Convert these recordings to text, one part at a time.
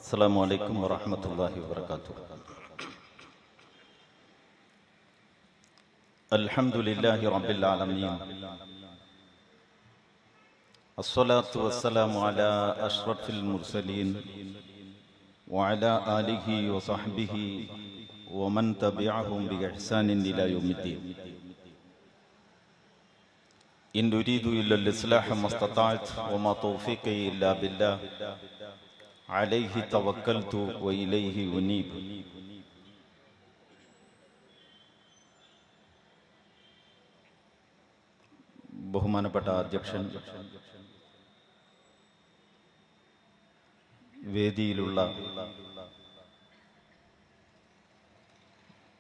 السلام عليكم ورحمة الله وبركاته. الحمد لله رب العالمين، الصلاة والسلام على أشرف المرسلين وعلى آله وصحبه ومن تبعهم بإحسان إلى يوم الدين. إن أريد إلا الإصلاح ما استطعت وما توفيقي إلا بالله عليه توكلت وإليه أنيب. ബഹുമാനപ്പെട്ട അധ്യക്ഷൻ, വേദിയിലുള്ള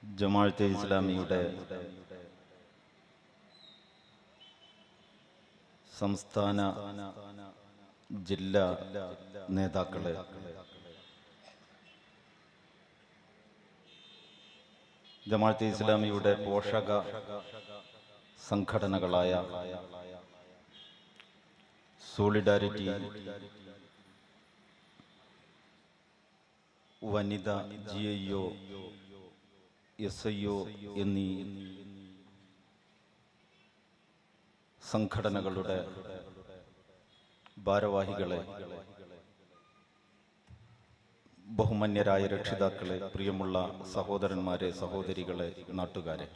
ജമാഅത്തെ ഇസ്ലാമിയുടെ സംസ്ഥാന ജില്ലാ നേതാക്കളെ, ജമാഅത്തെ ഇസ്ലാമിയുടെ പോഷക സംഘടനകളായ സോളിഡാരിറ്റി, വനിത, GIO, SIO എന്നീ സംഘടനകളുടെ ഭാരവാഹികളെ, ബഹുമാന്യരായ രക്ഷിതാക്കളെ, പ്രിയമുള്ള സഹോദരന്മാരെ, സഹോദരികളെ, നാട്ടുകാരെ,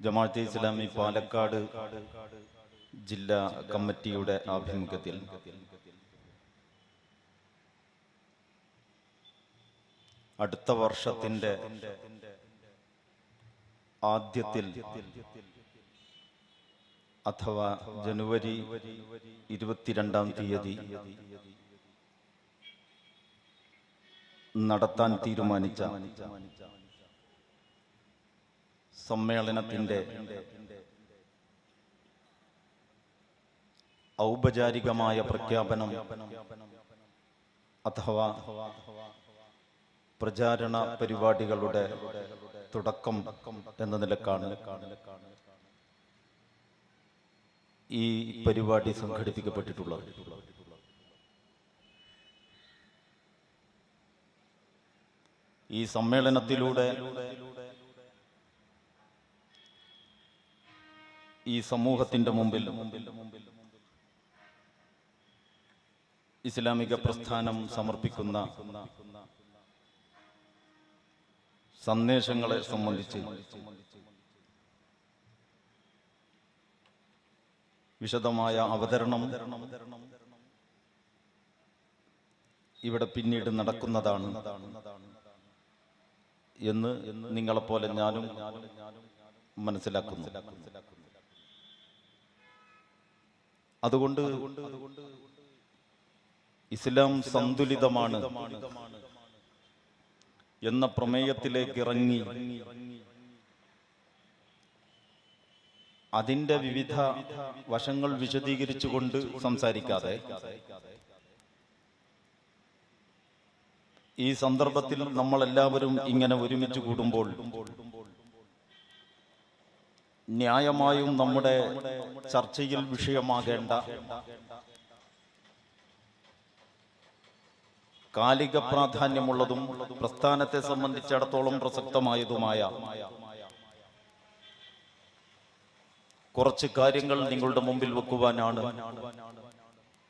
ജമാഅത്തെ ഇസ്ലാമി പാലക്കാട് ജില്ലാ കമ്മിറ്റിയുടെ ആഭിമുഖ്യത്തിൽ അടുത്ത വർഷത്തിന്റെ ആദ്യത്തിൽ അഥവാ ജനുവരി 22-ാം തീയതി നടത്താൻ തീരുമാനിച്ച സമ്മേളനത്തിന്റെ ഔപചാരികമായ പ്രഖ്യാപനം അഥവാ പ്രചാരണ പരിപാടികളുടെ തുടക്കം എന്ന നിലക്കാണ് ഈ പരിപാടി സംഘടിപ്പിക്കപ്പെട്ടിട്ടുള്ളത്. ഈ സമ്മേളനത്തിലൂടെ ഈ സമൂഹത്തിന്റെ മുമ്പിൽ ഇസ്ലാമിക പ്രസ്ഥാനം സമർപ്പിക്കുന്ന സന്ദേശങ്ങളെ സംബന്ധിച്ച് വിശദമായ അവതരണം ഇവിടെ പിന്നീട് നടക്കുന്നതാണ് എന്ന് നിങ്ങളെപ്പോലെ ഞാനും മനസ്സിലാക്കുന്നു. അതുകൊണ്ട് ഇസ്ലാം സന്തുലിതമാണ് എന്ന പ്രമേയത്തിലേക്ക് ഇറങ്ങി അതിന്റെ വിവിധ വശങ്ങൾ വിശദീകരിച്ചുകൊണ്ട് സംസാരിക്കാതെ, ഈ സന്ദർഭത്തിൽ നമ്മളെല്ലാവരും ഇങ്ങനെ ഒരുമിച്ച് കൂടുമ്പോൾ ന്യായമായും നമ്മുടെ ചർച്ചയിൽ വിഷയമാകേണ്ട കാലിക പ്രാധാന്യമുള്ളതും പ്രസ്ഥാനത്തെ സംബന്ധിച്ചിടത്തോളം പ്രസക്തമായതുമായ കുറച്ച് കാര്യങ്ങൾ നിങ്ങളുടെ മുമ്പിൽ വെക്കുവാനാണ്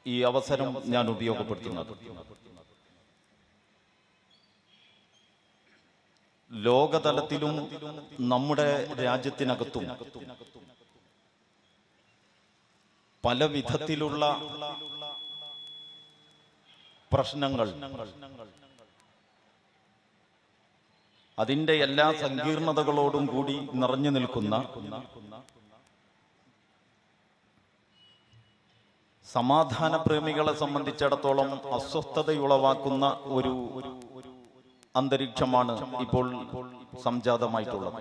ഈ അവസരം ഞാൻ ഉപയോഗപ്പെടുത്തുന്നത്. ലോകതലത്തിലും നമ്മുടെ രാജ്യത്തിനകത്തും പല വിധത്തിലുള്ള പ്രശ്നങ്ങൾ, അതിന്റെ എല്ലാ സങ്കീർണതകളോടും കൂടി നിറഞ്ഞു നിൽക്കുന്ന, സമാധാന പ്രേമികളെ സംബന്ധിച്ചിടത്തോളം അസ്വസ്ഥതയുളവാക്കുന്ന ഒരു അന്തരീക്ഷമാണ് ഇപ്പോൾ സംജാതമായിട്ടുള്ളത്.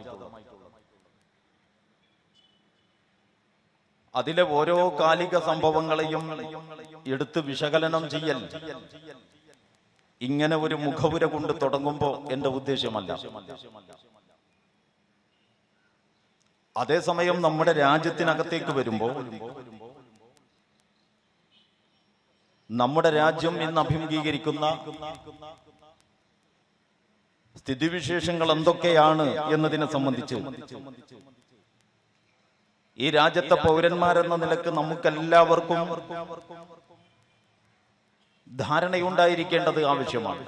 അതിലെ ഓരോ കാലിക സംഭവങ്ങളെയും എടുത്ത് വിശകലനം ചെയ്യൽ ഇങ്ങനെ ഒരു മുഖവുര കൊണ്ട് തുടങ്ങുമ്പോൾ എന്റെ ഉദ്ദേശ്യമല്ല. അതേസമയം നമ്മുടെ രാജ്യത്തിനകത്തേക്ക് വരുമ്പോൾ നമ്മുടെ രാജ്യം ഇന്ന് അഭിമുഖീകരിക്കുന്ന സ്ഥിതിവിശേഷങ്ങൾ എന്തൊക്കെയാണ് എന്നതിനെ സംബന്ധിച്ച് ഈ രാജ്യത്തെ പൗരന്മാരെന്ന നിലക്ക് നമുക്കെല്ലാവർക്കും ധാരണയുണ്ടായിരിക്കേണ്ടത് ആവശ്യമാണ്.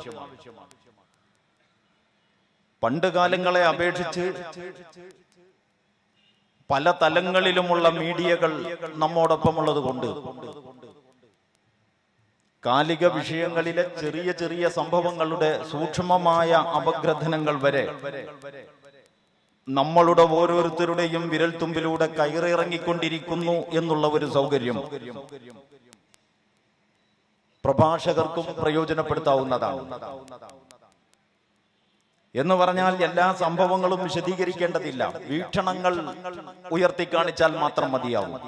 പണ്ട് കാലങ്ങളെ അപേക്ഷിച്ച് പല തലങ്ങളിലുമുള്ള മീഡിയകൾ നമ്മോടൊപ്പമുള്ളത് കൊണ്ട് കാലിക വിഷയങ്ങളിലെ ചെറിയ ചെറിയ സംഭവങ്ങളുടെ സൂക്ഷ്മമായ അപഗ്രഥനങ്ങൾ വരെ നമ്മളുടെ ഓരോരുത്തരുടെയും വിരൽത്തുമ്പിലൂടെ കയറിയിറങ്ങിക്കൊണ്ടിരിക്കുന്നു എന്നുള്ള ഒരു സൗകര്യം പ്രഭാഷകർക്കും പ്രയോജനപ്പെടുത്താവുന്നതാണ്. എന്ന് പറഞ്ഞാൽ എല്ലാ സംഭവങ്ങളും വിശദീകരിക്കേണ്ടതില്ല, വീക്ഷണങ്ങൾ ഉയർത്തിക്കാണിച്ചാൽ മാത്രം മതിയാവും.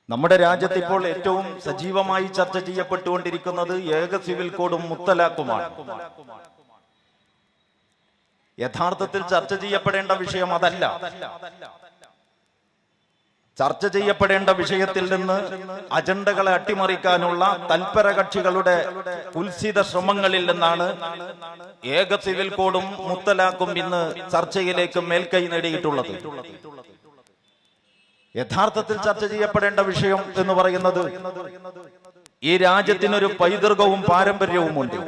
നമ്മുടെ രാജ്യത്ത് ഇപ്പോൾ ഏറ്റവും സജീവമായി ചർച്ച ചെയ്യപ്പെട്ടുകൊണ്ടിരിക്കുന്നത് ഏക സിവിൽ കോഡും മുത്തലാഖുമാണ്. യഥാർത്ഥത്തിൽ ചർച്ച ചെയ്യപ്പെടേണ്ട വിഷയം അതല്ല. ചർച്ച ചെയ്യപ്പെടേണ്ട വിഷയത്തിൽ നിന്ന് അജണ്ടകളെ അട്ടിമറിക്കാനുള്ള തൽപര കക്ഷികളുടെ കുൽസിത ശ്രമങ്ങളിൽ നിന്നാണ് ഏക സിവിൽ കോഡും മുത്തലാഖും ഇന്ന് ചർച്ചയിലേക്ക് മേൽക്കൈ നേടിയിട്ടുള്ളത്. യഥാർത്ഥത്തിൽ ചർച്ച ചെയ്യപ്പെടേണ്ട വിഷയം എന്ന് പറയുന്നത് ഈ രാജ്യത്തിനൊരു പൈതൃകവും പാരമ്പര്യവുമുണ്ട്.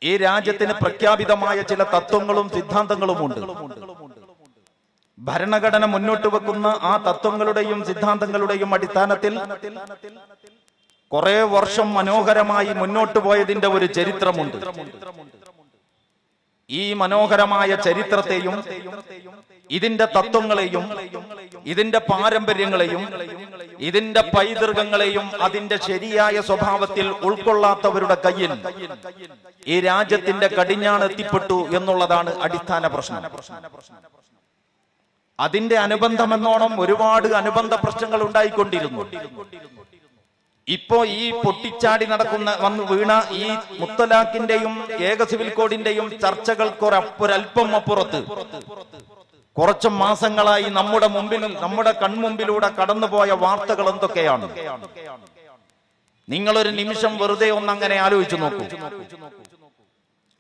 ഈ രാജ്യത്തിന് പ്രഖ്യാപിതമായ ചില തത്വങ്ങളും സിദ്ധാന്തങ്ങളുമുണ്ട്. ഭരണഘടന മുന്നോട്ട് വെക്കുന്ന ആ തത്വങ്ങളുടെയും സിദ്ധാന്തങ്ങളുടെയും അടിസ്ഥാനത്തിൽ കുറെ വർഷം മനോഹരമായി മുന്നോട്ട് പോയതിന്റെ ഒരു ചരിത്രമുണ്ട്. ഈ മനോഹരമായ ചരിത്രത്തെയും ഇതിന്റെ തത്വങ്ങളെയും ഇതിന്റെ പാരമ്പര്യങ്ങളെയും ഇതിന്റെ പൈതൃകങ്ങളെയും അതിന്റെ ശരിയായ സ്വഭാവത്തിൽ ഉൾക്കൊള്ളാത്തവരുടെ കയ്യിൽ ഈ രാജ്യത്തിന്റെ കടിഞ്ഞാൺ എത്തിപ്പെട്ടു എന്നുള്ളതാണ് അടിസ്ഥാന പ്രശ്നം. അതിന്റെ അനുബന്ധമെന്നോണം ഒരുപാട് അനുബന്ധ പ്രശ്നങ്ങൾ ഉണ്ടായിക്കൊണ്ടിരുന്നു. ഇപ്പോ ഈ പൊട്ടിച്ചാടി നടക്കുന്ന വന്നു വീണ ഈ മുത്തലാഖിന്റെയും ഏക സിവിൽ കോഡിന്റെയും ചർച്ചകൾക്കൊരൽപ്പം അപ്പുറത്ത് കുറച്ച് മാസങ്ങളായി നമ്മുടെ കൺമുമ്പിലൂടെ കടന്നുപോയ വാർത്തകൾ എന്തൊക്കെയാണ്? നിങ്ങളൊരു നിമിഷം വെറുതെ ഒന്നങ്ങനെ ആലോചിച്ചു നോക്കൂ.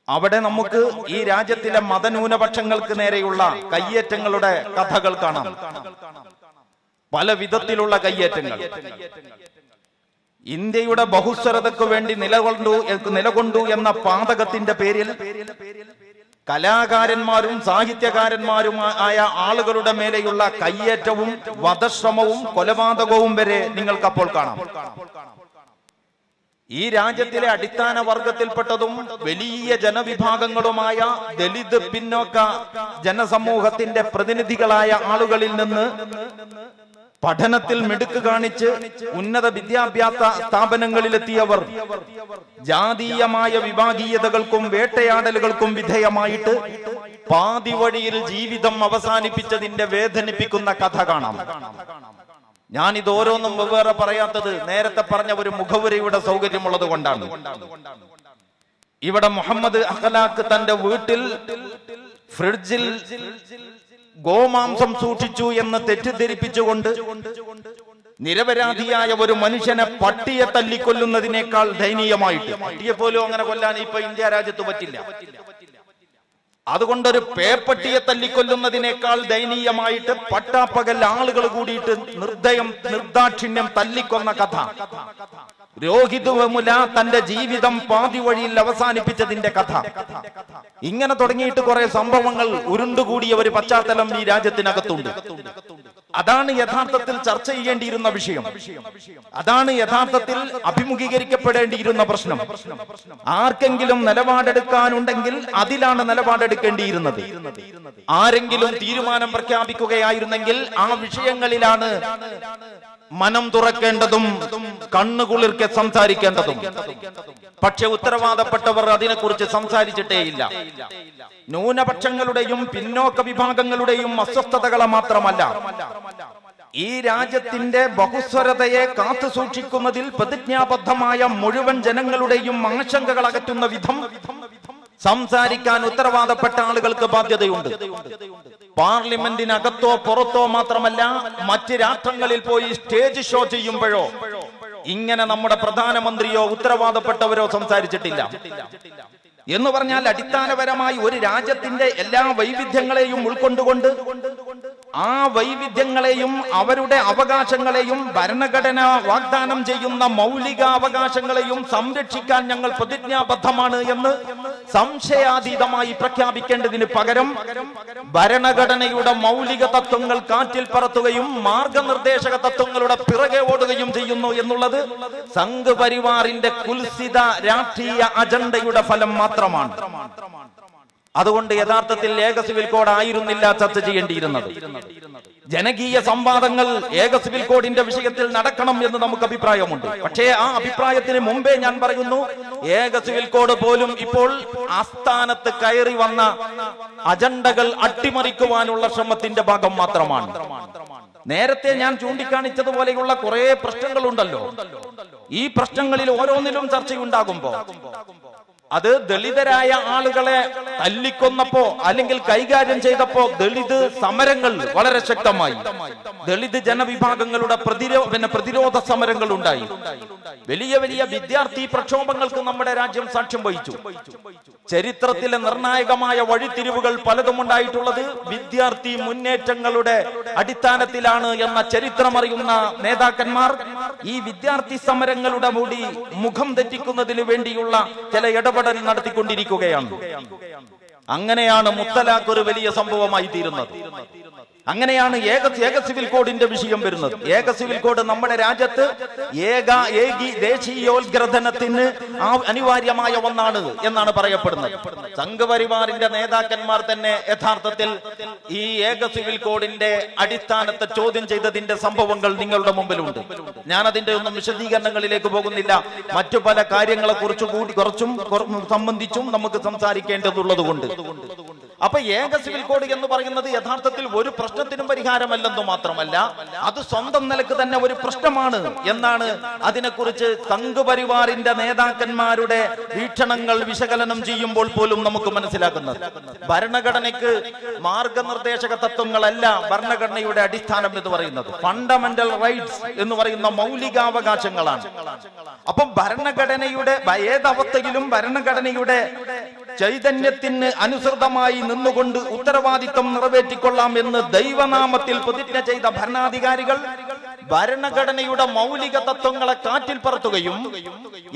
അവിടെ നമുക്ക് ഈ രാജ്യത്തിലെ മതന്യൂനപക്ഷങ്ങൾക്ക് നേരെയുള്ള കയ്യേറ്റങ്ങളുടെ കഥകൾ കാണാം. പല വിധത്തിലുള്ള കയ്യേറ്റങ്ങൾ. ഇന്ത്യയുടെ ബഹുസ്വരതയ്ക്ക് വേണ്ടി നിലകൊണ്ടു എന്ന പാതകത്തിന്റെ പേരിൽ കലാകാരന്മാരും സാഹിത്യകാരന്മാരുമായ ആളുകളുടെ മേലെയുള്ള കയ്യേറ്റവും വധശ്രമവും കൊലപാതകവും വരെ നിങ്ങൾക്കപ്പോൾ കാണാം. ഈ രാജ്യത്തിലെ അടിസ്ഥാന വർഗത്തിൽപ്പെട്ടതും വലിയ ജനവിഭാഗങ്ങളുമായ ദലിത് പിന്നോക്ക ജനസമൂഹത്തിന്റെ പ്രതിനിധികളായ ആളുകളിൽ നിന്ന് പഠനത്തിൽ മിടുക്ക് കാണിച്ച് ഉന്നത വിദ്യാഭ്യാസ സ്ഥാപനങ്ങളിലെത്തിയവർ ജാതീയമായ വിഭാഗീയതകൾക്കും വേട്ടയാടലുകൾക്കും വിധേയമായിട്ട് പാതി വഴിയിൽ ജീവിതം അവസാനിപ്പിച്ചതിന്റെ വേദനിപ്പിക്കുന്ന കഥ കാണാം. ഞാനിത് ഓരോന്നും വെവ്വേറെ പറയാത്തത് നേരത്തെ പറഞ്ഞ ഒരു മുഖവുരയുടെ സൗകര്യമുള്ളത് കൊണ്ടാണ്. ഇവിടെ മുഹമ്മദ് അഖ്ലാഖ് തന്റെ വീട്ടിൽ ഫ്രിഡ്ജിൽ ഗോമാംസം സൂക്ഷിച്ചു എന്ന് തെറ്റിദ്ധരിപ്പിച്ചുകൊണ്ട് നിരപരാധിയായ ഒരു മനുഷ്യനെ പട്ടിയെ തല്ലിക്കൊല്ലുന്നതിനേക്കാൾ ദയനീയമായിട്ട്, പട്ടിയെ പോലും അങ്ങനെ കൊല്ലാൻ ഇപ്പൊ ഇന്ത്യ രാജ്യത്ത് പറ്റില്ല, അതുകൊണ്ടൊരു പേപ്പട്ടിയെ തല്ലിക്കൊല്ലുന്നതിനേക്കാൾ ദയനീയമായിട്ട് പട്ടാപ്പകൽ ആളുകൾ കൂടിയിട്ട് നിർദാക്ഷിണ്യം തല്ലിക്കൊന്ന കഥ. രോഹിത് വെമുല തന്റെ ജീവിതം പാതി വഴിയിൽ അവസാനിപ്പിച്ചതിന്റെ കഥ. ഇങ്ങനെ തുടങ്ങിയിട്ട് കുറെ സംഭവങ്ങൾ ഉരുണ്ടുകൂടിയ ഒരു പശ്ചാത്തലം ഈ രാജ്യത്തിനകത്തുണ്ട്. അതാണ് യഥാർത്ഥത്തിൽ ചർച്ച ചെയ്യേണ്ടിയിരുന്ന വിഷയം. അതാണ് യഥാർത്ഥത്തിൽ അഭിമുഖീകരിക്കപ്പെടേണ്ടിയിരുന്ന പ്രശ്നം. ആർക്കെങ്കിലും നിലപാടെടുക്കാനുണ്ടെങ്കിൽ അതിലാണ് നിലപാടെടുക്കേണ്ടിയിരുന്നത്. ആരെങ്കിലും തീരുമാനം പ്രഖ്യാപിക്കുകയായിരുന്നെങ്കിൽ ആ വിഷയങ്ങളിലാണ് മനം തുറക്കേണ്ടതും കണ്ണുകുളിർക്കെ സംസാരിക്കേണ്ടതും. പക്ഷെ ഉത്തരവാദപ്പെട്ടവർ അതിനെക്കുറിച്ച് സംസാരിച്ചിട്ടേയില്ല. ന്യൂനപക്ഷങ്ങളുടെയും പിന്നോക്ക വിഭാഗങ്ങളുടെയും അസ്വസ്ഥതകളെ മാത്രമല്ല, ഈ രാജ്യത്തിന്റെ ബഹുസ്വരതയെ കാത്തു സൂക്ഷിക്കുന്നതിൽ പ്രതിജ്ഞാബദ്ധമായ മുഴുവൻ ജനങ്ങളുടെയും ആശങ്കകൾ അകറ്റുന്ന വിധം സംസാരിക്കാൻ ഉത്തരവാദപ്പെട്ട ആളുകൾക്ക് ബാധ്യതയുണ്ട്. പാർലമെന്റിനകത്തോ പുറത്തോ മാത്രമല്ല മറ്റ് രാഷ്ട്രങ്ങളിൽ പോയി സ്റ്റേജ് ഷോ ചെയ്യുമ്പോഴോ ഇങ്ങനെ നമ്മുടെ പ്രധാനമന്ത്രിയോ ഉത്തരവാദപ്പെട്ടവരോ സംസാരിച്ചിട്ടില്ല. എന്ന് പറഞ്ഞാൽ അടിസ്ഥാനപരമായി ഒരു രാജ്യത്തിന്റെ എല്ലാ വൈവിധ്യങ്ങളെയും ഉൾക്കൊണ്ടുകൊണ്ട് ആ വൈവിധ്യങ്ങളെയും അവരുടെ അവകാശങ്ങളെയും ഭരണഘടന വാഗ്ദാനം ചെയ്യുന്ന മൗലിക അവകാശങ്ങളെയും സംരക്ഷിക്കാൻ ഞങ്ങൾ പ്രതിജ്ഞാബദ്ധമാണ് എന്ന് സംശയാതീതമായി പ്രഖ്യാപിക്കേണ്ടതിന് പകരം ഭരണഘടനയുടെ മൗലിക തത്വങ്ങൾ കാറ്റിൽ പറത്തുകയും മാർഗനിർദ്ദേശക തത്വങ്ങളുടെ പിറകെ ഓടുകയും ചെയ്യുന്നു എന്നുള്ളത് സംഘ് പരിവാറിന്റെ കുൽസിത രാഷ്ട്രീയ അജണ്ടയുടെ ഫലം മാത്രമാണ്. അതുകൊണ്ട് യഥാർത്ഥത്തിൽ ഏക സിവിൽ കോഡ് ആയിരുന്നില്ല ചർച്ച ചെയ്യേണ്ടിയിരുന്നത്. ജനകീയ സംവാദങ്ങൾ ഏക സിവിൽ കോഡിന്റെ വിഷയത്തിൽ നടക്കണം എന്ന് നമുക്ക് അഭിപ്രായമുണ്ട്. പക്ഷേ ആ അഭിപ്രായത്തിന് മുമ്പേ ഞാൻ പറയുന്നു, ഏക സിവിൽ കോഡ് പോലും ഇപ്പോൾ ആസ്ഥാനത്ത് കയറി വന്ന അജണ്ടകൾ അട്ടിമറിക്കുവാനുള്ള ശ്രമത്തിന്റെ ഭാഗം മാത്രമാണ്. നേരത്തെ ഞാൻ ചൂണ്ടിക്കാണിച്ചതുപോലെയുള്ള കുറെ പ്രശ്നങ്ങളുണ്ടല്ലോ. ഈ പ്രശ്നങ്ങളിൽ ഓരോന്നിലും ചർച്ചയുണ്ടാകുമ്പോ അത് ദളിതരായ ആളുകളെ തല്ലിക്കൊന്നപ്പോ അല്ലെങ്കിൽ കൈകാര്യം ചെയ്തപ്പോ ദളിത് സമരങ്ങൾ വളരെ ശക്തമായി. ദളിത് ജനവിഭാഗങ്ങളുടെ പ്രതിരോധ സമരങ്ങൾ ഉണ്ടായി. വലിയ വലിയ വിദ്യാർത്ഥി പ്രക്ഷോഭങ്ങൾക്ക് നമ്മുടെ രാജ്യം സാക്ഷ്യം വഹിച്ചു. ചരിത്രത്തിലെ നിർണായകമായ വഴിത്തിരിവുകൾ പലതും ഉണ്ടായിട്ടുള്ളത് വിദ്യാർത്ഥി മുന്നേറ്റങ്ങളുടെ അടിസ്ഥാനത്തിലാണ് എന്ന ചരിത്രമറിയുന്ന നേതാക്കന്മാർ ഈ വിദ്യാർത്ഥി സമരങ്ങളുടെ കൂടി മുഖം തെറ്റിക്കുന്നതിന് വേണ്ടിയുള്ള ചില ഇടപെടൽ നടത്തിക്കൊണ്ടിരിക്കുകയാണ്. അങ്ങനെയാണ് മുത്തലാഖ് ഒരു വലിയ സംഭവമായി തീരുന്നത്. അങ്ങനെയാണ് ഏക സിവിൽ കോഡിന്റെ വിഷയം വരുന്നത്. ഏക സിവിൽ കോഡ് നമ്മുടെ രാജ്യത്ത് ദേശീയോത്ഗ്രഥനത്തിന് അനിവാര്യമായ ഒന്നാണ് എന്നാണ് പറയപ്പെടുന്നത്. സംഘപരിവാറിന്റെ നേതാക്കന്മാർ തന്നെ യഥാർത്ഥത്തിൽ ഈ ഏക സിവിൽ കോഡിന്റെ അടിസ്ഥാനത്തെ ചോദ്യം ചെയ്തതിന്റെ സംഭവങ്ങൾ നിങ്ങളുടെ മുമ്പിലുണ്ട്. ഞാൻ അതിന്റെ ഒന്നും വിശദീകരണങ്ങളിലേക്ക് പോകുന്നില്ല. മറ്റു പല കാര്യങ്ങളെ കുറച്ചും സംബന്ധിച്ചും നമുക്ക് സംസാരിക്കേണ്ടതുള്ളത് കൊണ്ട്. അപ്പൊ ഏക സിവിൽ കോഡ് എന്ന് പറയുന്നത് യഥാർത്ഥത്തിൽ ഒരു പ്രശ്നത്തിനും പരിഹാരമല്ലെന്നു മാത്രമല്ല, അത് സ്വന്തം നിലക്ക് തന്നെ ഒരു പ്രശ്നമാണ് എന്നാണ് അതിനെക്കുറിച്ച് സംഘപരിവാറിന്റെ നേതാക്കന്മാരുടെ വീക്ഷണങ്ങൾ വിശകലനം ചെയ്യുമ്പോൾ പോലും നമുക്ക് മനസ്സിലാക്കുന്നത്. ഭരണഘടനയ്ക്ക് മാർഗനിർദ്ദേശക തത്വങ്ങളല്ല ഭരണഘടനയുടെ അടിസ്ഥാനം എന്ന് പറയുന്നത്. ഫണ്ടമെന്റൽ റൈറ്റ്സ് എന്ന് പറയുന്ന മൗലികാവകാശങ്ങളാണ്. അപ്പം ഭരണഘടനയുടെ ഏതവസ്ഥയിലും ഭരണഘടനയുടെ ചൈതന്യത്തിന് അനുസൃതമായി നിന്നുകൊണ്ട് ഉത്തരവാദിത്വം നിറവേറ്റിക്കൊള്ളാം എന്ന് ദൈവനാമത്തിൽ പ്രതിജ്ഞ ചെയ്ത ഭരണാധികാരികൾ ഭരണഘടനയുടെ മൗലിക തത്വങ്ങളെ കാറ്റിൽ പറത്തുകയും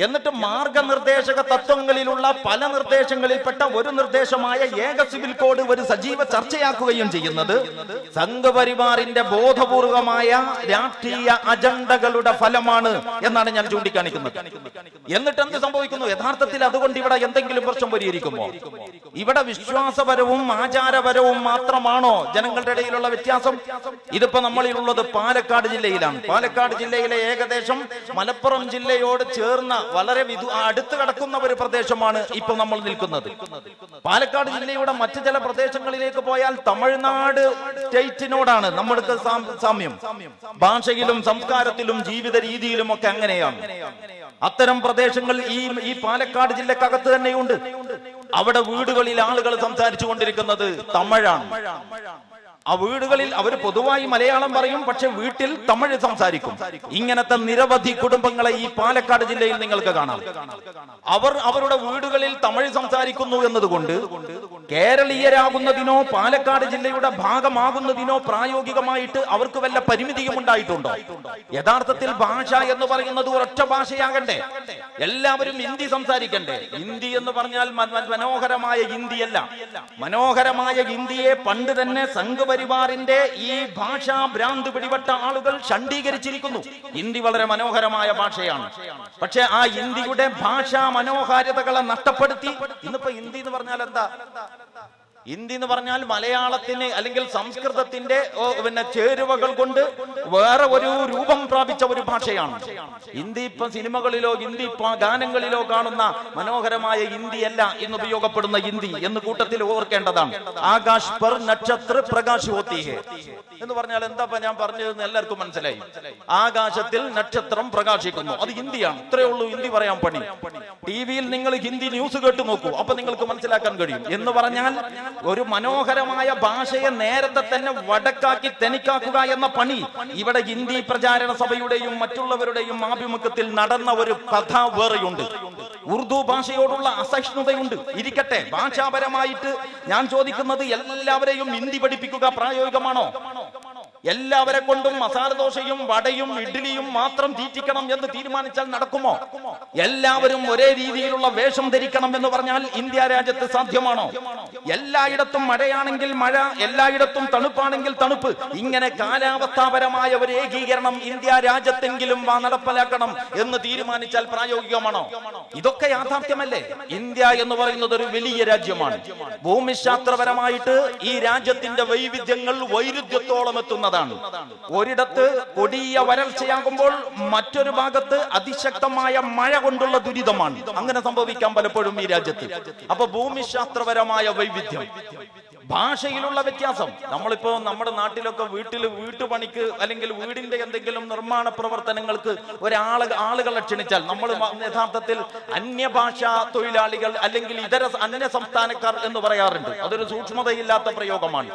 എന്നിട്ട് മാർഗനിർദ്ദേശക തത്വങ്ങളിലുള്ള പല നിർദ്ദേശങ്ങളിൽപ്പെട്ട ഒരു നിർദ്ദേശമായ ഏക സിവിൽ കോഡ് ഒരു സജീവ ചർച്ചയാക്കുകയും ചെയ്യുന്നത് സംഘപരിവാറിന്റെ ബോധപൂർവമായ രാഷ്ട്രീയ അജണ്ടകളുടെ ഫലമാണ് എന്നാണ് ഞാൻ ചൂണ്ടിക്കാണിക്കുന്നത്. എന്നിട്ട് എന്ത് സംഭവിക്കുന്നു? യഥാർത്ഥത്തിൽ അതുകൊണ്ട് ഇവിടെ എന്തെങ്കിലും പ്രശ്നം പരിഹരിക്കുമോ? ഇവിടെ വിശ്വാസപരവും ആചാരപരവും മാത്രമാണോ ജനങ്ങളുടെ ഇടയിലുള്ള വ്യത്യാസം? ഇതിപ്പോ നമ്മളിലുള്ളത് പാലക്കാട് ജില്ലയിലാണ്. പാലക്കാട് ജില്ലയിലെ ഏകദേശം മലപ്പുറം ജില്ലയോട് ചേർന്ന വളരെ അടുത്ത് കിടക്കുന്ന ഒരു പ്രദേശമാണ് ഇപ്പൊ നമ്മൾ നിൽക്കുന്നത്. പാലക്കാട് ജില്ലയുടെ മറ്റു ചില പ്രദേശങ്ങളിലേക്ക് പോയാൽ തമിഴ്നാട് സ്റ്റേറ്റിനോടാണ് നമ്മൾക്ക് സാമ്യം. ഭാഷയിലും സംസ്കാരത്തിലും ജീവിത രീതിയിലും ഒക്കെ അങ്ങനെയാണ്. അത്തരം പ്രദേശങ്ങൾ ഈ പാലക്കാട് ജില്ലക്കകത്ത് തന്നെയുണ്ട്. അവിടെ വീടുകളിൽ ആളുകൾ സംസാരിച്ചു കൊണ്ടിരിക്കുന്നത് തമിഴാണ്. ആ വീടുകളിൽ അവർ പൊതുവായി മലയാളം പറയും, പക്ഷെ വീട്ടിൽ തമിഴ് സംസാരിക്കും. ഇങ്ങനത്തെ നിരവധി കുടുംബങ്ങളെ ഈ പാലക്കാട് ജില്ലയിൽ നിങ്ങൾക്ക് കാണാം. അവരുടെ വീടുകളിൽ തമിഴ് സംസാരിക്കുന്നു എന്നതുകൊണ്ട് കേരളീയരാകുന്നതിനോ പാലക്കാട് ജില്ലയുടെ ഭാഗമാകുന്നതിനോ പ്രായോഗികമായിട്ട് അവർക്ക് വല്ല പരിമിതിയും ഉണ്ടായിട്ടുണ്ടോ? യഥാർത്ഥത്തിൽ ഭാഷ എന്ന് പറയുന്നത് ഒരൊറ്റ ഭാഷയാകണ്ടേ? എല്ലാവരും ഹിന്ദി സംസാരിക്കണ്ടേ? ഹിന്ദി എന്ന് പറഞ്ഞാൽ മനോഹരമായ ഹിന്ദിയല്ല. മനോഹരമായ ഹിന്ദിയെ പണ്ട് തന്നെ സംഘപരിവാറിന്റെ ഈ ഭാഷാ ഭ്രാന്ത് പിടിപെട്ട ആളുകൾ ഷണ്ഡീകരിച്ചിരിക്കുന്നു. ഹിന്ദി വളരെ മനോഹരമായ ഭാഷയാണ്. പക്ഷെ ആ ഹിന്ദിയുടെ ഭാഷാ മനോഹാരിതകളെ നഷ്ടപ്പെടുത്തി ഇന്നിപ്പോ ഹിന്ദി എന്ന് പറഞ്ഞാൽ എന്താ? ഹിന്ദി എന്ന് പറഞ്ഞാൽ മലയാളത്തിന് അല്ലെങ്കിൽ സംസ്കൃതത്തിന്റെ ചേരുവകൾ കൊണ്ട് വേറെ ഒരു രൂപം പ്രാപിച്ച ഒരു ഭാഷയാണ് ഹിന്ദി. ഇപ്പൊ സിനിമകളിലോ ഹിന്ദി ഗാനങ്ങളിലോ കാണുന്ന മനോഹരമായ ഹിന്ദിയല്ല ഇന്ന് ഉപയോഗപ്പെടുന്ന ഹിന്ദി എന്ന് കൂട്ടത്തിൽ ഓർക്കേണ്ടതാണ്. ആകാശ് പർ നക്ഷത്ര പ്രകാശ് ഹോത്തി ഹേ എന്ന് പറഞ്ഞാൽ എന്താ ഞാൻ പറഞ്ഞതെന്ന് എല്ലാവർക്കും മനസ്സിലായി. ആകാശത്തിൽ നക്ഷത്രം പ്രകാശിക്കുന്നു, അത് ഹിന്ദിയാണ്. ഇത്രയേ ഉള്ളൂ ഹിന്ദി പറയാൻ പണി. ടിവിയിൽ നിങ്ങൾ ഹിന്ദി ന്യൂസ് കേട്ട് നോക്കൂ, അപ്പൊ നിങ്ങൾക്ക് മനസ്സിലാക്കാൻ കഴിയും. എന്ന് പറഞ്ഞാൽ ഒരു മനോഹരമായ ഭാഷയെ നേരത്തെ തന്നെ വടക്കാക്കി തെനിക്കാക്കുക എന്ന പണി ഇവിടെ ഹിന്ദി പ്രചാരണ സഭയുടെയും മറ്റുള്ളവരുടെയും ആഭിമുഖ്യത്തിൽ നടന്ന ഒരു കഥ വേറെയുണ്ട്. ഉറുദു ഭാഷയോടുള്ള അസഹിഷ്ണുതയുണ്ട്. ഇരിക്കട്ടെ, ഭാഷാപരമായിട്ട് ഞാൻ ചോദിക്കുന്നത്, എല്ലാവരെയും ഹിന്ദി പഠിപ്പിക്കുക പ്രായോഗികമാണോ? എല്ലാവരെ കൊണ്ടും മസാല ദോശയും വടയും ഇഡ്ഡലിയും മാത്രം തീറ്റിക്കണം എന്ന് തീരുമാനിച്ചാൽ നടക്കുമോ? എല്ലാവരും ഒരേ രീതിയിലുള്ള വേഷം ധരിക്കണം എന്ന് പറഞ്ഞാൽ ഇന്ത്യ രാജ്യത്ത് സാധ്യമാണോ? എല്ലായിടത്തും മഴയാണെങ്കിൽ മഴ, എല്ലായിടത്തും തണുപ്പാണെങ്കിൽ തണുപ്പ്, ഇങ്ങനെ കാലാവസ്ഥാപരമായ ഒരു ഏകീകരണം ഇന്ത്യ രാജ്യത്തെങ്കിലും നടപ്പിലാക്കണം എന്ന് തീരുമാനിച്ചാൽ പ്രായോഗികമാണോ? ഇതൊക്കെ യാഥാർത്ഥ്യമല്ലേ? ഇന്ത്യ എന്ന് പറയുന്നത് ഒരു വലിയ രാജ്യമാണ്. ഭൂമിശാസ്ത്രപരമായിട്ട് ഈ രാജ്യത്തിന്റെ വൈവിധ്യങ്ങൾ വൈരുദ്ധ്യത്തോളം എത്തുന്നത്. ഒരിടത്ത് കൊടിയ വരൾച്ചയാകുമ്പോൾ മറ്റൊരു ഭാഗത്ത് അതിശക്തമായ മഴ കൊണ്ടുള്ള ദുരിതമാണ്. അങ്ങനെ സംഭവിക്കാൻ പലപ്പോഴും ഈ രാജ്യത്ത്. അപ്പൊ ഭൂമിശാസ്ത്രപരമായ വൈവിധ്യം, ഭാഷയിലുള്ള വ്യത്യാസം. നമ്മളിപ്പോ നമ്മുടെ നാട്ടിലൊക്കെ വീട്ടുപണിക്ക് അല്ലെങ്കിൽ വീടിന്റെ എന്തെങ്കിലും നിർമ്മാണ പ്രവർത്തനങ്ങൾക്ക് ആളുകളെ ക്ഷണിച്ചാൽ നമ്മൾ യഥാർത്ഥത്തിൽ അന്യഭാഷാ തൊഴിലാളികൾ അല്ലെങ്കിൽ ഇതര അന്യ സംസ്ഥാനക്കാർ എന്ന് പറയാറുണ്ട്. അതൊരു സൂക്ഷ്മതയില്ലാത്ത പ്രയോഗമാണ്.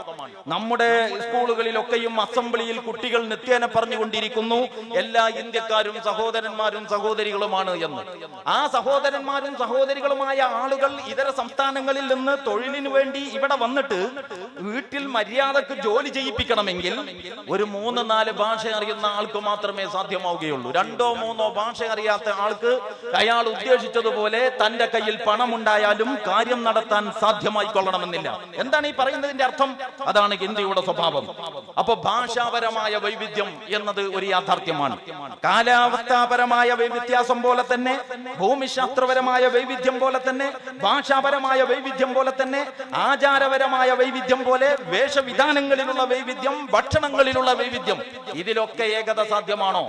നമ്മുടെ സ്കൂളുകളിലൊക്കെയും അസംബ്ലിയിൽ കുട്ടികൾ നിത്യേന പറഞ്ഞുകൊണ്ടിരിക്കുന്നു എല്ലാ ഇന്ത്യക്കാരും സഹോദരന്മാരും സഹോദരികളുമാണ് എന്ന്. ആ സഹോദരന്മാരും സഹോദരികളുമായ ആളുകൾ ഇതര സംസ്ഥാനങ്ങളിൽ നിന്ന് തൊഴിലിനു വേണ്ടി ഇവിടെ വന്നിട്ട് വീട്ടിൽ മര്യാദക്ക് ജോലി ചെയ്യിപ്പിക്കണമെങ്കിൽ ഒരു 3-4 ഭാഷ അറിയുന്ന ആൾക്ക് മാത്രമേ സാധ്യമാവുകയുള്ളൂ. 2-3 ഭാഷ അറിയാത്ത ആൾക്ക് അയാൾ ഉദ്ദേശിച്ചതുപോലെ തന്റെ കയ്യിൽ പണമുണ്ടായാലും കാര്യം നടത്താൻ സാധ്യമായി കൊള്ളണമെന്നില്ല. എന്താണ് ഈ പറയുന്നതിന്റെ അർത്ഥം? അതാണ് ഹിന്ദിയുടെ സ്വഭാവം. അപ്പൊ ഭാഷാപരമായ വൈവിധ്യം എന്നത് ഒരു യാഥാർത്ഥ്യമാണ്. കാലാവസ്ഥാപരമായ വ്യത്യാസം പോലെ തന്നെ, ഭൂമിശാസ്ത്രപരമായ വൈവിധ്യം പോലെ തന്നെ, ഭാഷാപരമായ വൈവിധ്യം പോലെ തന്നെ, ആചാരപരമായ വൈവിധ്യം പോലെ, വേഷവിധാനങ്ങളിലുള്ള വൈവിധ്യം, ഭക്ഷണങ്ങളിലുള്ള വൈവിധ്യം, ഇതിലൊക്കെ ഏകത സാധ്യമാണോ?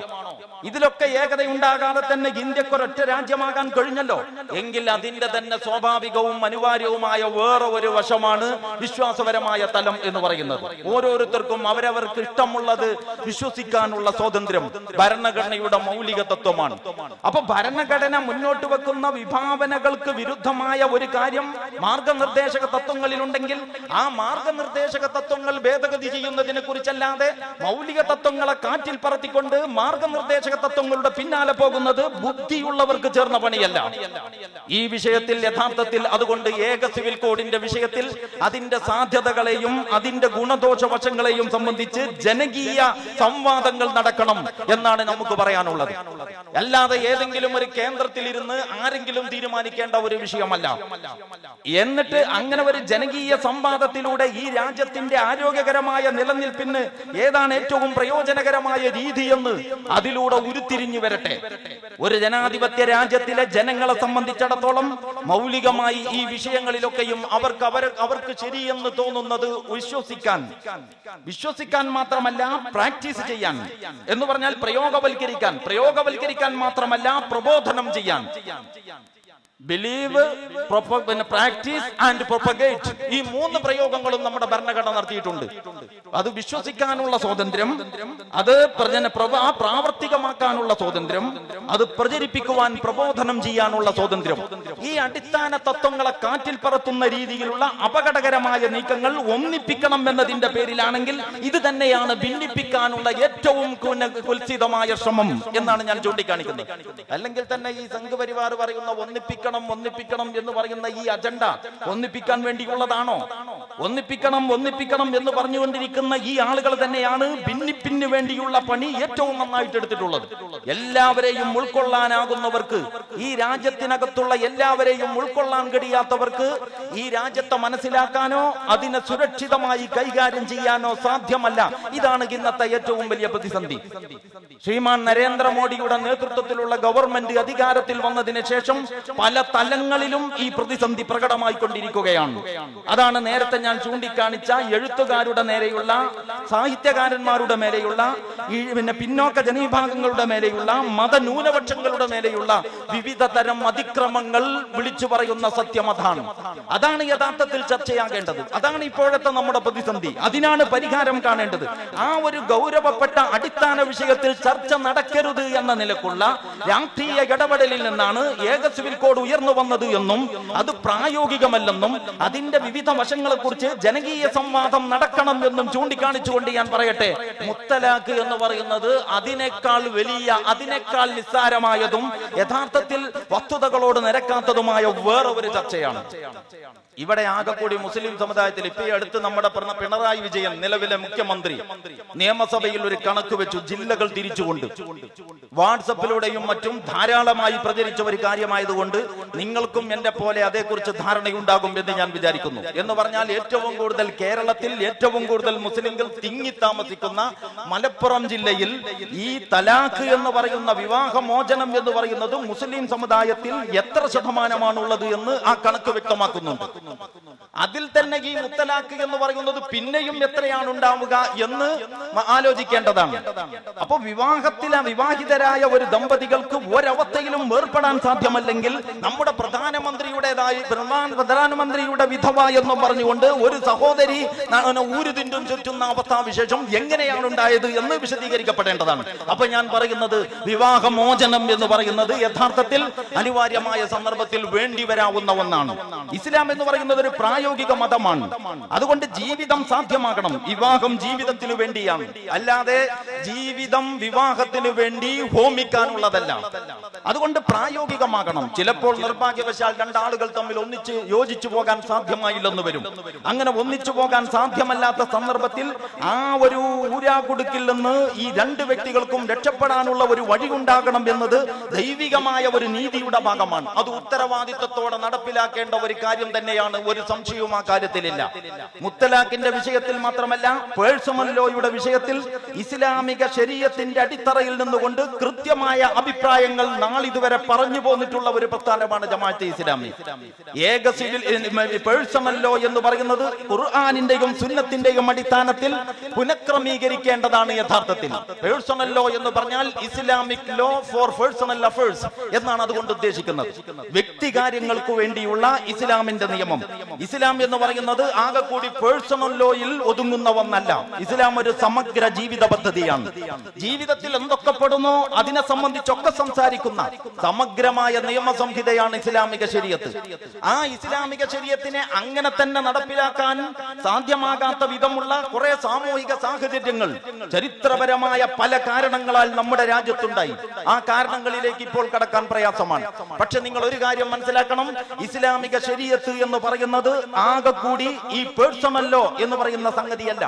ഇതിലൊക്കെ ഏകത ഉണ്ടാകാതെ തന്നെ ഇന്ത്യക്കൊരൊറ്റ രാജ്യമാകാൻ കഴിഞ്ഞല്ലോ. എങ്കിൽ അതിന്റെ തന്നെ സ്വാഭാവികവും അനിവാര്യവുമായ വേറെ ഒരു വശമാണ് വിശ്വാസപരമായ തലം എന്ന് പറയുന്നത്. ഓരോരുത്തർക്കും അവരവർക്ക് ഇഷ്ടമുള്ളത് വിശ്വസിക്കാനുള്ള സ്വാതന്ത്ര്യം ഭരണഘടനയുടെ മൗലിക തത്വമാണ്. അപ്പൊ ഭരണഘടന മുന്നോട്ട് വെക്കുന്ന വിഭാവനകൾക്ക് വിരുദ്ധമായ ഒരു കാര്യം മാർഗനിർദ്ദേശക തത്വങ്ങളിലുണ്ടെങ്കിൽ ആ മാർഗനിർദ്ദേശക തത്വങ്ങൾ ഭേദഗതി ചെയ്യുന്നതിനെ കുറിച്ചല്ലാതെ മൗലിക തത്വങ്ങളെ കാറ്റിൽ പറത്തിക്കൊണ്ട് മാർഗനിർദ്ദേശക തത്വങ്ങളുടെ പിന്നാലെ പോകുന്നത് ബുദ്ധിയുള്ളവർക്ക് ചേർന്ന പണിയല്ല. ഈ വിഷയത്തിൽ യഥാർത്ഥത്തിൽ അതുകൊണ്ട് ഏക സിവിൽ കോഡിന്റെ വിഷയത്തിൽ അതിന്റെ സാധ്യതകളെയും അതിന്റെ ഗുണദോഷ വശങ്ങളെയും സംബന്ധിച്ച് ജനകീയ സംവാദങ്ങൾ നടക്കണം എന്നാണ് നമുക്ക് പറയാനുള്ളത്. അല്ലാതെ ഏതെങ്കിലും ഒരു കേന്ദ്രത്തിൽ ഇരുന്ന് ആരെങ്കിലും തീരുമാനിക്കേണ്ട ഒരു വിഷയമല്ല. എന്നിട്ട് അങ്ങനെ ഒരു ജനകീയ സംവാദത്തിലൂടെ ഈ രാജ്യത്തിന്റെ ആരോഗ്യകരമായ നിലനിൽപ്പിന് ഏതാണ് ഏറ്റവും പ്രയോജനകരമായ രീതിയെന്ന് അതിലൂടെ ഉരുത്തിരിഞ്ഞു വരട്ടെ. ഒരു ജനാധിപത്യ രാജ്യത്തിലെ ജനങ്ങളെ സംബന്ധിച്ചിടത്തോളം മൗലികമായി ഈ വിഷയങ്ങളിലൊക്കെയും അവർക്ക് ശരിയെന്ന് തോന്നുന്നത് വിശ്വസിക്കാൻ മാത്രമല്ല പ്രാക്ടീസ് ചെയ്യാൻ എന്ന് പറഞ്ഞാൽ പ്രയോഗവൽക്കരിക്കാൻ മാത്രമല്ല പ്രബോധനം ചെയ്യാൻ. ബിലീവ്, പ്രാക്ടീസ് ആൻഡ് പ്രൊപ്പഗേറ്റ്, ഈ 3 പ്രയോഗങ്ങളും നമ്മുടെ ഭരണഘടന നടത്തിയിട്ടുണ്ട്. അത് വിശ്വസിക്കാനുള്ള സ്വാതന്ത്ര്യം, അത് പ്രാവർത്തികമാക്കാനുള്ള സ്വാതന്ത്ര്യം, അത് പ്രചരിപ്പിക്കുവാൻ പ്രബോധനം ചെയ്യാനുള്ള സ്വാതന്ത്ര്യം. ഈ അടിസ്ഥാന തത്വങ്ങളെ കാറ്റിൽ പറത്തുന്ന രീതിയിലുള്ള അപകടകരമായ നീക്കങ്ങൾ ഒന്നിപ്പിക്കണം എന്നതിന്റെ പേരിലാണെങ്കിൽ ഇത് തന്നെയാണ് ഭിന്നിപ്പിക്കാനുള്ള ഏറ്റവും കുൽസിതമായ ശ്രമം എന്നാണ് ഞാൻ ചൂണ്ടിക്കാണിക്കുന്നത്. അല്ലെങ്കിൽ തന്നെ ഈ സംഘപരിവാർ പറയുന്ന ഒന്നിപ്പിക്കണം എന്ന് പറയുന്ന ഈ അജണ്ട ഒന്നിപ്പിക്കാൻ വേണ്ടിയുള്ളതാണോ? ഒന്നിപ്പിക്കണം എന്ന് പറഞ്ഞുകൊണ്ടിരിക്കുന്ന ഈ ആളുകൾ തന്നെയാണ് ഭിന്നിപ്പിന് വേണ്ടിയുള്ള പണി ഏറ്റവും നന്നായിട്ട് എടുത്തിട്ടുള്ളത്. എല്ലാവരെയും ഉൾക്കൊള്ളാനാകുന്നവർക്ക്, ഈ രാജ്യത്തിനകത്തുള്ള എല്ലാവരെയും ഉൾക്കൊള്ളാൻ കഴിയാത്തവർക്ക് ഈ രാജ്യത്തെ മനസ്സിലാക്കാനോ അതിനെ സുരക്ഷിതമായി കൈകാര്യം ചെയ്യാനോ സാധ്യമല്ല. ഇതാണ് ഇന്നത്തെ ഏറ്റവും വലിയ പ്രതിസന്ധി. ശ്രീമാൻ നരേന്ദ്രമോദിയുടെ നേതൃത്വത്തിലുള്ള ഗവൺമെന്റ് അധികാരത്തിൽ വന്നതിന് ശേഷം പല തലങ്ങളിലും ഈ പ്രതിസന്ധി പ്രകടമായിക്കൊണ്ടിരിക്കുകയാണ്. അതാണ് നേരത്തെ ഞാൻ ചൂണ്ടിക്കാണിച്ച എഴുത്തുകാരുടെ നേരെയുള്ള, സാഹിത്യകാരന്മാരുടെ മേലെയുള്ള, പിന്നോക്ക ജനവിഭാഗങ്ങളുടെ മേലെയുള്ള, മതന്യൂനപക്ഷങ്ങളുടെ മേലെയുള്ള വിവിധ തരം അതിക്രമങ്ങൾ വിളിച്ചു പറയുന്ന സത്യം അതാണ് യഥാർത്ഥത്തിൽ ചർച്ചയാകേണ്ടത്. അതാണ് ഇപ്പോഴത്തെ നമ്മുടെ പ്രതിസന്ധി. അതിനാണ് പരിഹാരം കാണേണ്ടത്. ആ ഒരു ഗൗരവപ്പെട്ട അടിസ്ഥാന വിഷയത്തിൽ ചർച്ച നടക്കരുത് എന്ന നിലക്കുള്ള രാഷ്ട്രീയ ഇടപെടലിൽ നിന്നാണ് ഏക സിവിൽ കോഡ് ഉയർന്നു വന്നത് എന്നും അത് പ്രായോഗികമല്ലെന്നും അതിന്റെ വിവിധ വശങ്ങളെക്കുറിച്ച് ജനകീയ സംവാദം നടക്കണം എന്നും ചൂണ്ടിക്കാണിച്ചുകൊണ്ട് ഞാൻ പറയട്ടെ, മുത്തലാഖ് എന്ന് പറയുന്നത് അതിനേക്കാൾ വലിയ, അതിനേക്കാൾ നിസ്സാരമായതും യഥാർത്ഥത്തിൽ വസ്തുതകളോട് നിരക്കാത്തതുമായ വേറെ ഒരു ചർച്ചയാണ്. ഇവിടെ ആകെ കൂടി മുസ്ലിം സമുദായത്തിൽ ഇപ്പൊ ഈ അടുത്ത് നമ്മുടെ പിണറായി വിജയൻ, നിലവിലെ മുഖ്യമന്ത്രി, നിയമസഭയിൽ ഒരു കണക്ക് വെച്ചു, ജില്ലകൾ തിരിച്ചുകൊണ്ട്. വാട്സപ്പിലൂടെയും മറ്റും ധാരാളമായി പ്രചരിച്ച ഒരു കാര്യമായതുകൊണ്ട് നിങ്ങൾക്കും എന്റെ പോലെ അതേക്കുറിച്ച് ധാരണയുണ്ടാകും എന്ന് ഞാൻ വിചാരിക്കുന്നു. എന്ന് പറഞ്ഞാൽ ഏറ്റവും കൂടുതൽ കേരളത്തിൽ ഏറ്റവും കൂടുതൽ മുസ്ലിംകൾ തിങ്ങി താമസിക്കുന്ന മലപ്പുറം ജില്ലയിൽ ഈ തലാഖ് എന്ന് പറയുന്ന വിവാഹമോചനം എന്ന് പറയുന്നത് മുസ്ലിം സമുദായത്തിൽ എത്ര ശതമാനമാണുള്ളത് എന്ന് ആ കണക്ക് വ്യക്തമാക്കുന്നുണ്ട്. അതിൽ തന്നെ ഈ മുത്തലാഖ് എന്ന് പറയുന്നത് പിന്നെയും എത്രയാണ് ഉണ്ടാവുക എന്ന് ആലോചിക്കേണ്ടതാണ്. അപ്പൊ വിവാഹിതരായ ഒരു ദമ്പതികൾക്ക് ഒരവസ്ഥയിലും വേർപ്പെടാൻ സാധ്യമല്ലെങ്കിൽ നമ്മുടെ പ്രധാനമന്ത്രിയുടെ വിധവ എന്ന് പറഞ്ഞുകൊണ്ട് ഒരു സഹോദരി ഊരുതിണ്ടും ചുറ്റുന്ന അവസ്ഥാവിശേഷം എങ്ങനെയാണ് ഉണ്ടായത് എന്ന് വിശദീകരിക്കപ്പെടേണ്ടതാണ്. അപ്പൊ ഞാൻ പറയുന്നത്, വിവാഹമോചനം എന്ന് പറയുന്നത് യഥാർത്ഥത്തിൽ അനിവാര്യമായ സന്ദർഭത്തിൽ വേണ്ടി വരാവുന്ന ഒന്നാണ്. ഇസ്ലാം എന്ന് പറയുന്നത് ഒരു പ്രായോഗിക മതമാണ്. അതുകൊണ്ട് ജീവിതം സാധ്യമാകണം. വിവാഹം ജീവിതത്തിനു വേണ്ടിയാണ്, അല്ലാതെ ജീവിതം വിവാഹത്തിനു വേണ്ടി ഹോമിക്കാനുള്ളതല്ല. അതുകൊണ്ട് പ്രായോഗികമാകണം. ചിലപ്പോൾ നിർഭാഗ്യവശാൽ രണ്ടാളുകൾ തമ്മിൽ ഒന്നിച്ച് യോജിച്ചു പോകാൻ സാധ്യമായില്ലെന്ന് വരും. അങ്ങനെ ഒന്നിച്ചു പോകാൻ സാധ്യമല്ലാത്ത സന്ദർഭത്തിൽ ആ ഒരു ഊരാകുടുക്കിൽ നിന്ന് ഈ രണ്ട് വ്യക്തികൾക്കും രക്ഷപ്പെടാനുള്ള ഒരു വഴി ഉണ്ടാകണം എന്നത് ദൈവികമായ ഒരു നീതിയുടെ ഭാഗമാണ്. അത് ഉത്തരവാദിത്വത്തോടെ നടപ്പിലാക്കേണ്ട ഒരു കാര്യം തന്നെയാണ്. ഒരു സംശയവും ആ കാര്യത്തിലില്ല. മുത്തലാഖിന്റെ വിഷയത്തിൽ മാത്രമല്ല, പേഴ്സണൽ ലോയുടെ വിഷയത്തിൽ ഇസ്ലാമിക ശരീഅത്തിന്റെ അടിത്തറയിൽ നിന്നുകൊണ്ട് കൃത്യമായ അഭിപ്രായങ്ങൾ നാളിതുവരെ പറഞ്ഞു പോന്നിട്ടുള്ള ഒരു പ്രസ്ഥാനമാണ് ജമാഅത്തെ ഇസ്ലാമി. ഏക സിവിൽ പേഴ്സണൽ ലോ എന്ന് പറയുന്നത് ഖുർആനിന്റെയും സുന്നത്തിന്റെയും അടിസ്ഥാനത്തിൽ പുനഃക്രമീകരിക്കേണ്ടതാണ്. യഥാർത്ഥത്തിൽ പേഴ്സണൽ ലോ എന്ന് പറഞ്ഞാൽ Islamic law for personal affairs എന്നാണ് അതുകൊണ്ട് ഉദ്ദേശിക്കുന്നത്. വ്യക്തികാര്യങ്ങൾക്ക് വേണ്ടിയുള്ള ഇസ്ലാമിന്റെ നിയമം. ഇസ്ലാം എന്ന് പറയുന്നത് ആകെ കൂടി പേഴ്സണൽ ലോയിൽ ഒതുങ്ങുന്ന ഒന്നല്ല. ഇസ്ലാം ഒരു സമഗ്ര ജീവിത പദ്ധതിയാണ്. ജീവിതത്തിൽ എന്തൊക്കെ പെടുന്നോ അതിനെ സംബന്ധിച്ചൊക്കെ സംസാരിക്കുന്ന സമഗ്രമായ നിയമസംഹിതയാണ് ഇസ്ലാമിക ശരീഅത്ത്. ആ ഇസ്ലാമിക ശരീഅത്തിനെ അങ്ങനെ തന്നെ നടപ്പിലാക്കാൻ സാധ്യമാകാത്ത വിധമുള്ള കുറെ സാമൂഹിക സാഹചര്യങ്ങൾ ചരിത്രപരമായ പല കാരണങ്ങളാൽ നമ്മുടെ രാജ്യത്തുണ്ടായി. ആ കാരണങ്ങളിലേക്ക് ഇപ്പോൾ കടക്കാൻ പ്രയാസമാണ്. പക്ഷെ നിങ്ങൾ ഒരു കാര്യം മനസ്സിലാക്കണം, ഇസ്ലാമിക ശരീഅത്ത് എന്ന് പറയുന്നത് ആകെ കൂടി ഈ പേഴ്സണൽ ലോ എന്ന് പറയുന്ന സംഗതിയല്ല.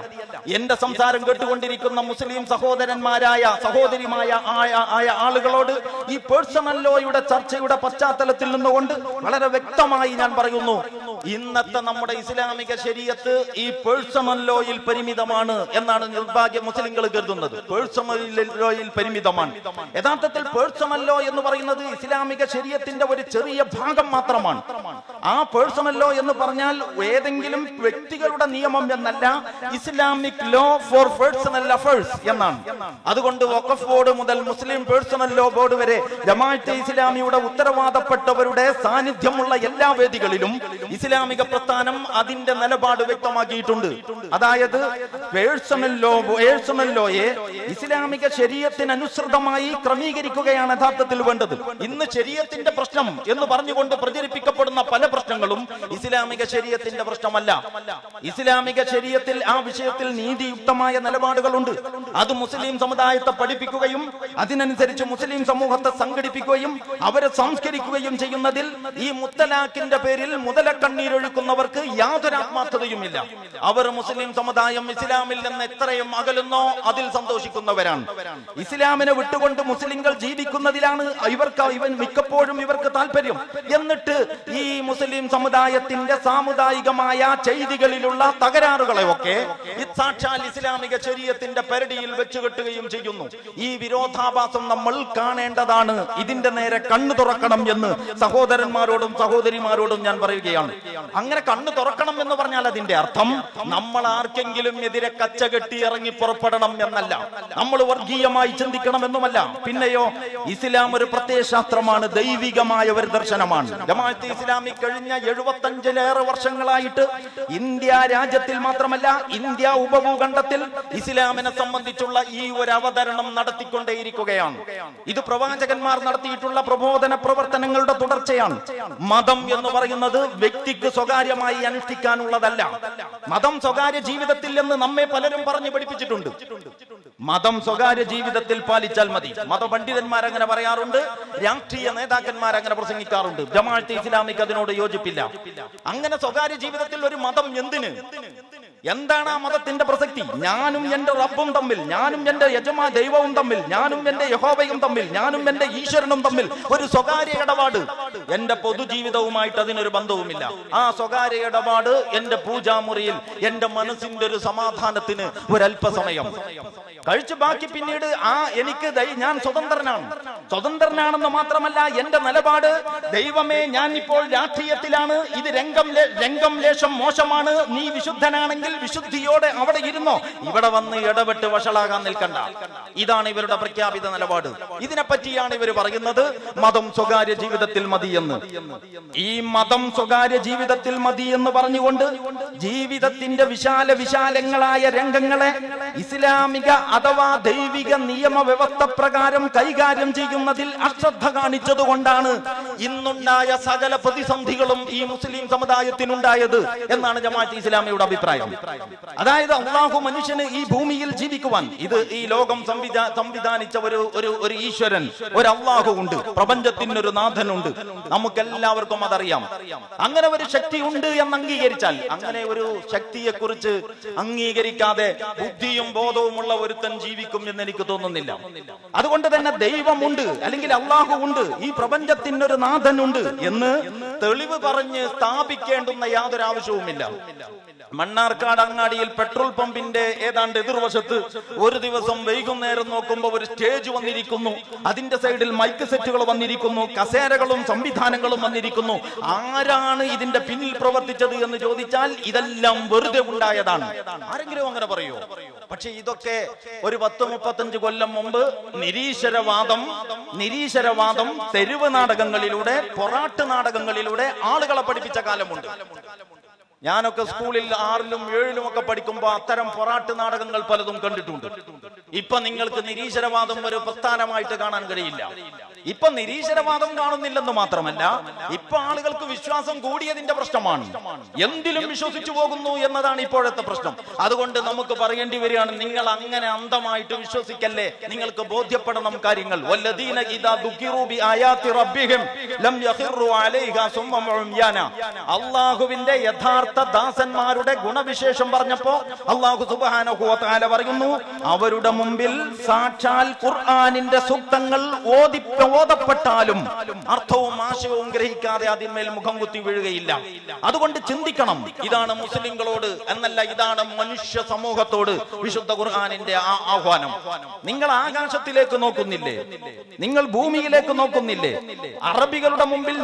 എന്റെ സംസാരം കേട്ടുകൊണ്ടിരിക്കുന്ന മുസ്ലിം സഹോദരന്മാരായ സഹോദരിമായ ആളുകളോട് ഈ പേഴ്സണൽ ലോയുടെ ചർച്ചയുടെ പശ്ചാത്തലത്തിൽ നിന്നുകൊണ്ട് വളരെ വ്യക്തമായി ഞാൻ പറയുന്നു, ഇന്നത്തെ നമ്മുടെ ഇസ്ലാമിക ശരീഅത്ത് ഈ പേഴ്സണൽ ലോയിൽ പരിമിതമാണ് എന്നാണ് നിർഭാഗ്യ മുസ്ലിങ്ങൾ കരുതുന്നത്. പേഴ്സണൽ ലോയിൽ പരിമിതമാണ്. യഥാർത്ഥത്തിൽ പേഴ്സണൽ ലോ എന്ന് പറയുന്നത് ഇസ്ലാമിക ശരീഅത്തിന്റെ ഒരു ചെറിയ ഭാഗം മാത്രമാണ്. ആ പേഴ്സണൽ ലോ എന്ന് പറഞ്ഞാൽ ഏതെങ്കിലും വ്യക്തികളുടെ നിയമം എന്നല്ല, Islamic law for personal affairs എന്നാണ്. അതുകൊണ്ട് വഖഫ് ബോർഡ് മുതൽ മുസ്ലിം പേഴ്സണൽ ലോ ബോർഡ് വരെ ജമാഅത്തെ ഇസ്ലാമിയുടെ ഉത്തരവാദപ്പെട്ടവരുടെ സാന്നിധ്യമുള്ള എല്ലാ വേദികളിലും ഇസ്ലാമിക പ്രസ്ഥാനം അതിന്റെ നിലപാട് വ്യക്തമാക്കിയിട്ടുണ്ട്. അതായത് പേഴ്സണൽ ലോയെ ഇസ്ലാമിക ശരീഅത്തിനനുസൃതമായി ക്രമീകരിക്കുകയാണ് യഥാർത്ഥത്തിൽ വേണ്ടത്. ഇന്ന് ശരീഅത്തിന്റെ പ്രശ്നം എന്ന് പറഞ്ഞുകൊണ്ട് പ്രചരിപ്പിക്കപ്പെടുന്ന പല പ്രശ്നങ്ങളും ഇസ്ലാമിക ശരീഅത്തിന്റെ പ്രശ്നമല്ല. ഇസ്ലാമിക ശരീഅത്തിൽ ആ വിഷയത്തിൽ നീതിയുക്തമായ നിലപാടുകളുണ്ട്. അത് മുസ്ലിം സമുദായത്തെ പഠിപ്പിക്കുകയും അതിനനുസരിച്ച് മുസ്ലിം സമൂഹത്തെ സംഘടിപ്പിക്കുകയും അവരെ സംസ്കരിക്കുകയും ചെയ്യുന്നതിൽ ഈ മുത്തലാഖിന്റെ പേരിൽ മുതലക്കണ്ണീരൊഴുക്കുന്നവർക്ക് യാതൊരു ആത്മാർത്ഥതയുമില്ല. അവർ മുസ്ലിം സമുദായം ഇസ്ലാമിൽ നിന്ന് എത്രയും അകലുന്നോ അതിൽ സന്തോഷിക്കുന്നവരാണ്. ഇസ്ലാമിനെ വിട്ടുകൊണ്ട് മുസ്ലിങ്ങൾ ജീവിക്കുന്നതിലാണ് മിക്കപ്പോഴും ഇവർക്ക് താല്പര്യം. എന്നിട്ട് ഈ മുസ്ലിം സമുദായത്തിന്റെ സാമുദായികമായ ചെയ്തികളിലുള്ള തകരാറുകളെ ഒക്കെ സാക്ഷാൽ ഇസ്ലാമിക ശരീഅത്തിന്റെ പരിധിയിൽ വെച്ചുകെട്ടുകയും ചെയ്യുന്നു. ഈ വിരോധാഭാസം നമ്മൾ കാണേണ്ടതാണ്. ഇതിന്റെ നേരെ കണ്ണു തുറക്കണം എന്ന് സഹോദരന്മാരോടും സഹോദരിമാരോടും ഞാൻ പറയുകയാണ്. അങ്ങനെ കണ്ണു തുറക്കണം എന്ന് പറഞ്ഞാൽ അതിന്റെ അർത്ഥം നമ്മൾ ആർക്കെങ്കിലും എതിരെ കച്ചകെട്ടി ഇറങ്ങി പുറപ്പെടണം എന്നല്ല, നമ്മൾ വർഗീയമായി ചിന്തിക്കണം എന്നുമല്ല. പിന്നെയോ ഇസ്ലാം ഒരു പ്രത്യയശാസ്ത്രമാണ്, ദൈവികമായ ഒരു ദർശനമാണ്. ജമാഅത്തെ ഇസ്ലാമി കഴിഞ്ഞ 75-ലേറെ വർഷം വർഷങ്ങളായിട്ട് ഇന്ത്യ രാജ്യത്തിൽ മാത്രമല്ല ഇന്ത്യ ഉപഭൂഖണ്ഡത്തിൽ ഇസ്ലാമിനെ സംബന്ധിച്ചുള്ള ഈ ഒരു അവതരണം നടത്തിക്കൊണ്ടേയിരിക്കുകയാണ്. ഇത് പ്രവാചകന്മാർ നടത്തിയിട്ടുള്ള പ്രബോധന പ്രവർത്തനങ്ങളുടെ തുടർച്ചയാണ്. മതം എന്ന് പറയുന്നത് വ്യക്തിക്ക് സ്വകാര്യമായി അനുഷ്ഠിക്കാനുള്ളതല്ല. മതം സ്വകാര്യ ജീവിതത്തിൽ എന്ന് നമ്മെ പലരും പറഞ്ഞു പഠിപ്പിച്ചിട്ടുണ്ട്. മതം സ്വകാര്യ ജീവിതത്തിൽ പാലിച്ചാൽ മതി. മതപണ്ഡിതന്മാർ അങ്ങനെ പറയാറുണ്ട്, രാഷ്ട്രീയ നേതാക്കന്മാർ അങ്ങനെ പ്രസംഗിക്കാറുണ്ട്. ജമാഅത്തെ ഇസ്ലാമിക്ക് അതിനോട് യോജിപ്പില്ല. അങ്ങനെ സ്വകാര്യ ജീവിതത്തിൽ ഒരു മതം എന്തിന്? എന്താണ് ആ മതത്തിന്റെ പ്രസക്തി? ഞാനും എന്റെ റബ്ബും തമ്മിൽ, ഞാനും എന്റെ ദൈവവും തമ്മിൽ, ഞാനും എന്റെ യഹോവയും തമ്മിൽ, ഞാനും എന്റെ ഈശ്വരനും തമ്മിൽ ഒരു സ്വകാര്യ ഇടപാട്. എന്റെ പൊതുജീവിതവുമായിട്ട് അതിനൊരു ബന്ധവുമില്ല. ആ സ്വകാര്യ ഇടപാട് എന്റെ പൂജാമുറിയിൽ എന്റെ മനസ്സിന്റെ ഒരു സമാധാനത്തിന് ഒരല്പസമയം കഴിച്ച് ബാക്കി പിന്നീട് ഞാൻ സ്വതന്ത്രനാണെന്ന് മാത്രമല്ല എന്റെ നിലപാട്, ദൈവമേ ഞാൻ ഇപ്പോൾ രാഷ്ട്രീയത്തിലാണ്, ഇത് രംഗം ലേശം മോശമാണ്, നീ വിശുദ്ധനാണെങ്കിൽ വിശുദ്ധിയോടെ അവിടെ ഇരുന്നോ, ഇവിടെ വന്ന് ഇടപെട്ട് വഷളാകാൻ നിൽക്കണ്ട. ഇതാണ് ഇവരുടെ പ്രഖ്യാപിത നിലപാട്. ഇതിനെപ്പറ്റിയാണ് ഇവർ പറയുന്നത് മതം സ്വകാര്യ ജീവിതത്തിൽ മതിയെന്ന്. ഈ മതം സ്വകാര്യ ജീവിതത്തിൽ മതി എന്ന് പറഞ്ഞുകൊണ്ട് ജീവിതത്തിന്റെ വിശാലങ്ങളായ രംഗങ്ങളെ ഇസ്ലാമിക അഥവാ ദൈവിക നിയമവ്യവസ്ഥ പ്രകാരം കൈകാര്യം ചെയ്യുന്നതിൽ അശ്രദ്ധ കാണിച്ചതുകൊണ്ടാണ് ഇന്നുണ്ടായ സകല പ്രതിസന്ധികളും ഈ മുസ്ലിം സമുദായത്തിനുണ്ടായത് എന്നാണ് ജമാഅത്തെ ഇസ്ലാമിയുടെ അഭിപ്രായം. അതായത് അല്ലാഹു മനുഷ്യന് ഈ ഭൂമിയിൽ ജീവിക്കുവാൻ, ഇത് ഈ ലോകം സംവിധാനിച്ച ഒരു ഈശ്വരൻ, ഒരു അല്ലാഹു ഉണ്ട്, പ്രപഞ്ചത്തിനൊരു നാഥനുണ്ട്, നമുക്കെല്ലാവർക്കും അതറിയാം. അങ്ങനെ ഒരു ശക്തി ഉണ്ട് എന്ന് അംഗീകരിച്ചാൽ, അങ്ങനെ ഒരു ശക്തിയെ കുറിച്ച് അംഗീകരിക്കാതെ ബുദ്ധിയും ബോധവുമുള്ള ഒരുത്തൻ ജീവിക്കും എന്ന് എനിക്ക് തോന്നുന്നില്ല. അതുകൊണ്ട് തന്നെ ദൈവമുണ്ട് അല്ലെങ്കിൽ അല്ലാഹു ഉണ്ട്, ഈ പ്രപഞ്ചത്തിനൊരു നാഥനുണ്ട് എന്ന് തെളിവ് പറഞ്ഞ് സ്ഥാപിക്കേണ്ടുന്ന യാതൊരു ആവശ്യവുമില്ല. മണ്ണാർക്കാട് അങ്ങാടിയിൽ പെട്രോൾ പമ്പിന്റെ ഏതാണ്ട് എതിർവശത്ത് ഒരു ദിവസം വൈകുന്നേരം നോക്കുമ്പോൾ ഒരു സ്റ്റേജ് വന്നിരിക്കുന്നു, അതിന്റെ സൈഡിൽ മൈക്ക് സെറ്റുകൾ വന്നിരിക്കുന്നു, കസേരകളും സംവിധാനങ്ങളും വന്നിരിക്കുന്നു. ആരാണ് ഇതിന്റെ പിന്നിൽ പ്രവർത്തിച്ചത് എന്ന് ചോദിച്ചാൽ ഇതെല്ലാം വെറുതെ ഉണ്ടായതാണ്. ആരെങ്കിലും അങ്ങനെ പറയോ? പക്ഷെ ഇതൊക്കെ ഒരു 10-35 കൊല്ലം മുമ്പ് നിരീശ്വരവാദം തെരുവ് നാടകങ്ങളിലൂടെ, പൊറാട്ട് നാടകങ്ങളിലൂടെ ആളുകളെ പഠിപ്പിച്ച കാലമുണ്ട്. ഞാനൊക്കെ സ്കൂളിൽ 6ലും 7ലും ഒക്കെ പഠിക്കുമ്പോൾ അത്തരം പൊറാട്ട് നാടകങ്ങൾ പലതും കണ്ടിട്ടുണ്ട്. ഇപ്പൊ നിങ്ങൾക്ക് നിരീശ്വരവാദം ഒരു പ്രസ്ഥാനമായിട്ട് കാണാൻ കഴിയില്ല. ഇപ്പൊ നിരീശ്വരവാദം കാണുന്നില്ലെന്ന് മാത്രമല്ല, ഇപ്പൊ ആളുകൾക്ക് വിശ്വാസം കൂടിയതിന്റെ പ്രശ്നമാണ്. എന്തിലും വിശ്വസിച്ചു പോകുന്നു എന്നതാണ് ഇപ്പോഴത്തെ പ്രശ്നം. അതുകൊണ്ട് നമുക്ക് പറയേണ്ടി വരികയാണ്, നിങ്ങൾ അങ്ങനെ അന്ധമായിട്ട് വിശ്വസിക്കല്ലേ, നിങ്ങൾക്ക് ബോധ്യപ്പെടണം കാര്യങ്ങൾ. വല്ലദീന ഇദാ ദുകിറു ബിആയാതി റബ്ബിഹിം ലം യഖിറു അലൈഹാ സുമ്മ ഉംയാന. അല്ലാഹുവിന്റെ യഥാർത്ഥ ദാസന്മാരുടെ ഗുണവിശേഷം പറഞ്ഞപ്പോ അല്ലാഹു സുബ്ഹാനഹു വ തആല പറയുന്നു, അവരുടെ മുമ്പിൽ സാക്ഷാൽ ഖുർആനിന്റെ സൂക്തങ്ങൾ ഓതപ്പെട്ടാലും അർത്ഥവും ആശയവും ഗ്രഹിക്കാതെ അതിന്മേൽ മുഖം കുത്തി വീഴുകയില്ല. അതുകൊണ്ട് ചിന്തിക്കണം. ഇതാണ് മുസ്ലിങ്ങളോട് എന്നല്ല, ഇതാണ് മനുഷ്യ സമൂഹത്തോട് വിശുദ്ധ ഖുർആനിന്റെ ആഹ്വാനം. നിങ്ങൾ ആകാശത്തിലേക്ക് നോക്കുന്നില്ലേ? നിങ്ങൾ ഭൂമിയിലേക്ക് നോക്കുന്നില്ലേ? അറബികളുടെ മുമ്പിൽ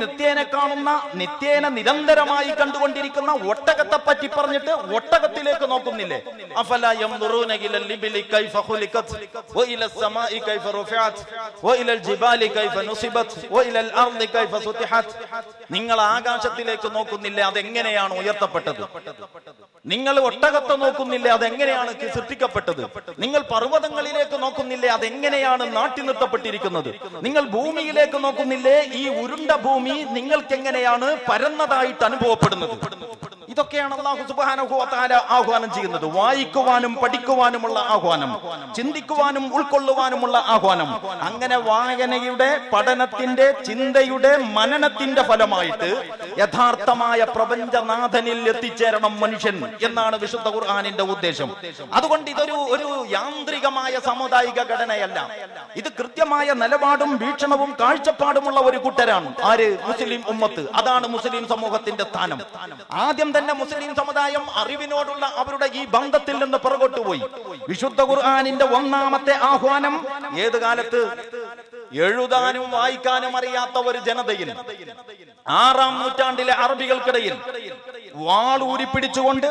നിത്യേന നിരന്തരമായി കണ്ടുകൊണ്ടിരിക്കുന്ന ഒട്ടകത്തെ പറ്റി പറഞ്ഞിട്ട് ഒട്ടകത്തിലേക്ക് നോക്കുന്നില്ലേ? അഫലാ യൻദുറൂന ഇലൽ ലിബിലി കൈഫ ഖുലിഖത് വഇലൽ സമാഇ കൈഫ റുഫിഅത് വഇലൽ ജിബാലി കൈഫ നുസിബത് വഇലൽ അർളി കൈഫ സുതിഹത്. നിങ്ങൾ ആകാശത്തിലേക്ക് നോക്കുന്നില്ലേ? അതെങ്ങനെയാണ് ഉയർത്തപ്പെട്ടത്? നിങ്ങൾ ഒട്ടകത്തെ നോക്കുന്നില്ലേ? അതെങ്ങനെയാണ് സൃഷ്ടിക്കപ്പെട്ടത്? നിങ്ങൾ പർവ്വതങ്ങളിലേക്ക് നോക്കുന്നില്ലേ? അതെങ്ങനെയാണ് നാട്ടി നിർത്തപ്പെട്ടിരിക്കുന്നത്? നിങ്ങൾ ഭൂമിയിലേക്ക് നോക്കുന്നില്ലേ? ഈ ഉരുണ്ട ഭൂമി നിങ്ങൾക്ക് എങ്ങനെയാണ് പരന്നതായിട്ട് അനുഭവപ്പെടുന്നത്? ഇതൊക്കെയാണ് അല്ലാഹു സുബ്ഹാനഹു വ തആല ആഹ്വാനം ചെയ്യുന്നത്. വായിക്കുവാനും പഠിക്കുവാനുമുള്ള ആഹ്വാനം, ചിന്തിക്കുവാനും ഉൾക്കൊള്ളുവാനുമുള്ള ആഹ്വാനം. അങ്ങനെ വായനയുടെ, പഠനത്തിന്റെ, ചിന്തയുടെ, മനനത്തിന്റെ ഫലമായിട്ട് യഥാർത്ഥമായ പ്രപഞ്ചനാഥനിൽ എത്തിച്ചേരണം മനുഷ്യൻ എന്നാണ് വിശുദ്ധ ഖുർആനിന്റെ ഉദ്ദേശം. അതുകൊണ്ട് ഇതൊരു യാന്ത്രികമായ സാമുദായിക ഘടനയല്ല. ഇത് കൃത്യമായ നിലപാടും വീക്ഷണവും കാഴ്ചപ്പാടുമുള്ള ഒരു കൂട്ടരാണ്. ആര്? മുസ്ലിം ഉമ്മത്ത്. അതാണ് മുസ്ലിം സമൂഹത്തിന്റെ സ്ഥാനം. ആദ്യം തന്നെ മുസ്ലിം സമുദായം അറിവിനോടുള്ള അവരുടെ ഈ ബന്ധത്തിൽ നിന്ന് പുറകോട്ട് പോയി. വിശുദ്ധ ഖുർആനിന്റെ ഒന്നാമത്തെ ആഹ്വാനം ഏത് കാലത്ത്? എഴുതാനും വായിക്കാനും അറിയാത്ത ഒരു ജനതയിൽ, 6ാം നൂറ്റാണ്ടിലെ അറബികൾക്കിടയിൽ വാളൂരി പിടിച്ചുകൊണ്ട്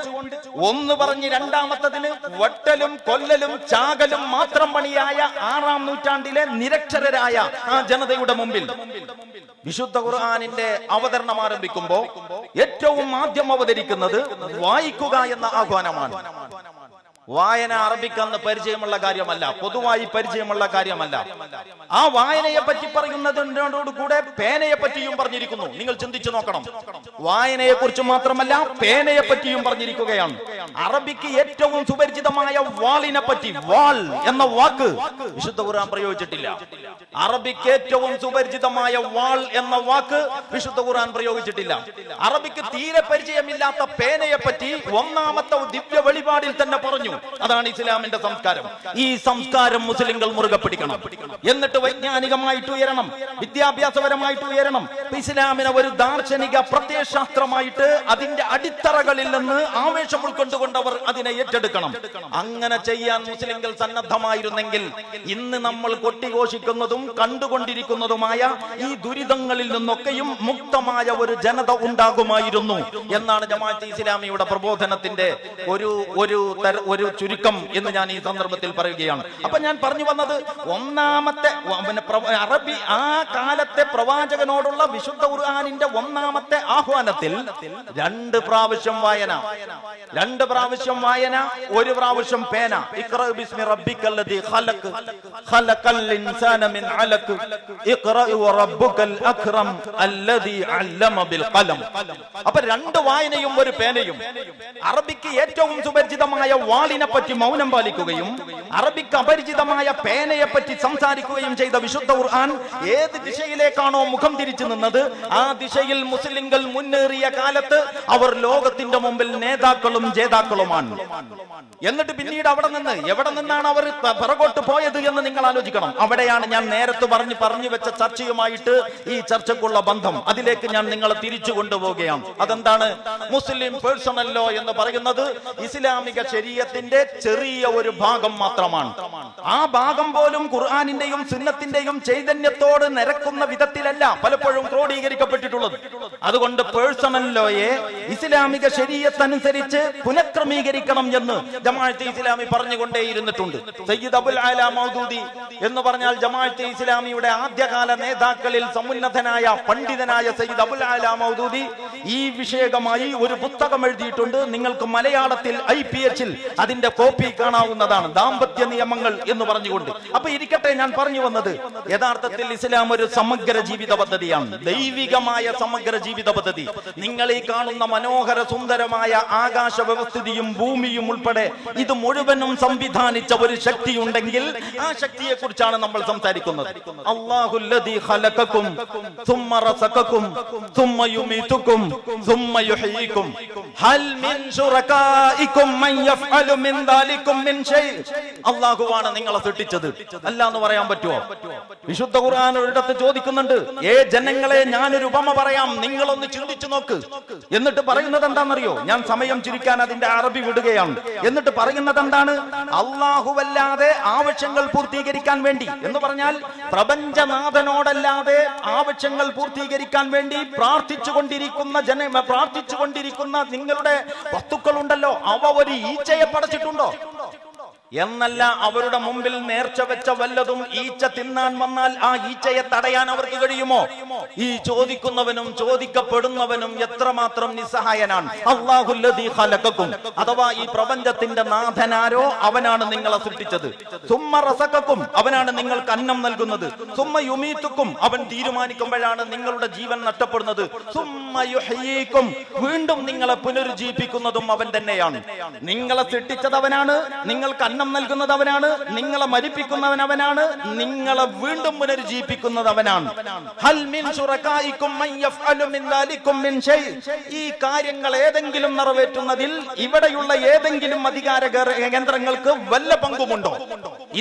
ഒന്ന് പറഞ്ഞ് രണ്ടാമത്തതിന് വട്ടലും കൊല്ലലും ചാകലും മാത്രം പണിയായ 6ാം നൂറ്റാണ്ടിലെ നിരക്ഷരരായ ആ ജനതയുടെ മുമ്പിൽ വിശുദ്ധ ഖുർആനിന്റെ അവതരണം ആരംഭിക്കുമ്പോ ഏറ്റവും ആദ്യം അവതരിക്കുന്നത് വായിക്കുക എന്ന ആഹ്വാനമാണ്. വായന അറബിക്കെന്ന് പരിചയമുള്ള കാര്യമല്ല, പൊതുവായി പരിചയമുള്ള കാര്യമല്ല. ആ വായനയെ പറ്റി പറയുന്നതിനോടുകൂടെ പേനയെ പറ്റിയും പറഞ്ഞിരിക്കുന്നു. നിങ്ങൾ ചിന്തിച്ചു നോക്കണം. വായനയെ കുറിച്ച് മാത്രമല്ല, പേനയെ പറ്റിയും പറഞ്ഞിരിക്കുകയാണ്. അറബിക്ക് ഏറ്റവും സുപരിചിതമായ വാളിനെ പറ്റി, വാൾ എന്ന വാക്ക് വിശുദ്ധ ഖുർആൻ പ്രയോഗിച്ചിട്ടില്ല. അറബിക്ക് ഏറ്റവും സുപരിചിതമായ വാൾ എന്ന വാക്ക് വിശുദ്ധ ഖുർആൻ പ്രയോഗിച്ചിട്ടില്ല. അറബിക്ക് തീരെ പരിചയമില്ലാത്ത പേനയെ പറ്റി ഒന്നാമത്തെ ദിവ്യ വെളിപാടിൽ തന്നെ പറഞ്ഞു. അതാണ് ഇസ്ലാമിന്റെ സംസ്കാരം. ഈ സംസ്കാരം മുസ്ലിങ്ങൾ മുറുകെ പിടിക്കണം. എന്നിട്ട് വൈജ്ഞാനികമായിട്ട് ഉയരണം, വിദ്യാഭ്യാസപരമായിട്ട് ഉയരണം. ഇസ്ലാമിനെ ഒരു ദാർശനിക പ്രത്യയശാസ്ത്രമായിട്ട് അതിന്റെ അടിത്തറകളിൽ നിന്ന് ആവേശം ഉൾക്കൊണ്ടുകൊണ്ടവർ അതിനെ ഏറ്റെടുക്കണം. അങ്ങനെ ചെയ്യാൻ മുസ്ലിങ്ങൾ സന്നദ്ധമായിരുന്നെങ്കിൽ ഇന്ന് നമ്മൾ കൊട്ടിഘോഷിക്കുന്നതും കണ്ടുകൊണ്ടിരിക്കുന്നതുമായ ഈ ദുരിതങ്ങളിൽ നിന്നൊക്കെയും മുക്തമായ ഒരു ജനത ഉണ്ടാകുമായിരുന്നു എന്നാണ് ജമാഅത്തെ ഇസ്ലാമിയുടെ പ്രബോധനത്തിന്റെ ഒരു ചുരുക്കം എന്ന് ഞാൻ ഈ സന്ദർഭത്തിൽ പറയുകയാണ്. അപ്പൊ ഞാൻ പറഞ്ഞു വന്നത്, ഒന്നാമത്തെ അറബി ആ കാലത്തെ പ്രവാചകനോടുള്ള വിശുദ്ധ ഖുർആനിന്റെ ഒന്നാമത്തെ ആഹ്വാനത്തിൽ 2 പ്രാവശ്യം വായന, 2 പ്രാവശ്യം വായന, 1 പ്രാവശ്യം പേന. ഇഖ്റഅ ബിസ്മി റബ്ബിക്കല്ലദീ ഖലഖ് ഖലഖൽ ഇൻസാന മിൻ അലഖ് ഇഖ്റഅ വറബ്ബുക്കൽ അക്രം അല്ലദീ അല്ലമ ബിൽ ഖലം. അപ്പൊ 2 വായനയും 1 പേനയും. അറബിക്ക് ഏറ്റവും സുപരിചിതമായ വാളിനെ പറ്റി മൗനം പാലിക്കുകയും അറബിക്ക് അപരിചിതമായ പേനയെ പറ്റി സംസാരിക്കുകയും ചെയ്ത വിശുദ്ധ ഖുർആൻ ഏത് ദിശയിലേക്കാണോ മുഖം തിരിച്ചു നിന്നത് ആ ദിശയിൽ മുസ്ലിങ്ങൾ മുന്നേറിയ കാലത്ത് അവർ ലോകത്തിന്റെ മുമ്പിൽ നേതാക്കളും ജേതാക്കളുമാണ്. എന്നിട്ട് പിന്നീട് എവിടെ നിന്നാണ് അവർ പിറകോട്ട് പോയത് എന്ന് നിങ്ങൾ ആലോചിക്കണം. അവിടെയാണ് ഞാൻ നേരത്തെ പറഞ്ഞു വെച്ച ചർച്ചയുമായിട്ട് ഈ ചർച്ചക്കുള്ള ബന്ധം. അതിലേക്ക് ഞാൻ നിങ്ങളെ തിരിച്ചു കൊണ്ടുപോവുകയാണ്. അതെന്താണ്? മുസ്ലിം പേഴ്സണൽ ലോ എന്ന് പറയുന്നത് ഇസ്ലാമിക ശരീഅത്തിന്റെ ചെറിയ ഒരു ഭാഗം മാത്രമാണ്. ആ ഭാഗം പോലും ഖുർആനിന്റെയും സുന്നത്തിന്റെയും ചൈതന്യത്തോട് നിരക്കുന്ന വിധത്തിലല്ല പലപ്പോഴും ക്രോഡീകരിക്കപ്പെട്ടിട്ടുള്ളത്. അതുകൊണ്ട് പേഴ്സണൽ ലോയെ ഇസ്ലാമിക ശരീഅത്ത് അനുസരിച്ച് പുനഃക്രമീകരിക്കണം എന്ന് ജമാഅത്തെ ഇസ്ലാമി പറഞ്ഞുകൊണ്ടേയിരുന്നിട്ടുണ്ട്. സയ്യിദ് അബുൽ ആല മൗദൂദി എന്ന് പറഞ്ഞാൽ ജമാഅത്തെ ഇസ്ലാമിയുടെ ആദ്യകാല നേതാക്കളിൽ സമുന്നതനായ പണ്ഡിതനായ സയ്യിദ് അബുൽ ആല മൗദൂദി ഈ വിഷയകമായി ഒരു പുസ്തകം എഴുതിയിട്ടുണ്ട്. നിങ്ങൾക്ക് മലയാളത്തിൽ IPH-ൽ അതിന്റെ കോപ്പി കാണാവുന്നതാണ്, ദാമ്പത്യ നിയമങ്ങൾ എന്ന് പറഞ്ഞുകൊണ്ട്. അപ്പൊ ഇരിക്കട്ടെ, ഞാൻ പറഞ്ഞു വന്നത് യഥാർത്ഥത്തിൽ ഇസ്ലാം ഒരു സമഗ്ര ജീവിത പദ്ധതിയാണ്, ദൈവികമായ സമഗ്ര ജീവിത പദ്ധതി. നിങ്ങൾ ഈ കാണുന്ന മനോഹര സുന്ദരമായ ആകാശ വ്യവസ്ഥിതിയും ഭൂമിയും ഉൾപ്പെടെ ഇത് മുഴുവനും സംവിധാനിച്ച ഒരു ശക്തി ഉണ്ടെങ്കിൽ ആ ശക്തിയെ കുറിച്ചാണ് നമ്മൾ സംസാരിക്കുന്നത്. അല്ലാഹുല്ലദീ ഖലഖകും സുമ്മ റസഖകും സുമ്മ യുമീതുകും സുമ്മ യുഹ്യീകും ഹൽ മിൻ ശുറകാഇകും മൻ യഫ്അലു മിൻ ദാലികും മിൻ ഷൈ. അല്ലാഹുവാണ് നിങ്ങളെ സൃഷ്ടിച്ചത്, അല്ല എന്ന് പറയാൻ പറ്റുമോ? വിശുദ്ധ ഖുർആൻ ഒരിടത്ത് ചോദിക്കുന്നുണ്ട്, ജനങ്ങളെ ഞാനൊരു ഉപമ പറയാം, നിങ്ങളൊന്ന് ചിന്തിച്ചു നോക്ക്. എന്നിട്ട് പറയുന്നത് എന്താണെന്നറിയോ? ഞാൻ സമയം ചുരുക്കാൻ അതിന്റെ അറബി വിടുകയാണ്. എന്നിട്ട് പറയുന്നത് എന്താണ്? അല്ലാഹുവല്ലാതെ ആവശ്യങ്ങൾ പൂർത്തീകരിക്കാൻ വേണ്ടി എന്ന് പറഞ്ഞാൽ പ്രപഞ്ചനാഥനോടല്ലാതെ ആവശ്യങ്ങൾ പൂർത്തീകരിക്കാൻ വേണ്ടി പ്രാർത്ഥിച്ചുകൊണ്ടിരിക്കുന്ന നിങ്ങളുടെ വസ്തുക്കളുണ്ടല്ലോ, അവ ഒരു ഈച്ചയെ പടച്ചിട്ടുണ്ടോ എന്നല്ല. അവരുടെ മുമ്പിൽ നേർച്ച വെച്ച വല്ലതും ഈച്ച തിന്നാൻ വന്നാൽ ആ ഈച്ചയെ തടയാൻ അവർക്ക് കഴിയുമോ? ഈ ചോദിക്കുന്നവനും ചോദിക്കപ്പെടുന്നവനും എത്രമാത്രം നിസ്സഹായനാണ്. അല്ലാഹുല്ലദീ ഖലഖകും, അഥവാ ഈ പ്രപഞ്ചത്തിന്റെ നാഥനാരോ അവനാണ് നിങ്ങളെ സൃഷ്ടിച്ചത്. സുമ്മ റസഖകും, അവനാണ് നിങ്ങൾക്ക് അന്നം നൽകുന്നത്. സുമ്മ യുമീതുകും, അവൻ തീരുമാനിക്കുമ്പോഴാണ് നിങ്ങളുടെ ജീവൻ നഷ്ടപ്പെടുന്നത്. സുമ്മ യുഹ്യീകും, വീണ്ടും നിങ്ങളെ പുനരുജ്ജീവിപ്പിക്കുന്നതും അവൻ തന്നെയാണ്. നിങ്ങളെ സൃഷ്ടിച്ചത് അവനാണ്, നിങ്ങൾക്ക് അന്നം നൽകുന്നത് അവനാണ്, നിങ്ങളെ മരിപ്പിക്കുന്നവൻ അവനാണ്, നിങ്ങളെ വീണ്ടും പുനരുജ്ജീവിപ്പിക്കുന്നത് അവനാണ്. ഹൽ മിൻ ശുറകായികും മൻ യഫ്അലു മിൻ ദാലികും മിൻ ഷൈ. ഈ കാര്യങ്ങൾ ഏതെങ്കിലും നിറവേറ്റുന്നതിൽ ഇവിടെയുള്ള ഏതെങ്കിലും അധികാര കേന്ദ്രങ്ങൾക്ക് വല്ല പങ്കുമുണ്ടോ?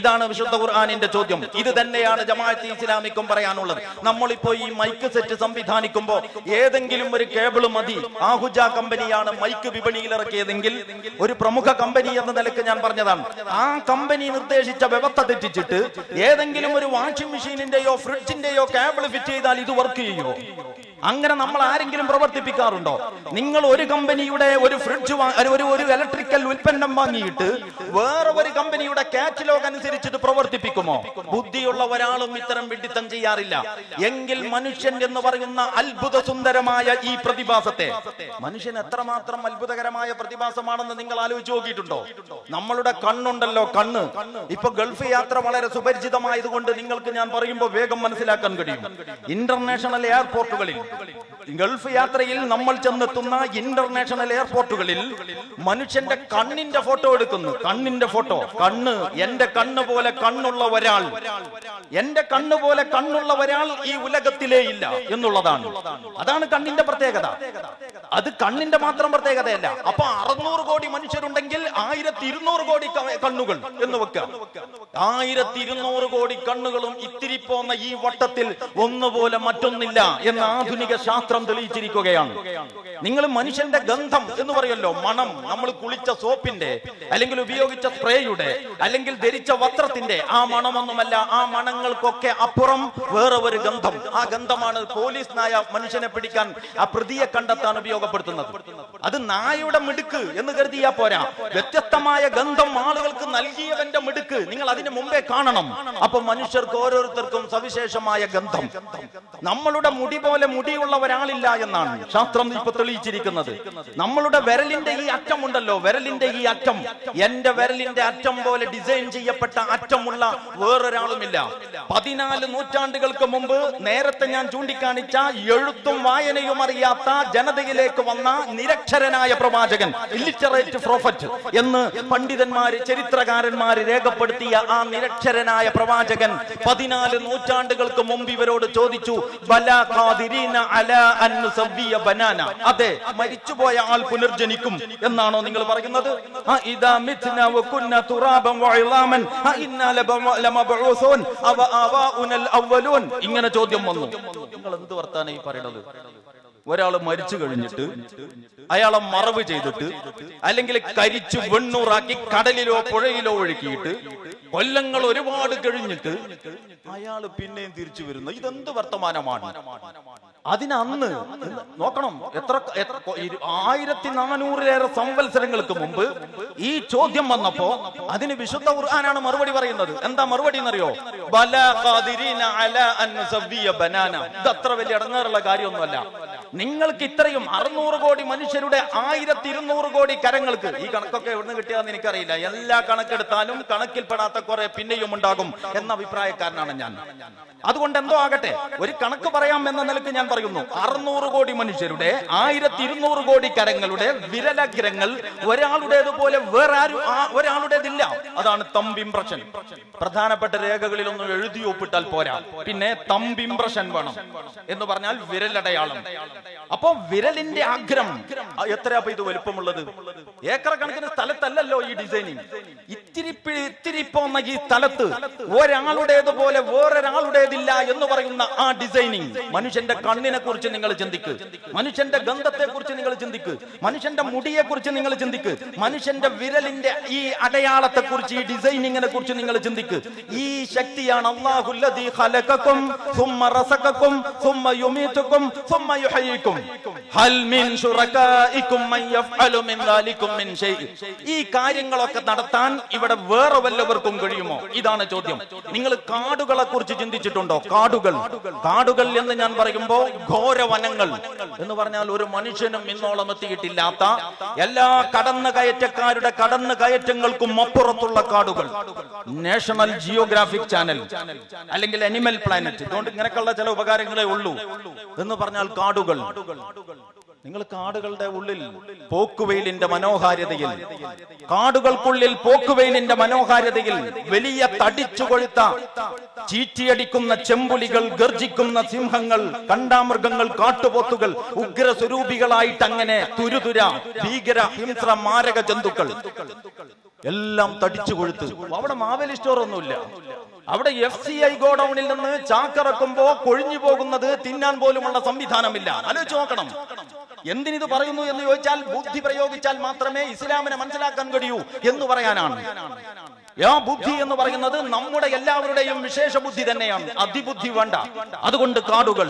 ഇതാണ് വിശുദ്ധ ഖുർആനിന്റെ ചോദ്യം. ഇത് തന്നെയാണ് ജമാഅത്തെ ഇസ്ലാമിക്കും പറയാനുള്ളത്. നമ്മളിപ്പോ ഈ മൈക്ക് സെറ്റ് സംവിധാനിക്കുമ്പോൾ ഏതെങ്കിലും ഒരു കേബിൾ മതി. ആഹുജ കമ്പനിയാണ് മൈക്ക് വിപണിയിൽ ഇറക്കിയതെങ്കിൽ, ഒരു പ്രമുഖ കമ്പനി എന്ന നിലക്ക് ഞാൻ പറഞ്ഞതാണ്, ആ കമ്പനി നിർദ്ദേശിച്ച വ്യവസ്ഥ തെറ്റിച്ചിട്ട് ഏതെങ്കിലും ഒരു വാഷിംഗ് മെഷീനിന്റെയോ ഫ്രിഡ്ജിന്റെയോ കേബിൾ ഫിറ്റ് ചെയ്താൽ ഇത് വർക്ക് ചെയ്യോ? അങ്ങനെ നമ്മൾ ആരെങ്കിലും പ്രവർത്തിപ്പിക്കാറുണ്ടോ? നിങ്ങൾ ഒരു കമ്പനിയുടെ ഒരു ഫ്രിഡ്ജ് ഒരു ഇലക്ട്രിക്കൽ ഉൽപ്പന്നം വാങ്ങിയിട്ട് വേറെ ഒരു കമ്പനിയുടെ കാറ്റലോഗ് അനുസരിച്ചിട്ട് പ്രവർത്തിപ്പിക്കുമോ? ബുദ്ധിയുള്ള ഒരാളും ഇത്തരം വിഡ്ഢിത്തം ചെയ്യാറില്ല. എങ്കിൽ മനുഷ്യൻ എന്ന് പറയുന്ന അത്ഭുത സുന്ദരമായ ഈ പ്രതിഭാസത്തെ, മനുഷ്യൻ എത്രമാത്രം അത്ഭുതകരമായ പ്രതിഭാസമാണെന്ന് നിങ്ങൾ ആലോചിച്ച് നോക്കിയിട്ടുണ്ടോ? നമ്മളുടെ കണ്ണുണ്ടല്ലോ, കണ്ണ്. ഇപ്പൊ ഗൾഫ് യാത്ര വളരെ സുപരിചിതമായതുകൊണ്ട് നിങ്ങൾക്ക് ഞാൻ പറയുമ്പോൾ വേഗം മനസ്സിലാക്കാൻ കഴിയും. ഇന്റർനാഷണൽ എയർപോർട്ടുകളിൽ, ഗൾഫ് യാത്രയിൽ നമ്മൾ ചെന്നെത്തുന്ന ഇന്റർനാഷണൽ എയർപോർട്ടുകളിൽ മനുഷ്യന്റെ കണ്ണിന്റെ ഫോട്ടോ എടുക്കുന്നു. കണ്ണിന്റെ ഫോട്ടോ. കണ്ണ്, എന്റെ കണ്ണ് പോലെ കണ്ണുള്ള ഒരാൾ, എന്റെ കണ്ണ് പോലെ കണ്ണുള്ള ഒരാൾ ഈ ഉലകത്തിലേ ഇല്ല എന്നുള്ളതാണ്. അതാണ് കണ്ണിന്റെ പ്രത്യേകത. അത് കണ്ണിന്റെ മാത്രം പ്രത്യേകതയല്ല. അപ്പൊ 600 കോടി മനുഷ്യരുണ്ടെങ്കിൽ 1200 കോടി കണ്ണുകൾ എന്ന് വെക്കാം. 1200 കോടി കണ്ണുകളും ഇത്തിരി പോന്ന ഈ വട്ടത്തിൽ ഒന്നുപോലെ മറ്റൊന്നില്ല എന്ന് ആധുനിക ശാസ്ത്രം തെളിയിച്ചിരിക്കുകയാണ്. നിങ്ങൾ മനുഷ്യന്റെ ഗന്ധം എന്ന് പറയല്ലോ, മണം. നമ്മൾ കുളിച്ച സോപ്പിന്റെ, അല്ലെങ്കിൽ ഉപയോഗിച്ച സ്പ്രേയുടെ, അല്ലെങ്കിൽ ധരിച്ച വസ്ത്രത്തിന്റെ ആ മണമൊന്നുമല്ല. ആ മണങ്ങൾക്കൊക്കെ അപ്പുറം വേറെ ഒരു ഗന്ധം. ആ ഗന്ധമാണ് പോലീസ് നായ മനുഷ്യനെ പിടിക്കാൻ, ആ പ്രതിയെ കണ്ടെത്താൻ ഉപയോഗപ്പെടുത്തുന്നത്. അത് നായയുടെ മിടുക്ക് എന്ന് കരുതിയാ പോരാ. വ്യത്യസ്തമായ ഗന്ധം ആളുകൾക്ക് നൽകിയവന്റെ മിടുക്ക് നിങ്ങൾ അതിന് മുമ്പേ കാണണം. അപ്പൊ മനുഷ്യർക്ക് ഓരോരുത്തർക്കും സവിശേഷമായ ഗന്ധം. നമ്മളുടെ മുടി പോലെ മുടിയുള്ള ഒരാളില്ല എന്നാണ് ശാസ്ത്രം ഇപ്പൊ തെളിയിച്ചിരിക്കുന്നത്. നമ്മളുടെ വിരലിന്റെ ഈ അറ്റമുണ്ടല്ലോ, വിരലിന്റെ ഈ അറ്റം, എന്റെ വിരലിന്റെ അറ്റം പോലെ ഡിസൈൻ ചെയ്യപ്പെട്ട അറ്റമുള്ള വേറൊരാളുമില്ല. 14 നൂറ്റാണ്ടുകൾക്ക് മുമ്പ് നേരത്തെ ഞാൻ ചൂണ്ടിക്കാണിച്ച എഴുത്തും വായനയും അറിയാത്ത ജനതയിലേക്ക് വന്ന നിരക്ഷരനായ പ്രവാചകൻ, ഇല്ലിറ്ററേറ്റ് പ്രോഫറ്റ് എന്ന് പണ്ഡിതന്മാര്, ചരിത്രകാരന്മാര് രേഖപ്പെടുത്തിയ ആ നിരക്ഷരനായ പ്രവാചകൻ 14 നൂറ്റാണ്ടുകൾക്ക് മുമ്പ് ഇവരോട് ചോദിച്ചു, അതെ, മരിച്ചുപോയ ആൾ പുനർജനിക്കും എന്നാണോ നിങ്ങൾ പറയുന്നത്? ഇങ്ങനെ ചോദ്യം വന്നു. നിങ്ങൾ എന്ത് വർത്താനം ഈ പറയുന്നത്? ഒരാള് മരിച്ചു കഴിഞ്ഞിട്ട് അയാളെ മറവ് ചെയ്തിട്ട്, അല്ലെങ്കിൽ കരിച്ചു വെണ്ണൂറാക്കി കടലിലോ പുഴയിലോ ഒഴുക്കിയിട്ട് കൊല്ലങ്ങൾ ഒരുപാട് കഴിഞ്ഞിട്ട് അയാള് പിന്നെയും തിരിച്ചു വരുന്നു. ഇതെന്ത് വർത്തമാനമാണ്? അതിനന്ന് നോക്കണം, 1400 സംവത്സരങ്ങൾക്ക് മുമ്പ് ഈ ചോദ്യം വന്നപ്പോ അതിന് വിശുദ്ധ ഖുർആനാണ് മറുപടി പറയുന്നത്. എന്താ മറുപടി എന്നറിയോ? ഇത് അത്ര വലിയ ഇടങ്ങേറുള്ള കാര്യമൊന്നുമല്ല. നിങ്ങൾക്ക് ഇത്രയും 600 കോടി മനുഷ്യരുടെ 1200 കോടി കരങ്ങൾക്ക്, ഈ കണക്കൊക്കെ എവിടുന്ന് കിട്ടിയാന്ന് എനിക്കറിയില്ല, എല്ലാ കണക്കെടുത്താലും കണക്കിൽപ്പെടാത്ത കുറെ പിന്നെയും ഉണ്ടാകും എന്ന അഭിപ്രായക്കാരനാണ് ഞാൻ. അതുകൊണ്ട് എന്തോ ആകട്ടെ, ഒരു കണക്ക് പറയാം എന്ന നിലക്ക് ഞാൻ പറയുന്നു. 600 കോടി മനുഷ്യരുടെ 1200 കോടി കരങ്ങളുടെ വിരലഗ്രങ്ങൾ ഒരാളുടേതുപോലെ വേറെ ആരും ഒരാളുടേതില്ല. അതാണ് തമ്പ് ഇംപ്രഷൻ. പ്രധാനപ്പെട്ട രേഖകളിലൊന്നും എഴുതി ഒപ്പിട്ടാൽ പോരാ, പിന്നെ തമ്പ് ഇംപ്രഷൻ വേണം. എന്ന് പറഞ്ഞാൽ വിരലടയാളം. അപ്പൊ വിരലിന്റെ അഗ്രം എത്രയാ ഇത് വലുപ്പമുള്ളത്? ഏക്കർ കണക്കിന് സ്ഥലത്തല്ലല്ലോ ഈ ഡിസൈനിങ്. ഇത്തിരി പോന്ന ഈ സ്ഥലത്ത് ഒരാളുടേതുപോലെ വേറൊരാളുടേതില്ല എന്ന് പറയുന്ന ആ ഡിസൈനിങ്. മനുഷ്യന്റെ കണ്ണിനെ കുറിച്ച് നിങ്ങൾ ചിന്തിക്ക്, മനുഷ്യന്റെ ഗന്ധത്തെ കുറിച്ച് നിങ്ങൾ ചിന്തിക്ക്, മനുഷ്യന്റെ മുടിയെ കുറിച്ച് നിങ്ങൾ ചിന്തിക്ക്, മനുഷ്യന്റെ വിരലിന്റെ ഈ അടയാളത്തെ കുറിച്ച്, ഈ ഡിസൈനിങ്ങിനെ കുറിച്ച് നിങ്ങൾ ചിന്തിക്ക്. ഈ ശക്തിയാണ് അല്ലാഹുല്ലദീ ഖലഖകും സുമ്മ റസഖകും സുമ്മ യുമീതുകും സുമ്മ യുഹ്യികും ഹൽ മിൻ ശുറകാഇകും മൻ യഫ്അലു മിൻ ദാലികും മിൻ ഷൈഇ. ഈ കാര്യങ്ങളൊക്കെ നടത്താൻ ഇവിടെ വേറെ വല്ലവർക്കും കഴിയുമോ? ഇതാണ് ചോദ്യം. നിങ്ങൾ കാടുകളെ കുറിച്ച് ചിന്തിച്ചിട്ടുണ്ടോ? കാടുകൾ എന്ന് ഞാൻ പറയുമ്പോ ഘോരവനങ്ങൾ എന്ന് പറഞ്ഞാൽ ഒരു മനുഷ്യനും ഇന്നോളം എത്തിയിട്ടില്ലാത്ത എല്ലാ കടന്നുകയറ്റക്കാരുടെ കടന്നുകയറ്റങ്ങൾക്കും അപ്പുറത്തുള്ള കാടുകൾ. നാഷണൽ ജിയോഗ്രാഫിക് ചാനൽ അല്ലെങ്കിൽ അനിമൽ പ്ലാനറ്റ്, അതുകൊണ്ട് ഇങ്ങനെയൊക്കെയുള്ള ചില ഉപകാരങ്ങളേ ഉള്ളൂ എന്ന് പറഞ്ഞാൽ കാടുകൾ. നിങ്ങൾ കാടുകളുടെ ഉള്ളിൽ പോക്കുവെയിലിന്റെ മനോഹാരിതയിൽ, കാടുകൾക്കുള്ളിൽ പോക്കുവെയിലിന്റെ മനോഹാരിതയിൽ വലിയ തടിച്ചു കൊഴുത്ത ചീറ്റിയടിക്കുന്ന ചെമ്പുലികൾ, ഗർജിക്കുന്ന സിംഹങ്ങൾ, കണ്ടാമൃഗങ്ങൾ, കാട്ടുപോത്തുകൾ, ഉഗ്രസ്വരൂപികളായിട്ട് അങ്ങനെ തുരുതുര ഭീകര ഹിംസ്ര മാരക ജന്തുക്കൾ എല്ലാം തടിച്ചു കൊഴുത്ത്. അവിടെ മാവേലി സ്റ്റോർ ഒന്നുമില്ല. അവിടെ FCI ഗോഡൌണിൽ നിന്ന് ചാക്കിറക്കുമ്പോ കൊഴിഞ്ഞു പോകുന്നത് തിന്നാൻ പോലുമുള്ള സംവിധാനമില്ല. ആലോചിച്ച് നോക്കണം. എന്തിനിത് പറയുന്നു എന്ന് ചോദിച്ചാൽ, ബുദ്ധി പ്രയോഗിച്ചാൽ മാത്രമേ ഇസ്ലാമിനെ മനസ്സിലാക്കാൻ കഴിയൂ എന്ന് പറയാനാണ്. ബുദ്ധി എന്ന് പറയുന്നത് നമ്മുടെ എല്ലാവരുടെയും വിശേഷ ബുദ്ധി തന്നെയാണ്, അതിബുദ്ധി വേണ്ട. അതുകൊണ്ട് കാടുകൾ,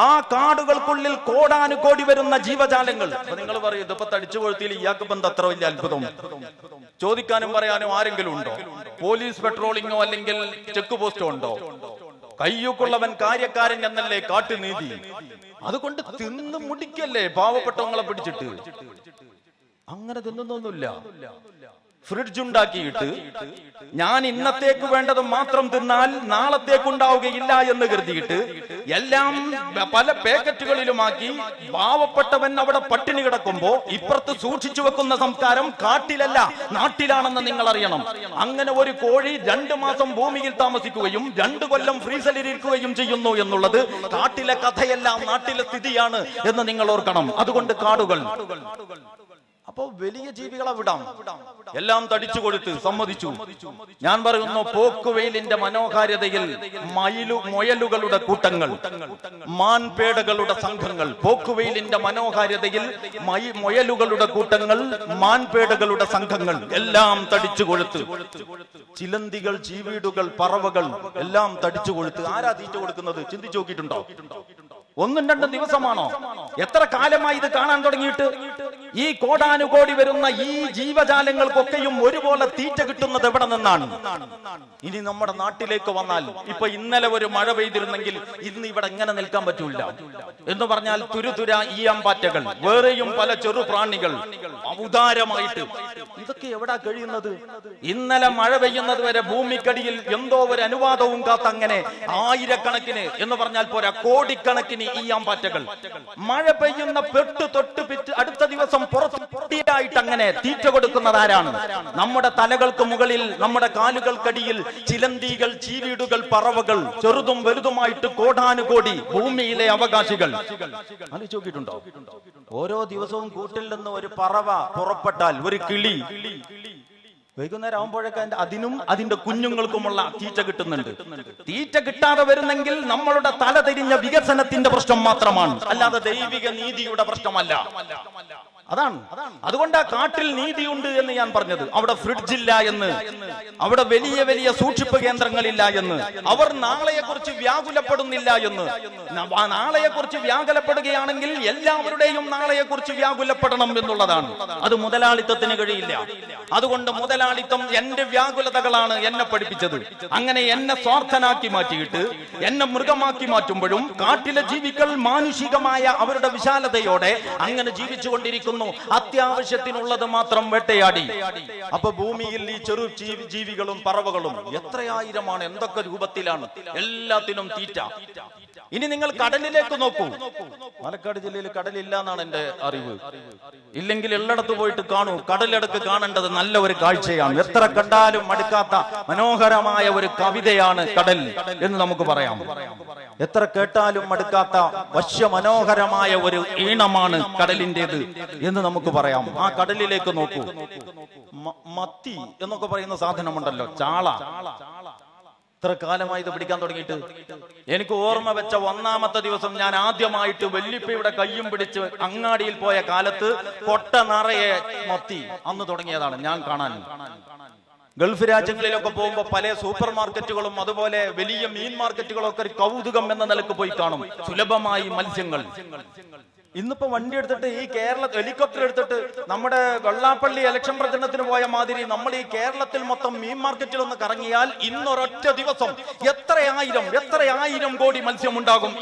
ആ കാടുകൾക്കുള്ളിൽ കോടാനുകോടി വരുന്ന ജീവജാലങ്ങൾ. നിങ്ങൾ പറയും ഇതിപ്പോ തടിച്ചു കൊഴുത്തിയിൽ ഇയാൾക്ക് ബന്ധം അത്ര വലിയ അത്ഭുതം ചോദിക്കാനും പറയാനും ആരെങ്കിലും ഉണ്ടോ? പോലീസ് പെട്രോളിങ്ങോ അല്ലെങ്കിൽ ചെക്ക് പോസ്റ്റോ ഉണ്ടോ? കയ്യൂക്കുള്ളവൻ കാര്യക്കാരൻ എന്നല്ലേ കാട്ടുനീതി. അതുകൊണ്ട് തിന്ന് മുടിക്കല്ലേ പാവപ്പെട്ടവങ്ങളെ പിടിച്ചിട്ട്. അങ്ങനെ തിന്നൊന്നുമില്ല. ഫ്രിഡ്ജ് ഉണ്ടാക്കിയിട്ട് ഞാൻ ഇന്നത്തേക്ക് വേണ്ടത് മാത്രം തിന്നാൽ നാളത്തേക്കുണ്ടാവുകയില്ല എന്ന് കരുതിയിട്ട് എല്ലാം പല പാക്കറ്റുകളിലുമാക്കി പാവപ്പെട്ടവൻ അവിടെ പട്ടിണി കിടക്കുമ്പോ ഇപ്പുറത്ത് സൂക്ഷിച്ചു വെക്കുന്ന സംസ്കാരം കാട്ടിലല്ല നാട്ടിലാണെന്ന് നിങ്ങൾ അറിയണം. അങ്ങനെ ഒരു കോഴി 2 മാസം ഭൂമിയിൽ താമസിക്കുകയും 2 കൊല്ലം ഫ്രീസറിലിരിക്കുകയും ചെയ്യുന്നു എന്നുള്ളത് കാട്ടിലെ കഥയെല്ലാം നാട്ടിലെ സ്ഥിതിയാണ് എന്ന് നിങ്ങൾ ഓർക്കണം. അതുകൊണ്ട് കാടുകൾ. അപ്പോ വലിയ ജീവികളെ വിടാം, എല്ലാം തടിച്ചു കൊടുത്ത് സമ്മതിച്ചു. ഞാൻ പറയുന്നു, പോക്കുവെയിലിന്റെ മനോഹാരിതയിൽ മുയലുകളുടെ കൂട്ടങ്ങൾ, മാൻപേടകളുടെ സംഘങ്ങൾ. പോക്കുവെയിലിന്റെ മനോഹാരിതയിൽ മുയലുകളുടെ കൂട്ടങ്ങൾ, മാൻപേടകളുടെ സംഘങ്ങൾ എല്ലാം തടിച്ചു കൊടുത്ത്. ചിലന്തികൾ, ചീവീടുകൾ, പറവകൾ എല്ലാം തടിച്ചു കൊടുത്ത്. ആരാ തീറ്റ കൊടുക്കുന്നത്? ചിന്തിച്ചു നോക്കിയിട്ടുണ്ടോ? 1-2 ദിവസമാണോ? എത്ര കാലമായി ഇത് കാണാൻ തുടങ്ങിയിട്ട്? ഈ കോടാനുകോടി വരുന്ന ഈ ജീവജാലങ്ങൾക്കൊക്കെയും ഒരുപോലെ തീറ്റ കിട്ടുന്നത് എവിടെ നിന്നാണ്? ഇനി നമ്മുടെ നാട്ടിലേക്ക് വന്നാൽ, ഇപ്പൊ ഇന്നലെ ഒരു മഴ പെയ്തിരുന്നെങ്കിൽ ഇന്ന് ഇവിടെ എങ്ങനെ നിൽക്കാൻ പറ്റൂല എന്ന് പറഞ്ഞാൽ തുരുതുര ഈയാമ്പാറ്റകൾ, വേറെയും പല ചെറു പ്രാണികൾ ഉദാരമായിട്ട്. ഇതൊക്കെ എവിടാ കഴിയുന്നത്? ഇന്നലെ മഴ പെയ്യുന്നത് വരെ ഭൂമിക്കടിയിൽ എന്തോ ഒരു അനുവാദവും കാത്ത അങ്ങനെ ആയിരക്കണക്കിന് എന്ന് പറഞ്ഞാൽ പോരാ, കോടിക്കണക്കിന് ഈയാമ്പാറ്റകൾ. മഴ പെയ്യുന്ന പെട്ട് തൊട്ട് പിറ്റ് അടുത്ത ദിവസം പുറത്തിയായിട്ട് അങ്ങനെ തീറ്റ കൊടുക്കുന്നത് ആരാണ്? നമ്മുടെ തലകൾക്ക് മുകളിൽ, നമ്മുടെ കാലുകൾക്കടിയിൽ ചിലന്തികൾ, ചീവീടുകൾ, പറവകൾ, ചെറുതും വലുതുമായിട്ട് കോടാനുകോടി ഭൂമിയിലെ അവകാശികൾ. ആലോചിച്ച് നോക്കിയിട്ടുണ്ടോ? ഓരോ ദിവസവും കൂട്ടിൽ നിന്ന് ഒരു പറവ പുറപ്പെട്ടാൽ, ഒരു കിളി വൈകുന്നേരം ആകുമ്പോഴൊക്കെ അതിനും അതിന്റെ കുഞ്ഞുങ്ങൾക്കുമുള്ള തീറ്റ കിട്ടുന്നുണ്ട്. തീറ്റ കിട്ടാതെ വരുന്നെങ്കിൽ നമ്മളുടെ തലതിരിഞ്ഞ വികസനത്തിന്റെ പ്രശ്നം മാത്രമാണ്, അല്ലാതെ ദൈവിക നീതിയുടെ പ്രശ്നമല്ല. അതാണ്. അതുകൊണ്ട് ആ കാട്ടിൽ നീതിയുണ്ട് എന്ന് ഞാൻ പറഞ്ഞത്. അവിടെ ഫ്രിഡ്ജില്ല എന്ന്, അവിടെ വലിയ വലിയ സൂക്ഷിപ്പ് കേന്ദ്രങ്ങളില്ല എന്ന്, അവർ നാളെയെക്കുറിച്ച് വ്യാകുലപ്പെടുന്നില്ല എന്ന്. നാളെയെക്കുറിച്ച് വ്യാകുലപ്പെടുകയാണെങ്കിൽ എല്ലാവരുടെയും നാളെയെക്കുറിച്ച് വ്യാകുലപ്പെടണം എന്നുള്ളതാണ്. അത് മുതലാളിത്തത്തിന് കഴിയില്ല. അതുകൊണ്ട് മുതലാളിത്തം എന്റെ വ്യാകുലതകളാണ് എന്നെ പഠിപ്പിച്ചത്. അങ്ങനെ എന്നെ സ്വാർത്ഥനാക്കി മാറ്റിയിട്ട് എന്നെ മൃഗമാക്കി മാറ്റുമ്പോഴും കാട്ടിലെ ജീവികൾ മാനുഷികമായ അവരുടെ വിശാലതയോടെ അങ്ങനെ ജീവിച്ചുകൊണ്ടിരിക്കുന്നു. അത്യാവശ്യത്തിനുള്ളത് മാത്രം വേട്ടയാടി. അപ്പൊ ഭൂമിയിൽ ഈ ചെറു ജീവികളും പറവകളും എത്രയായിരമാണ്, എന്തൊക്കെ രൂപത്തിലാണ്, എല്ലാത്തിനും തീറ്റ. ഇനി നിങ്ങൾ കടലിലേക്ക് നോക്കൂ. പാലക്കാട് ജില്ലയിൽ കടലില്ല എന്നാണ് എന്റെ അറിവ്. ഇല്ലെങ്കിൽ എല്ലായിടത്ത് പോയിട്ട് കാണൂ. കടലിടക്ക് കാണേണ്ടത് നല്ല ഒരു കാഴ്ചയാണ്. എത്ര കണ്ടാലും മടുക്കാത്ത മനോഹരമായ ഒരു കവിതയാണ് കടൽ എന്ന് നമുക്ക് പറയാം. എത്ര കേട്ടാലും മടുക്കാത്ത വശ്യമനോഹരമായ ഒരു ഈണമാണ് കടലിൻ്റെത് എന്ന് നമുക്ക് പറയാം. ആ കടലിലേക്ക് നോക്കൂ. മത്തി എന്നൊക്കെ പറയുന്ന സാധനമുണ്ടല്ലോ, ചാള. എത്ര കാലമായി ഇത് പിടിക്കാൻ തുടങ്ങിയിട്ട്? എനിക്ക് ഓർമ്മ വെച്ച 1ാമത്തെ ദിവസം ഞാൻ ആദ്യമായിട്ട് വെല്ലിപ്പയുടെ കയ്യും പിടിച്ച് അങ്ങാടിയിൽ പോയ കാലത്ത് കൊട്ട നിറയെ മത്തി അന്ന് തുടങ്ങിയതാണ് ഞാൻ കാണാൻ. ഗൾഫ് രാജ്യങ്ങളിലൊക്കെ പോകുമ്പോൾ പല സൂപ്പർ മാർക്കറ്റുകളും അതുപോലെ വലിയ മീൻ മാർക്കറ്റുകളും ഒക്കെ ഒരു കൗതുകം എന്ന നിലക്ക് പോയി കാണും. സുലഭമായി മത്സ്യങ്ങൾ. ഇന്നിപ്പോ വണ്ടി എടുത്തിട്ട് ഈ ഹെലികോപ്റ്റർ എടുത്തിട്ട് നമ്മുടെ വെള്ളാപ്പള്ളി ഇലക്ഷൻ പ്രചരണത്തിന് പോയ മാതിരി നമ്മൾ ഈ കേരളത്തിൽ മൊത്തം മീൻ മാർക്കറ്റിൽ ഒന്ന് കറങ്ങിയാൽ ഇന്നൊരൊറ്റ ദിവസം എത്രയായിരം കോടി മത്സ്യം ഉണ്ടാകും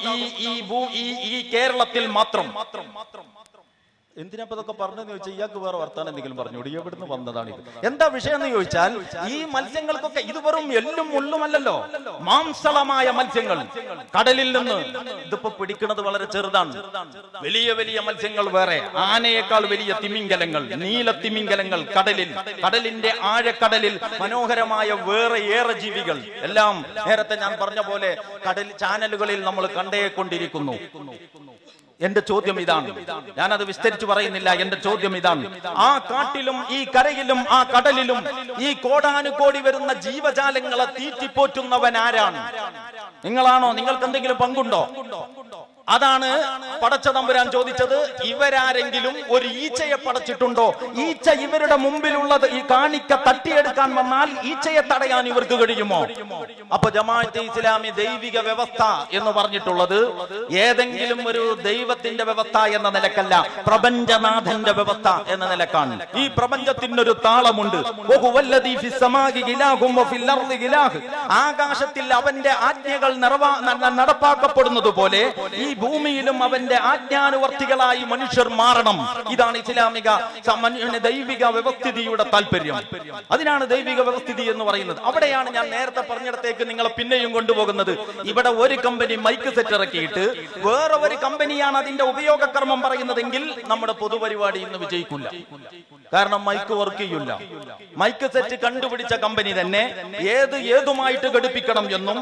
ഈ കേരളത്തിൽ മാത്രം. എന്തിനാ ഇതൊക്കെ പറഞ്ഞെന്ന് ചോദിച്ചാൽ ഇയാൾക്ക് വേറെ വർത്താനം എന്തെങ്കിലും പറഞ്ഞു, എവിടുന്ന് വന്നതാണ് ഇത്, എന്താ വിഷയം എന്ന് ചോദിച്ചാൽ ഈ മത്സ്യങ്ങൾക്കൊക്കെ ഇത് വെറും എല്ലും മുള്ളുമല്ലല്ലോ, മാംസളമായ മത്സ്യങ്ങൾ കടലിൽ നിന്ന്. ഇതിപ്പോ പിടിക്കുന്നത് വളരെ ചെറുതാണ്. വലിയ വലിയ മത്സ്യങ്ങൾ വേറെ, ആനയേക്കാൾ വലിയ തിമിംഗലങ്ങൾ, നീല തിമിംഗലങ്ങൾ കടലിൽ, കടലിന്റെ ആഴക്കടലിൽ മനോഹരമായ വേറെ ഏറെ ജീവികൾ എല്ലാം നേരത്തെ ഞാൻ പറഞ്ഞ പോലെ കടൽ ചാനലുകളിൽ നമ്മൾ കണ്ടേക്കൊണ്ടിരിക്കുന്നു. എന്റെ ചോദ്യം ഇതാണ്, ഞാനത് വിസ്തരിച്ചു പറയുന്നില്ല. എന്റെ ചോദ്യം ഇതാണ്, ആ കാട്ടിലും ഈ കരയിലും ആ കടലിലും ഈ കോടാനുകോടി വരുന്ന ജീവജാലങ്ങളെ തീറ്റിപ്പോറ്റുന്നവൻ ആരാണ്? നിങ്ങളാണോ? നിങ്ങൾക്ക് എന്തെങ്കിലും പങ്കുണ്ടോ? അതാണ് പടച്ച തമ്പുരാൻ ചോദിച്ചത്, ഇവരാരെങ്കിലും ഒരു ഈച്ചയെ പടച്ചിട്ടുണ്ടോ? ഈച്ച ഇവരുടെ മുമ്പിലുള്ളത് ഈ കാണിക്ക തട്ടിയെടുക്കാൻ വന്നാൽ ഈച്ചയെ തടയാൻ ഇവർക്ക് കഴിയുമോ? അപ്പൊ ജമാഅത്തെ ഇസ്ലാമി ദൈവിക വ്യവസ്ഥ എന്ന് പറഞ്ഞിട്ടുള്ളത് ഏതെങ്കിലും ഒരു ദൈവത്തിന്റെ വ്യവസ്ഥ എന്ന നിലക്കല്ല, പ്രപഞ്ചനാഥന്റെ വ്യവസ്ഥ എന്ന നിലക്കാണ്. ഈ പ്രപഞ്ചത്തിനൊരു താളമുണ്ട്. ആകാശത്തിൽ അവന്റെ ആജ്ഞകൾ നടപ്പാക്കപ്പെടുന്നത് പോലെ ഈ ഭൂമിയിലും അവന്റെ ആജ്ഞാനുവർത്തികളായി മനുഷ്യർ മാറണം. ഇതാണ് ഇസ്ലാമിക ദൈവിക വ്യവസ്ഥിതിയുടെ താല്പര്യം. അതിനാണ് ദൈവിക വ്യവസ്ഥിതി എന്ന് പറയുന്നത്. അവിടെയാണ് ഞാൻ നേരത്തെ പറഞ്ഞിടത്തേക്ക് നിങ്ങളെ പിന്നെയും കൊണ്ടുപോകുന്നത്. ഇവിടെ ഒരു കമ്പനി മൈക്ക് സെറ്റ് ഇറക്കിയിട്ട് വേറെ ഒരു കമ്പനിയാണ് അതിന്റെ ഉപയോഗക്രമം പറയുന്നതെങ്കിൽ നമ്മുടെ പൊതുപരിപാടി ഇന്ന് വിജയിക്കില്ല. കാരണം മൈക്ക് വർക്ക് ചെയ്യില്ല. മൈക്ക് സെറ്റ് കണ്ടുപിടിച്ച കമ്പനി തന്നെ ഏതുമായിട്ട് ഘടിപ്പിക്കണം എന്നും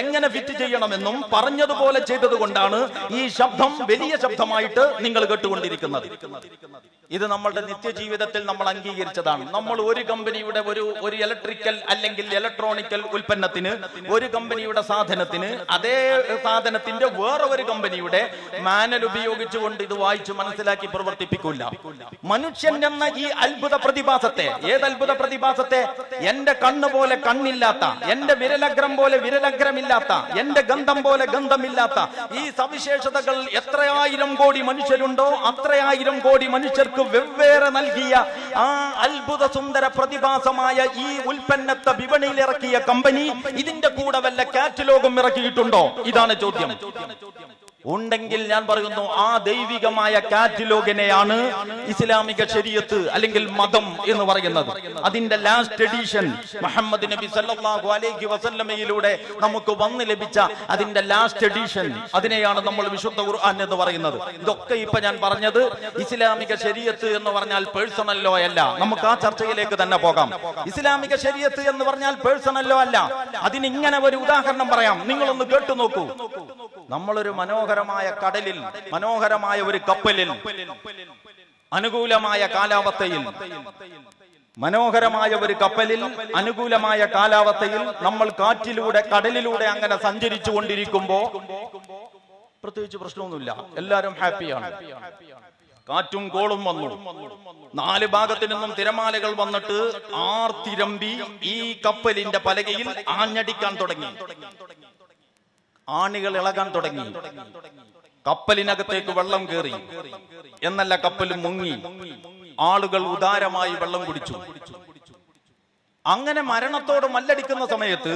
എങ്ങനെ ഫിറ്റ് ചെയ്യണമെന്നും പറഞ്ഞതുപോലെ ചെയ്തത് കൊണ്ടാണ് ഈ ശബ്ദം വലിയ ശബ്ദമായിട്ട് നിങ്ങൾ കേട്ടുകൊണ്ടിരിക്കുന്നത്. ഇത് നമ്മളുടെ നിത്യജീവിതത്തിൽ നമ്മൾ അംഗീകരിച്ചതാണ്. നമ്മൾ ഒരു കമ്പനിയുടെ ഒരു ഇലക്ട്രിക്കൽ അല്ലെങ്കിൽ ഇലക്ട്രോണിക്കൽ ഉൽപ്പന്നത്തിന്, ഒരു കമ്പനിയുടെ സാധനത്തിന്, അതേ സാധനത്തിന്റെ വേറെ ഒരു കമ്പനിയുടെ മാനുവൽ ഉപയോഗിച്ചുകൊണ്ട് ഇത് വായിച്ച് മനസ്സിലാക്കി പ്രവർത്തിപ്പിക്കില്ല. മനുഷ്യൻ എന്ന ഈ അത്ഭുത പ്രതിഭാസത്തെ, ഏതത്ഭുത പ്രതിഭാസത്തെ? എന്റെ കണ്ണ് പോലെ കണ്ണില്ലാത്ത, എന്റെ വിരലഗ്രം പോലെ വിരലഗ്രമില്ലാത്ത, എന്റെ ഗന്ധം പോലെ ഗന്ധമില്ലാത്ത ഈ സവിശേഷതകൾ എത്രയായിരം കോടി മനുഷ്യരുണ്ടോ അത്രയായിരം കോടി മനുഷ്യർക്ക് വെവ്വേറെ നൽകിയ ആ അത്ഭുത സുന്ദര പ്രതിഭാസമായ ഈ ഉൽപ്പന്നത്തെ വിപണിയിൽ ഇറക്കിയ കമ്പനി ഇതിന്റെ കൂടെ വല്ല കാറ്റലോഗും ഇറക്കിയിട്ടുണ്ടോ? ഇതാണ് ചോദ്യം. ഉണ്ടെങ്കിൽ ഞാൻ പറയുന്നു, ആ ദൈവികമായ കാറ്റലോഗിനെയാണ് ഇസ്ലാമിക ശരീഅത്ത് അല്ലെങ്കിൽ മതം എന്ന് പറയുന്നത്. അതിന്റെ ലാസ്റ്റ് എഡിഷൻ മുഹമ്മദ് നബി സല്ലല്ലാഹു അലൈഹി വസല്ലമയിലൂടെ നമുക്ക് വന്നു ലഭിച്ച അതിന്റെ ലാസ്റ്റ് എഡിഷൻ, അതിനെയാണ് നമ്മൾ വിശുദ്ധ ഖുർആൻ എന്ന് പറയുന്നത്. ഇതൊക്കെ ഇപ്പൊ ഞാൻ പറഞ്ഞത് ഇസ്ലാമിക ശരീഅത്ത് എന്ന് പറഞ്ഞാൽ പേഴ്സണൽ ലോ അല്ല. നമുക്ക് ആ ചർച്ചയിലേക്ക് തന്നെ പോകാം. ഇസ്ലാമിക ശരീഅത്ത് എന്ന് പറഞ്ഞാൽ പേഴ്സണൽ ലോ അല്ല. അതിന് ഇങ്ങനെ ഒരു ഉദാഹരണം പറയാം, നിങ്ങളൊന്ന് കേട്ടു നോക്കൂ. നമ്മളൊരു മനോഹരമായ കടലിൽ, മനോഹരമായ ഒരു കപ്പലിൽ, അനുകൂലമായ കാലാവസ്ഥയിൽ, മനോഹരമായ ഒരു കപ്പലിൽ അനുകൂലമായ കാലാവസ്ഥയിൽ നമ്മൾ കാറ്റിലൂടെ കടലിലൂടെ അങ്ങനെ സഞ്ചരിച്ചു കൊണ്ടിരിക്കുമ്പോ പ്രത്യേകിച്ച് പ്രശ്നമൊന്നുമില്ല, എല്ലാവരും ഹാപ്പിയാണ്. കാറ്റും കോളും വന്നു, നാല് ഭാഗത്തു നിന്നും തിരമാലകൾ വന്നിട്ട് ആർത്തിരമ്പി ഈ കപ്പലിന്റെ പലകയിൽ ആഞ്ഞടിക്കാൻ തുടങ്ങി, ആണികൾ ഇളകാൻ തുടങ്ങി. കപ്പലിനകത്തേക്ക് വെള്ളം കയറി എന്നല്ല, കപ്പൽ മുങ്ങി. ആളുകൾ ഉദാരമായി വെള്ളം കുടിച്ചു. അങ്ങനെ മരണത്തോട് മല്ലടിക്കുന്ന സമയത്ത്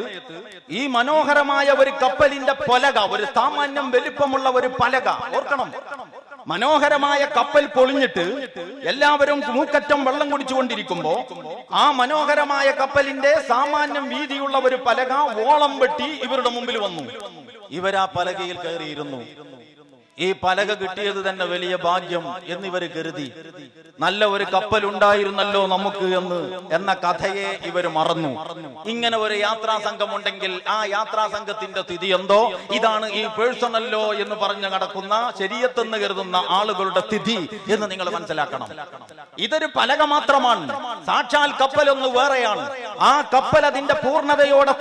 ഈ മനോഹരമായ ഒരു കപ്പലിന്റെ പലക, ഒരു സാമാന്യം വലിപ്പമുള്ള ഒരു പലക, ഓർക്കണം, മനോഹരമായ കപ്പൽ പൊളിഞ്ഞിട്ട് എല്ലാവരും മൂക്കറ്റം വെള്ളം കുടിച്ചുകൊണ്ടിരിക്കുമ്പോ ആ മനോഹരമായ കപ്പലിന്റെ സാമാന്യം വീതിയുള്ള ഒരു പലക ഓളം വെട്ടി ഇവരുടെ മുമ്പിൽ വന്നു. ഇവരാ പലകയിൽ കയറിയിരുന്നു. ഈ പലക കിട്ടിയത് തന്നെ വലിയ ഭാഗ്യം എന്നിവർ കരുതി. നല്ല ഒരു കപ്പൽ ഉണ്ടായിരുന്നല്ലോ നമുക്ക് എന്ന കഥയെ ഇവർ മറന്നു. ഇങ്ങനെ ഒരു യാത്രാ സംഘം ഉണ്ടെങ്കിൽ ആ യാത്രാ സംഘത്തിന്റെ സ്ഥിതി എന്തോ ഇതാണ് ഈ പേഴ്സണൽ ലോ എന്ന് പറഞ്ഞു നടക്കുന്ന ശരീഅത്തെന്ന് കരുതുന്ന ആളുകളുടെ സ്ഥിതി എന്ന് നിങ്ങൾ മനസ്സിലാക്കണം. ഇതൊരു പലക മാത്രമാണ്, സാക്ഷാൽ കപ്പലൊന്ന് വേറെയാണ്. ആ കപ്പൽ അതിന്റെ പൂർണ്ണതയോടെ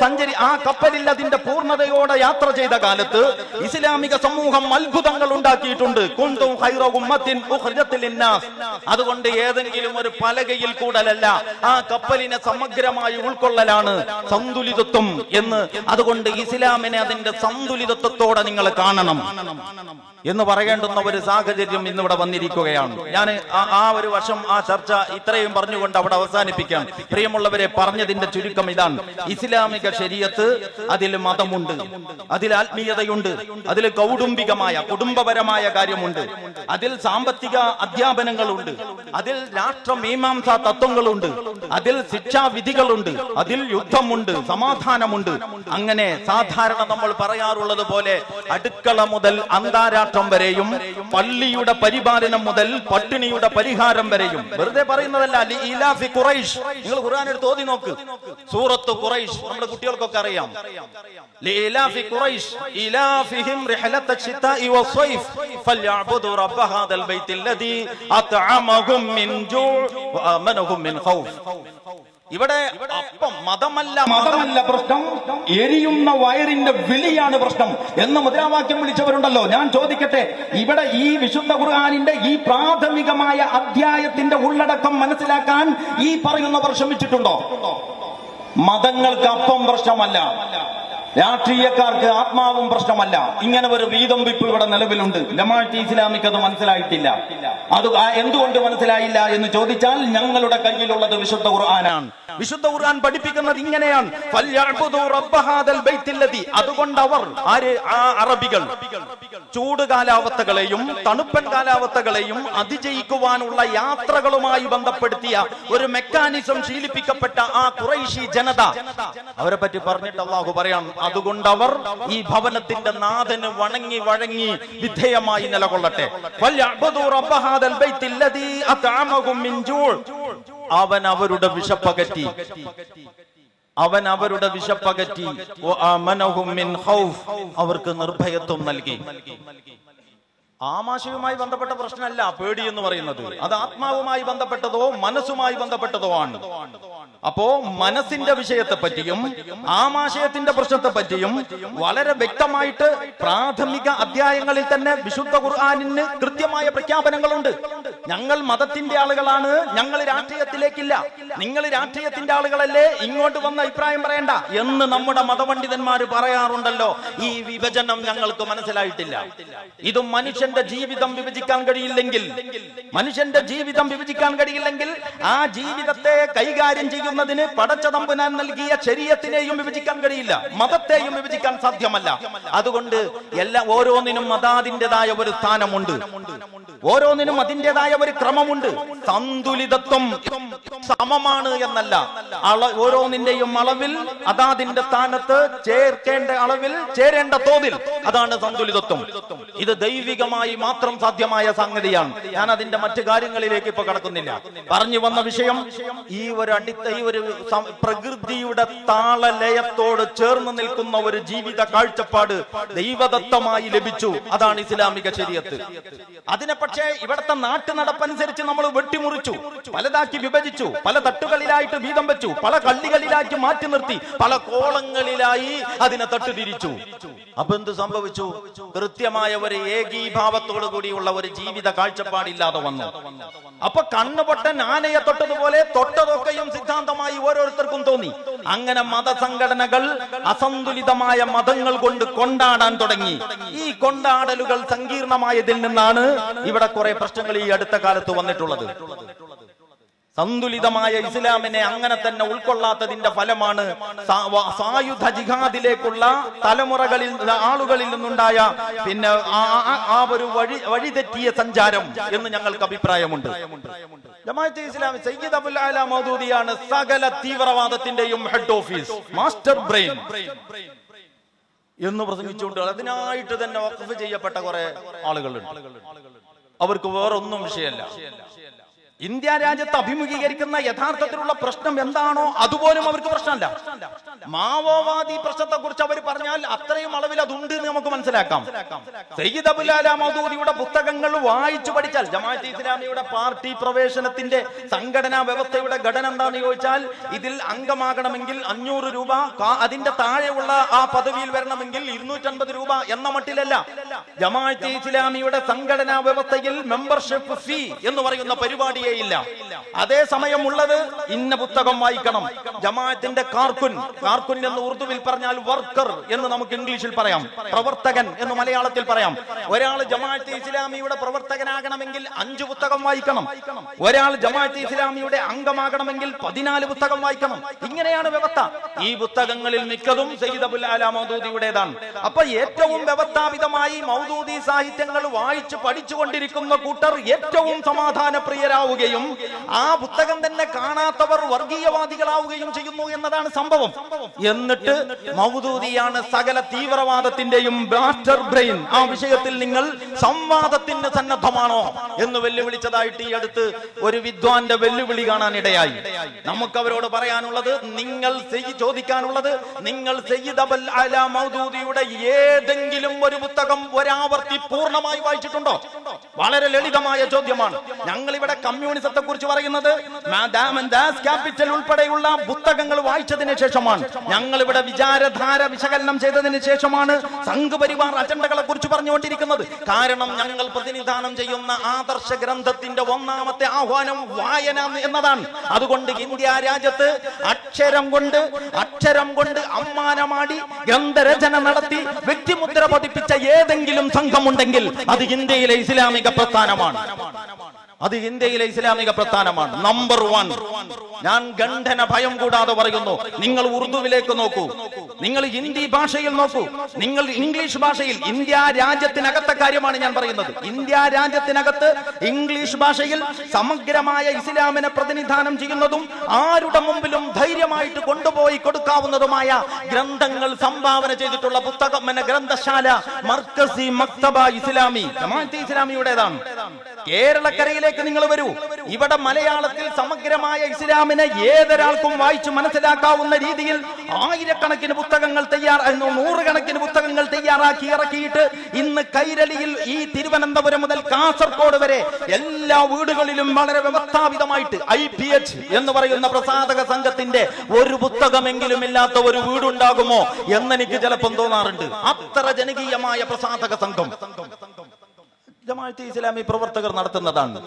ആ കപ്പലിൽ അതിന്റെ പൂർണ്ണതയോടെ യാത്ര ചെയ്ത കാലത്ത് ഇസ്ലാമിക സമൂഹം അത്ഭുതങ്ങൾ ഉണ്ടാക്കിയിട്ടുണ്ട്. കുന്തും ഖൈറ ഉമ്മത്തിൻ ഉഖ്രിജത് ലിന്നാസ്. അതുകൊണ്ട് ഏതെങ്കിലും ഒരു പലകയിൽ കൂടലല്ല, ആ കപ്പലിനെ സമഗ്രമായി ഉൾക്കൊള്ളലാണ് സന്തുലിതത്വം എന്ന്. അതുകൊണ്ട് ഇസ്ലാമിനെ അതിന്റെ സന്തുലിതത്വത്തോടെ നിങ്ങൾ കാണണം എന്ന് പറയേണ്ടുന്ന ഒരു സാഹചര്യം ഇന്നിവിടെ വന്നിരിക്കുകയാണ്. ഞാൻ ആ ഒരു വർഷം ആ ചർച്ച ഇത്രയും പറഞ്ഞുകൊണ്ട് അവിടെ അവസാനിപ്പിക്കാം. പ്രിയമുള്ളവരെ, പറഞ്ഞതിന്റെ ചുരുക്കം ഇതാണ്: ഇസ്ലാമിക ശരീഅത്ത്, അതിൽ മതമുണ്ട്, അതിൽ ആത്മീയതയുണ്ട്, അതിൽ കൗടുംബികമായ കുടുംബപരമായ കാര്യമുണ്ട്, അതിൽ സാമ്പത്തിക അധ്യാപനങ്ങളുണ്ട്, അതിൽ രാഷ്ട്രമീമാംസാ തത്വങ്ങളുണ്ട്, അതിൽ ശിക്ഷാവിധികളുണ്ട്, അതിൽ യുദ്ധമുണ്ട്, സമാധാനമുണ്ട്. അങ്ങനെ സാധാരണ നമ്മൾ പറയാറുള്ളത് പോലെ അടുക്കള മുതൽ അന്താരാഷ്ട്ര വരെയും, പള്ളിയുടെ പരിപാലനം മുതൽ പട്ടിണിയുടെ പരിഹാരം വരെയും. വെറുതെ പറയുന്നതല്ല. നിങ്ങൾ ഖുർആൻ എടുത്ത് ഓതി നോക്ക്. സൂറത്ത് ഖുറൈശ് നമ്മുടെ കുട്ടികൾക്കൊക്കെ അറിയാം. ലീലാഫി ഖുറൈശ് ഇലാഫിഹിം റിഹലത ശിതാഇ വസ്സൈഫ് ഫൽയഅബ്ദു റബ്ബ ഹാദൽ ബൈത്തിൽ ലദീ അത്അമഹും മിൻ ജൂ വആമനഹും മിൻ ഖൗഫ്. ഇവിടെ അപ്പം മതമല്ല പ്രശ്നം, എരിയുന്ന വയറിന്റെ വിളിയാണ് പ്രശ്നം എന്ന് മുദ്രാവാക്യം വിളിച്ചവരുണ്ടല്ലോ. ഞാൻ ചോദിക്കട്ടെ, ഇവിടെ ഈ വിശുദ്ധ ഖുർആനിന്റെ ഈ പ്രാഥമികമായ അധ്യായത്തിന്റെ ഉള്ളടക്കം മനസ്സിലാക്കാൻ ഈ പറയുന്നവർ ശ്രമിച്ചിട്ടുണ്ടോ? മതങ്ങൾക്ക് അപ്പം പ്രശ്നമല്ല, രാഷ്ട്രീയക്കാർക്ക് ആത്മാവും പ്രശ്നമല്ല. ഇങ്ങനെ ഒരു വീതം വിപ്പ് ഇവിടെ നിലവിലുണ്ട്. ജമാഅത്തെ ഇസ്ലാമിക്ക് അത് മനസ്സിലായിട്ടില്ല. അത് എന്തുകൊണ്ട് മനസ്സിലായില്ല എന്ന് ചോദിച്ചാൽ, ഞങ്ങളുടെ കയ്യിലുള്ളത് വിശുദ്ധ ഖുർആനാണ്. വിശുദ്ധ ഖുർആൻ പഠിപ്പിക്കുന്നത് ഇങ്ങനെയാണ്, അതുകൊണ്ട് അവർ അറബികൾ ചൂട് കാലാവസ്ഥകളെയും തണുപ്പൻ കാലാവസ്ഥകളെയും അതിജയിക്കുവാനുള്ള യാത്രകളുമായി ബന്ധപ്പെടുത്തിയ ഒരു മെക്കാനിസം ശീലിപ്പിക്കപ്പെട്ട ആ ഖുറൈശി ജനത, അവരെ പറ്റി പറഞ്ഞിട്ട് അല്ലാഹു പറയാം, അതുകൊണ്ട് അവർ ഈ ഭവനത്തിന്റെ നാഥന് വണങ്ങി വഴങ്ങി വിധേയമായി നിലകൊള്ളട്ടെ. അവൻ അവരുടെ വിശപ്പകറ്റി, അവർക്ക് നിർഭയത്വം നൽകി. ആമാശയുമായി ബന്ധപ്പെട്ട പ്രശ്നമല്ല പേടി എന്ന് പറയുന്നത്, അത് ആത്മാവുമായി ബന്ധപ്പെട്ടതോ മനസ്സുമായി ബന്ധപ്പെട്ടതോ ആണ്. അപ്പോ മനസ്സിന്റെ വിഷയത്തെ പറ്റിയും ആമാശയത്തിന്റെ പ്രശ്നത്തെ പറ്റിയും വളരെ വ്യക്തമായിട്ട് പ്രാഥമിക അധ്യായങ്ങളിൽ തന്നെ വിശുദ്ധ ഖുർആനിന് കൃത്യമായ പ്രഖ്യാപനങ്ങളുണ്ട്. ഞങ്ങൾ മതത്തിന്റെ ആളുകളാണ്, ഞങ്ങൾ രാഷ്ട്രീയത്തിലേക്കില്ല, നിങ്ങൾ രാഷ്ട്രീയത്തിന്റെ ആളുകളല്ലേ, ഇങ്ങോട്ട് വന്ന അഭിപ്രായം പറയണ്ട എന്ന് നമ്മുടെ മതപണ്ഡിതന്മാർ പറയാറുണ്ടല്ലോ. ഈ വിഭജനം ഞങ്ങൾക്ക് മനസ്സിലായിട്ടില്ല. ഇതും മനുഷ്യന്റെ ജീവിതം വിഭജിക്കാൻ കഴിയില്ലെങ്കിൽ, ആ ജീവിതത്തെ കൈകാര്യം ചെയ്യുന്നതിന് പടച്ച തമ്പുരാൻ നൽകിയ ശരീഅത്തിനെയും വിഭജിക്കാൻ കഴിയില്ല, മതത്തെയും വിഭജിക്കാൻ സാധ്യമല്ല. അതുകൊണ്ട് ഓരോന്നിനും അതാതിൻ്റെതായ ഒരു സ്ഥാനമുണ്ട്, ഓരോന്നിനും അതിൻ്റെതായ ഒരു ക്രമമുണ്ട്. സന്തുലിതത്വം സമമാണ് എന്നല്ല, ഓരോന്നിന്റെയും അളവിൽ അതാതിന്റെ സ്ഥാനത്ത് ചേർക്കേണ്ട അളവിൽ ചേരേണ്ട തോതിൽ, അതാണ് സന്തുലിതത്വം. ഇത് ദൈവികമായി മാത്രം സാധ്യമായ സംഗതിയാണ്. ഞാൻ അതിന്റെ മറ്റു കാര്യങ്ങളിലേക്ക് ഇപ്പൊ കടക്കുന്നില്ല. പറഞ്ഞു വന്ന വിഷയം, ഈ ഒരു പ്രകൃതിയുടെ താളലയത്തോട് ചേർന്ന് നിൽക്കുന്ന ഒരു ജീവിത കാഴ്ചപ്പാട് ദൈവദത്തമായി ലഭിച്ചു. അതാണ് ഇസ്ലാമിക ശരീഅത്ത്. അതിനെ പക്ഷേ ഇവിടുത്തെ നാട്ടു നടപ്പനുസരിച്ച് നമ്മൾ വെട്ടിമുറിച്ചു, പലതാക്കി വിഭജിച്ചു, പല തട്ടുകളിലായിട്ട് വീതം വെച്ചു, പല കള്ളികളിലാക്കി മാറ്റി നിർത്തി, പല കോളങ്ങളിലായി അതിനെ തട്ടുതിരിച്ചു. അപ്പൊ എന്ത് സംഭവിച്ചു? കൃത്യമായ ഒരു ഏകീഭാവത്തോടു കൂടിയുള്ള ഒരു ജീവിത കാഴ്ചപ്പാടില്ലാതെ വന്നു. അപ്പൊ കണ്ണുപൊട്ടൻ ആനയെ തൊട്ടതുപോലെ തൊട്ടതൊക്കെയും സിദ്ധാന്തമായി ഓരോരുത്തർക്കും തോന്നി. അങ്ങനെ മതസംഘടനകൾ അസന്തുലിതമായ മതങ്ങൾ കൊണ്ട് കൊണ്ടാടാൻ തുടങ്ങി. ഈ കൊണ്ടാടലുകൾ സങ്കീർണമായതിൽ നിന്നാണ് ഇവിടെ കുറെ പ്രശ്നങ്ങൾ ഈ അടുത്ത കാലത്ത് വന്നിട്ടുള്ളത്. സന്തുലിതമായ ഇസ്ലാമിനെ അങ്ങനെ തന്നെ ഉൾക്കൊള്ളാത്തതിന്റെ ഫലമാണ് സായുധ ജിഹാദിലേക്കുള്ള തലമുറകളിൽ ആളുകളിൽ നിന്നുണ്ടായ പിന്നെ ആ ഒരു വഴിതെറ്റിയ സഞ്ചാരം എന്ന് ഞങ്ങൾക്ക് അഭിപ്രായമുണ്ട്. ജമാഅത്തെ ഇസ്ലാമി സയ്യിദ് അബുൽ അല മൗദൂദിയാണ് സകല തീവ്രവാദത്തിന്റെയും ഹെഡ് ഓഫീസ്, മാസ്റ്റർ ബ്രെയിൻ എന്ന് പ്രസംഗിച്ചുകൊണ്ട് അതിനായിട്ട് തന്നെ വഖഫ് ചെയ്യപ്പെട്ട കുറെ ആളുകളുണ്ട്. അവർക്ക് വേറൊന്നും വിഷയമല്ല. ഇന്ത്യ രാജ്യത്ത് അഭിമുഖീകരിക്കുന്ന യഥാർത്ഥത്തിലുള്ള പ്രശ്നം എന്താണോ അതുപോലും അവർക്ക് പ്രശ്നമല്ല. മാവോവാദി പ്രശ്നത്തെ കുറിച്ച് അവർ പറഞ്ഞാൽ അത്രയും അളവിൽ അതുണ്ട് എന്ന് നമുക്ക് മനസ്സിലാക്കാം. സയ്യിദ് അബുൽ അല മൗദൂദിയുടെ പുസ്തകങ്ങൾ വായിച്ചു പഠിച്ചാൽ, ജമാഅത്തെ ഇസ്ലാമിയുടെ പാർട്ടി പ്രവേശനത്തിന്റെ സംഘടനാ വ്യവസ്ഥയുടെ ഘടന എന്താണെന്ന് ചോദിച്ചാൽ, ഇതിൽ അംഗമാകണമെങ്കിൽ 500 രൂപ, അതിന്റെ താഴെയുള്ള ആ പദവിയിൽ വരണമെങ്കിൽ 250 രൂപ എന്ന മട്ടിലല്ല. ജമാഅത്തെ ഇസ്ലാമിയുടെ സംഘടനാ വ്യവസ്ഥയിൽ മെമ്പർഷിപ്പ് ഫീ എന്ന് പറയുന്ന പരിപാടി ഇല്ല. അതേസമയം ഉള്ളത് ഇന്ന പുസ്തകം വായിക്കണം. ജമാഅത്തിന്റെ കാർക്കുൻ എന്ന് ഉറുദുവിൽ പറഞ്ഞാൽ വർക്കർ എന്ന് നമുക്ക് ഇംഗ്ലീഷിൽ പറയാം, പ്രവർത്തകൻ എന്ന് മലയാളത്തിൽ പറയാം. ഒരാൾ ജമാഅത്തെ ഇസ്ലാമിയുടെ പ്രവർത്തകനാകണമെങ്കിൽ 5 പുസ്തകം വായിക്കണം. ഒരാൾ ജമാഅത്തെ ഇസ്ലാമിയുടെ അംഗമാകണമെങ്കിൽ 14 പുസ്തകം വായിക്കണം. ഇങ്ങനെയാണ് വ്യവസ്ഥ. ഈ പുസ്തകങ്ങളിൽ മിക്കതും സയ്യിദ് അബുൽ അല മൗദൂദിയുടേതാണ്. അപ്പൊ ഏറ്റവും വ്യവസ്ഥാപിതമായി മൗദൂദി സാഹിത്യങ്ങൾ വായിച്ച് പഠിച്ചുകൊണ്ടിരിക്കുന്ന കൂട്ടർ ഏറ്റവും സമാധാനപ്രിയരാവുക, ആ പുസ്തകം തന്നെ കാണാത്തവർ വർഗീയവാദികളാവുകയും ചെയ്യുന്നു എന്നതാണ് സംഭവം. എന്നിട്ട് മൗദൂദിയാണ് സകല തീവ്രവാദത്തിന്റെയും മാസ്റ്റർ ബ്രെയിൻ. ആ വിഷയത്തിൽ നിങ്ങൾ സംവാദത്തിന് സന്നദ്ധമാണോ എന്ന് വെല്ലുവിളിച്ചതായിട്ട് ഈ അടുത്ത് ഒരു വിദ്വാന്റെ വെല്ലുവിളി കാണാനിടയായി. നമുക്ക് അവരോട് പറയാനുള്ളത്, ചോദിക്കാനുള്ളത്, നിങ്ങൾ സയ്യിദ് അബുൽ അല മൗദൂദിയുടെ ഏതെങ്കിലും ഒരു പുസ്തകം ഒരാവർത്തി പൂർണ്ണമായി വായിച്ചിട്ടുണ്ടോ? വളരെ ലളിതമായ ചോദ്യമാണ്. ഞങ്ങൾ ഇവിടെ കമ്മ്യൂണിസത്തെ കുറിച്ച് പറയുന്നത് ക്യാപിറ്റൽ ഉൾപ്പെടെയുള്ള പുസ്തകങ്ങൾ വായിച്ചതിന് ശേഷമാണ്, ഞങ്ങൾ ഇവിടെ വിചാരധാര വിശകലനം ചെയ്തതിന് ശേഷമാണ് സംഘപരിവാർ അജണ്ടകളെ കുറിച്ച് പറഞ്ഞുകൊണ്ടിരിക്കുന്നത്. കാരണം ഞങ്ങൾ പ്രതിനിധാനം ചെയ്യുന്ന ആദർശ ഗ്രന്ഥത്തിന്റെ ഒന്നാമത്തെ ആഹ്വാനം വായന എന്നതാണ്. അതുകൊണ്ട് ഇന്ത്യ രാജ്യത്ത് അക്ഷരം കൊണ്ട് അമ്മാനമാടി ഗ്രന്ഥരചന നടത്തി വ്യക്തിമുദ്ര പതിപ്പിച്ച ഏതെങ്കിലും സംഘമുണ്ടെങ്കിൽ അത് ഇന്ത്യയിലെ ഇസ്ലാമിക പ്രസ്ഥാനമാണ്. അത് ഇന്ത്യയിലെ ഇസ്ലാമിക പ്രസ്ഥാനമാണ്. നമ്പർ 1. ഞാൻ ഖണ്ഡന ഭയം കൂടാതെ പറയുന്നു. നിങ്ങൾ ഉറുദുവിലേക്ക് നോക്കൂ, നിങ്ങൾ ഹിന്ദി ഭാഷയിൽ നോക്കൂ, നിങ്ങൾ ഇംഗ്ലീഷ് ഭാഷയിൽ, ഇന്ത്യ രാജ്യത്തിനകത്തെ കാര്യമാണ് ഞാൻ പറയുന്നത്. ഇന്ത്യ രാജ്യത്തിനകത്ത് ഇംഗ്ലീഷ് ഭാഷയിൽ സമഗ്രമായ ഇസ്ലാമിനെ പ്രതിനിധാനം ചെയ്യുന്നതും ആരുടെ മുമ്പിലും ധൈര്യമായിട്ട് കൊണ്ടുപോയി കൊടുക്കാവുന്നതുമായ ഗ്രന്ഥങ്ങൾ സംഭാവന ചെയ്തിട്ടുള്ള പുസ്തകം ഗ്രന്ഥശാല മർക്കസി മക്തബ ഇസ്ലാമി ജമാഅത്തെ ഇസ്ലാമിയുടേതാണ്. കേരളക്കരയിലേക്ക് നിങ്ങൾ വരൂ. ഇവിടെ മലയാളത്തിൽ സമഗ്രമായ ഇസ്ലാമിനെ ഏതൊരാൾക്കും വായിച്ചു മനസ്സിലാക്കാവുന്ന രീതിയിൽ ആയിരക്കണക്കിന് പുസ്തകങ്ങൾ നൂറുകണക്കിന് പുസ്തകങ്ങൾ തയ്യാറാക്കി ഇറക്കിയിട്ട് ഇന്ന് കൈരളിയിൽ ഈ തിരുവനന്തപുരം മുതൽ കാസർഗോഡ് വരെ എല്ലാ വീടുകളിലും വളരെ വ്യവസ്ഥാപിതമായിട്ട് IPH എന്ന് പറയുന്ന പ്രസാധക സംഘത്തിന്റെ ഒരു പുസ്തകമെങ്കിലും ഇല്ലാത്ത ഒരു വീടുണ്ടാകുമോ എന്നെനിക്ക് ചിലപ്പം തോന്നാറുണ്ട്. അത്ര ജനകീയമായ പ്രസാധക സംഘം ജമാഅത്തെ ഇസ്ലാമി പ്രവർത്തകർ നടത്തുന്നതാണ്.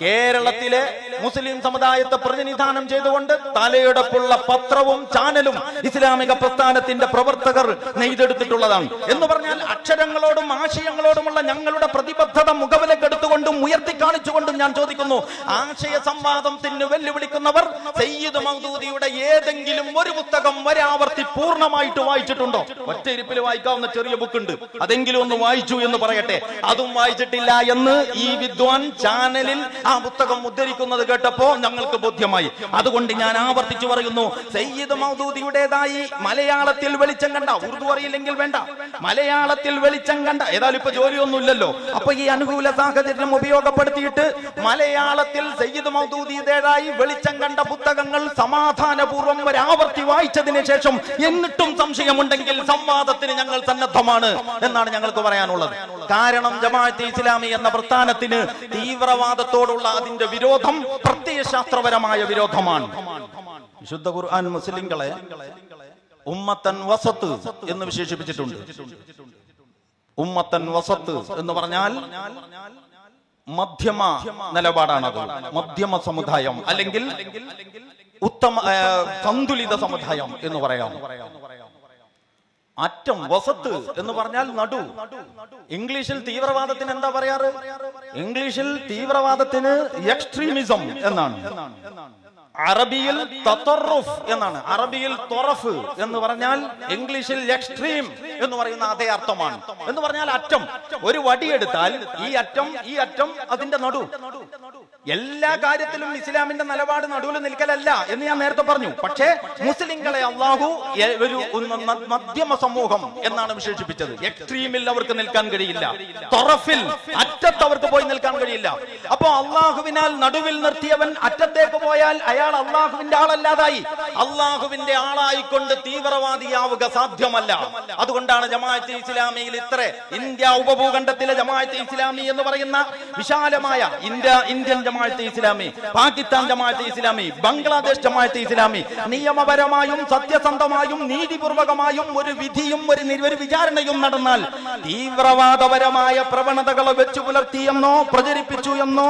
കേരളത്തിലെ മുസ്ലിം സമുദായത്തെ പ്രതിനിധാനം ചെയ്തുകൊണ്ട് തലയെടുപ്പുള്ള പത്രവും ചാനലും ഇസ്ലാമിക പ്രസ്ഥാനത്തിന്റെ പ്രവർത്തകർ നെയ്തെടുത്തിട്ടുള്ളതാണ്. എന്ന് പറഞ്ഞാൽ അക്ഷരങ്ങളോടും ആശയങ്ങളോടുമുള്ള ഞങ്ങളുടെ പ്രതിബദ്ധത മുഖവിലക്കെടുത്തുകൊണ്ടും ഉയർത്തി കാണിച്ചുകൊണ്ടും ഞാൻ ചോദിക്കുന്നു, ആശയ സംവാദത്തിന് വെല്ലുവിളിക്കുന്നവർ സയ്യിദ് മൗദൂദിയുടെ ഏതെങ്കിലും ഒരു പുസ്തകം ഒരാവർത്തി പൂർണ്ണമായിട്ട് വായിച്ചിട്ടുണ്ടോ? ഒറ്റയിരിപ്പിൽ വായിക്കാവുന്ന ചെറിയ ബുക്കുണ്ട്, അതെങ്കിലും ഒന്ന് വായിച്ചു എന്ന് പറയട്ടെ. അതും വായിച്ചിട്ടില്ല എന്ന് ഈ വിദ്വാൻ ചാനലിൽ ആ പുസ്തകം ഉദ്ധരിക്കുന്നത് കേട്ടപ്പോ ഞങ്ങൾക്ക് ബോധ്യമായി. അതുകൊണ്ട് ഞാൻ ആവർത്തിച്ചു പറയുന്നു, സയ്യിദ് മൗദൂദിയുടേതായി മലയാളത്തിൽ വെളിച്ചം കണ്ട, ഉറുദു അറിയില്ലെങ്കിൽ വേണ്ട, മലയാളത്തിൽ വെളിച്ചം കണ്ട, ഏതായാലും ഇപ്പൊ ജോലിയൊന്നും ഇല്ലല്ലോ, അപ്പൊ ഈ അനുകൂല സാഹചര്യം ഉപയോഗപ്പെടുത്തിയിട്ട് മലയാളത്തിൽ സയ്യിദ് മൗദൂദിയുടേതായി വെളിച്ചം കണ്ട പുസ്തകങ്ങൾ സമാധാനപൂർവ്വം ഒരാവർത്തി വായിച്ചതിന് ശേഷം എന്നിട്ടും സംശയമുണ്ടെങ്കിൽ സംവാദത്തിന് ഞങ്ങൾ സന്നദ്ധമാണ് എന്നാണ് ഞങ്ങൾക്ക് പറയാനുള്ളത്. കാരണം ജമാഅത്തെ ഇസ്ലാമി എന്ന പ്രസ്ഥാനത്തിന് തീവ്രവാദത്തോടുള്ള അതിന്റെ വിരോധം പ്രത്യയശാസ്ത്രപരമായ വിരോധമാണ്. വിശുദ്ധ ഖുർആൻ മുസ്ലിങ്ങളെ ഉമ്മത്തൻ വസത്ത് എന്ന് വിശേഷിപ്പിച്ചിട്ടുണ്ട്. ഉമ്മത്തൻ വസത്ത് എന്ന് പറഞ്ഞാൽ മധ്യമ നിലപാടാണത്. മധ്യമ സമുദായം അല്ലെങ്കിൽ ഉത്തമ സന്തുലിത സമുദായം എന്ന് പറയാം. അറ്റം വസത്ത് എന്ന് പറഞ്ഞാൽ നടു. ഇംഗ്ലീഷിൽ തീവ്രവാദത്തിന് എന്താ പറയാറ്? ഇംഗ്ലീഷിൽ തീവ്രവാദത്തിന് എക്സ്ട്രീമിസം എന്നാണ്. അറബിയിൽ തതറുഫ് എന്നാണ്. അറബിയിൽ തൊറഫ് എന്ന് പറഞ്ഞാൽ ഇംഗ്ലീഷിൽ എക്സ്ട്രീം എന്ന് പറയുന്ന അതേ അർത്ഥമാണ്. എന്ന് പറഞ്ഞാൽ അറ്റം. ഒരു വടിയെടുത്താൽ ഈ അറ്റം അതിന്റെ നടു. എല്ലാ കാര്യത്തിലും ഇസ്ലാമിന്റെ നിലപാട് നടുവിൽ നിൽക്കലല്ല എന്ന് ഞാൻ നേരത്തെ പറഞ്ഞു. പക്ഷേ മുസ്ലിങ്ങളെ അള്ളാഹു ഒരു മധ്യമ സമൂഹം എന്നാണ് വിശേഷിപ്പിച്ചത്. എക്സ്ട്രീമിൽ അവർക്ക് നിൽക്കാൻ കഴിയില്ല, തൊറഫിൽ അറ്റത്ത് അവർക്ക് പോയി നിൽക്കാൻ കഴിയില്ല. അപ്പോ അള്ളാഹുവിനാൽ നടുവിൽ നിർത്തിയവൻ അറ്റത്തേക്ക് പോയാൽ അയാൾ അള്ളാഹുവിന്റെ ആളല്ലാതായി. അള്ളാഹുവിന്റെ ആളായിക്കൊണ്ട് തീവ്രവാദിയാവുക സാധ്യമല്ല. അതുകൊണ്ടാണ് ജമാഅത്തെ ഇസ്ലാമിയിൽ ഇത്ര ഇന്ത്യ ഉപഭൂഖണ്ഡത്തിലെ ജമാഅത്തെ ഇസ്ലാമി എന്ന് പറയുന്ന വിശാലമായ ഇന്ത്യൻ ജമാഅത്തെ ഇസ്ലാമി, പാകിസ്ഥാൻ ജമാഅത്തെ ഇസ്ലാമി, ബംഗ്ലാദേശ് ജമാഅത്തെ ഇസ്ലാമി നിയമപരമായും സത്യസന്ധമായും നീതിപൂർവകമായും ഒരു വിധിയും ഒരു വിചാരണയും നടന്നാൽ തീവ്രവാദപരമായ പ്രവണതകളെ വെച്ചു പുലർത്തിയെന്നോ പ്രചരിപ്പിച്ചു എന്നോ